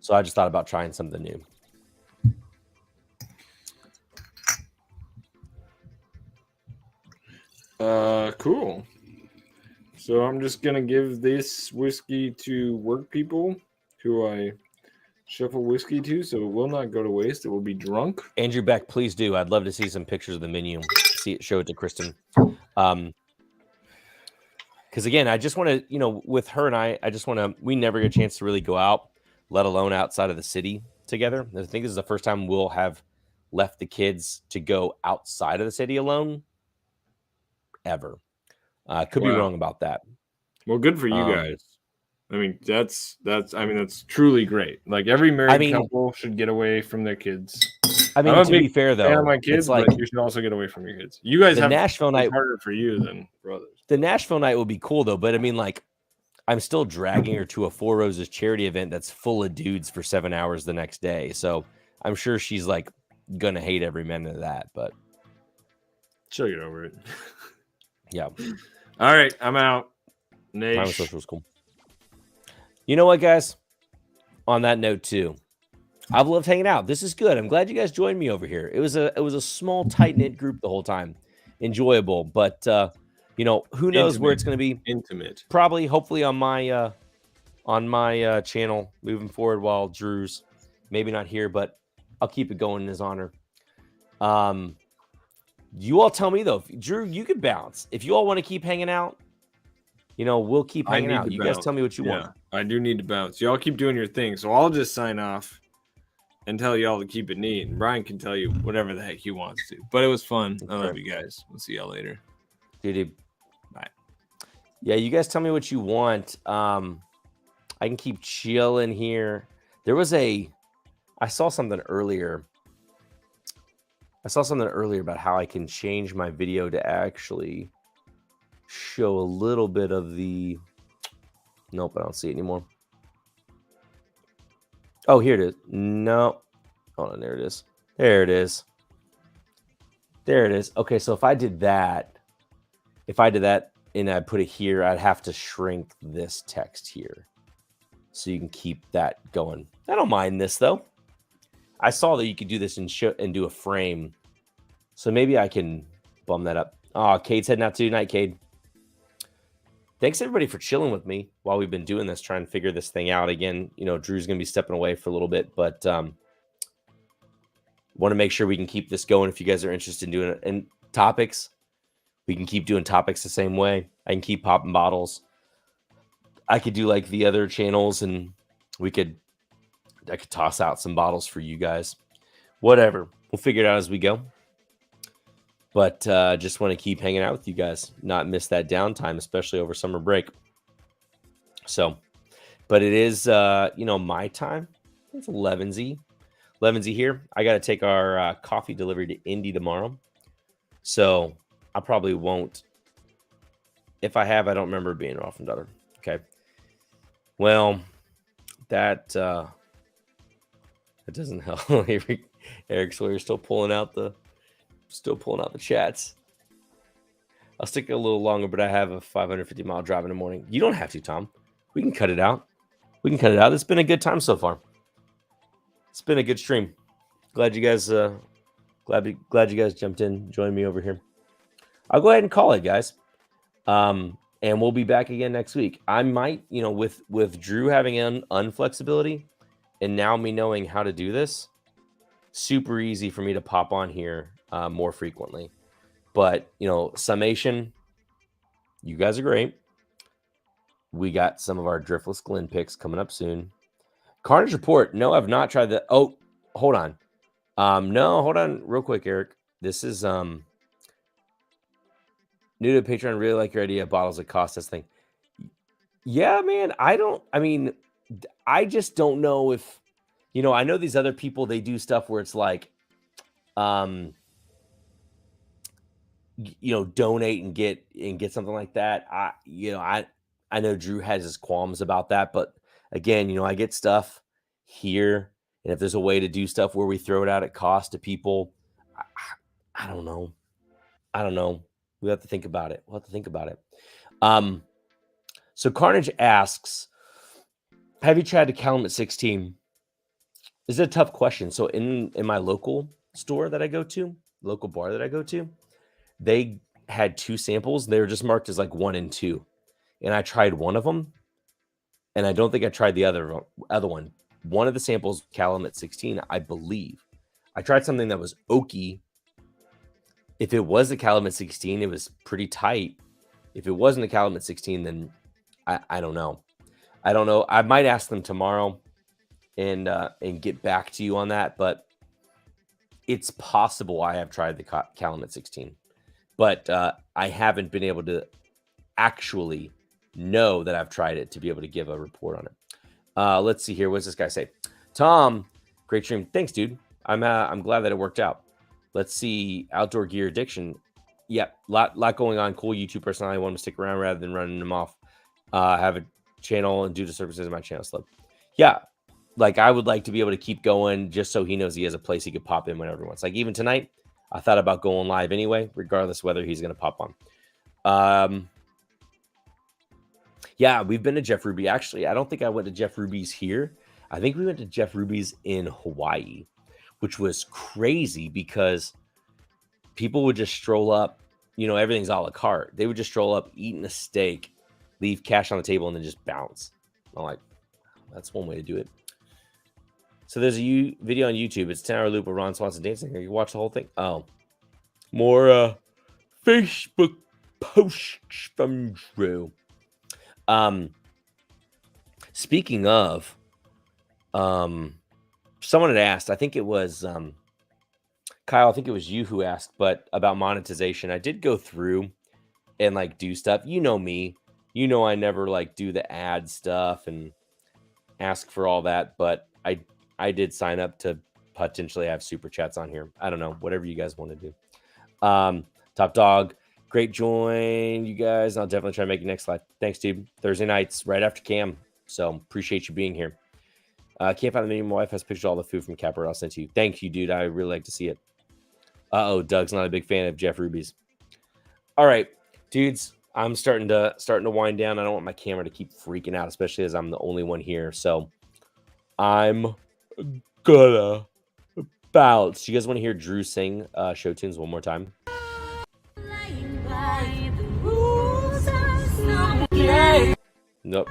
So I just thought about trying something new. Cool. So I'm just going to give this whiskey to work people who I shuffle whiskey to, so it will not go to waste. It will be drunk. Andrew Beck, please do. I'd love to see some pictures of the menu. Show it to Kristen. Because again, I just want to, with her and I just want to, we never get a chance to really go out, let alone outside of the city together. I think this is the first time we'll have left the kids to go outside of the city alone ever. Could be wrong about that. Well, good for you guys. I mean, that's truly great. Like every married couple should get away from their kids. I mean, to be fair though, my kids, it's like but you should also get away from your kids. You guys have Nashville night harder for you than brothers. The Nashville night would be cool though, but I mean, like, I'm still dragging her to a Four Roses charity event that's full of dudes for 7 hours the next day. So I'm sure she's like gonna hate every minute of that, but she'll get over it. Yeah. All right, I'm out. Time with Social was cool. You know what, guys? On that note, too, I've loved hanging out. This is good. I'm glad you guys joined me over here. It was a small, tight knit group the whole time. Enjoyable, but who knows where it's going to be? Intimate. Probably, hopefully, on my channel moving forward. While Drew's maybe not here, but I'll keep it going in his honor. You all tell me though, Drew, you could bounce if you all want to keep hanging out. We'll keep hanging out. You guys tell me what you want. I do need to bounce. Y'all keep doing your thing. So I'll just sign off and tell y'all to keep it neat. And Brian can tell you whatever the heck he wants to. But it was fun. I love you guys. We'll see y'all later. Dude. Bye. Yeah, you guys tell me what you want. I can keep chilling here. I saw something earlier. About how I can change my video to actually show a little bit of the... Nope, I don't see it anymore. Oh, here it is. No. Hold on, there it is. There it is. Okay, so if I did that and I put it here, I'd have to shrink this text here. So you can keep that going. I don't mind this, though. I saw that you could do this and do a frame. So maybe I can bum that up. Oh, Cade's heading out tonight, Cade. Thanks, everybody, for chilling with me while we've been doing this, trying to figure this thing out. Again, Drew's going to be stepping away for a little bit, but want to make sure we can keep this going. If you guys are interested in doing it. And topics, we can keep doing topics the same way. I can keep popping bottles. I could do like the other channels, and I could toss out some bottles for you guys. Whatever. We'll figure it out as we go. But just want to keep hanging out with you guys, not miss that downtime, especially over summer break. So, but it is, my time. It's 11Z. 11Z here. I got to take our coffee delivery to Indy tomorrow. So I probably won't If I have, I don't remember being often daughter. Okay. Well, that doesn't help. Eric Sawyer's still pulling out the chats. I'll stick it a little longer, but I have a 550-mile drive in the morning. You don't have to, Tom. We can cut it out. It's been a good time so far. It's been a good stream. Glad you guys glad you guys jumped in, joined me over here. I'll go ahead and call it, guys. And we'll be back again next week. I might, with Drew having an unflexibility and now me knowing how to do this, super easy for me to pop on here more frequently. But, summation, you guys are great. We got some of our Driftless Glen picks coming up soon. Carnage Report. No, I've not tried that. Oh, hold on. No, hold on real quick, Eric. This is new to Patreon. Really like your idea of bottles that cost this thing. Yeah, man. I just don't know if, I know these other people, they do stuff where it's like, donate and get something like that. I know Drew has his qualms about that, but again, I get stuff here, and if there's a way to do stuff where we throw it out at cost to people, I don't know. We have to think about it. So Carnage asks, have you tried the Calumet 16? This is a tough question. So in my local store that I go to, local bar that I go to, they had 2 samples. They were just marked as like 1 and 2. And I tried one of them, and I don't think I tried the other one. One of the samples, Calumet 16, I believe. I tried something that was oaky. If it was the Calumet 16, it was pretty tight. If it wasn't the Calumet 16, then I don't know. I might ask them tomorrow and get back to you on that, but it's possible I have tried the Calumet 16. But I haven't been able to actually know that I've tried it to be able to give a report on it. Let's see here. What does this guy say? Tom, great stream. Thanks, dude. I'm glad that it worked out. Let's see. Outdoor gear addiction. Yep. Lot going on. Cool YouTube personality. I want to stick around rather than running them off. Have a channel and due to circumstances, my channel slow. Yeah. Like I would like to be able to keep going just so he knows he has a place he could pop in whenever he wants. Like even tonight, I thought about going live anyway, regardless whether he's going to pop on. Yeah, we've been to Jeff Ruby. Actually, I don't think I went to Jeff Ruby's here. I think we went to Jeff Ruby's in Hawaii, which was crazy because people would just stroll up. Everything's a la carte. They would just stroll up, eating a steak, leave cash on the table, and then just bounce. I'm like, that's one way to do it. So there's a video on YouTube. It's 10-hour loop of Ron Swanson dancing. You watch the whole thing. Oh, more Facebook posts from Drew. Speaking of, someone had asked, I think it was Kyle, I think it was you who asked, but about monetization. I did go through and like do stuff. You know me. I never like do the ad stuff and ask for all that, but I did sign up to potentially have super chats on here. I don't know, whatever you guys want to do. Top Dog, great join, you guys. I'll definitely try to make it next live. Thanks, dude. Thursday nights, right after Cam. So appreciate you being here. Can't find the menu. My wife has pictures of all the food from Capper. I'll send to you. Thank you, dude. I really like to see it. Doug's not a big fan of Jeff Ruby's. All right, dudes. I'm starting to wind down. I don't want my camera to keep freaking out, especially as I'm the only one here. So I'm gonna bounce. You guys want to hear Drew sing show tunes one more time? Nope.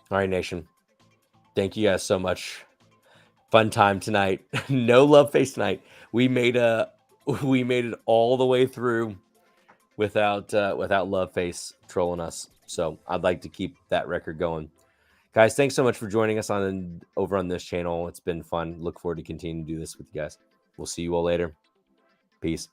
All right, nation. Thank you guys so much. Fun time tonight. No love face tonight. We made it all the way through without love face trolling us. So I'd like to keep that record going. Guys, thanks so much for joining us over on this channel. It's been fun. Look forward to continuing to do this with you guys. We'll see you all later. Peace.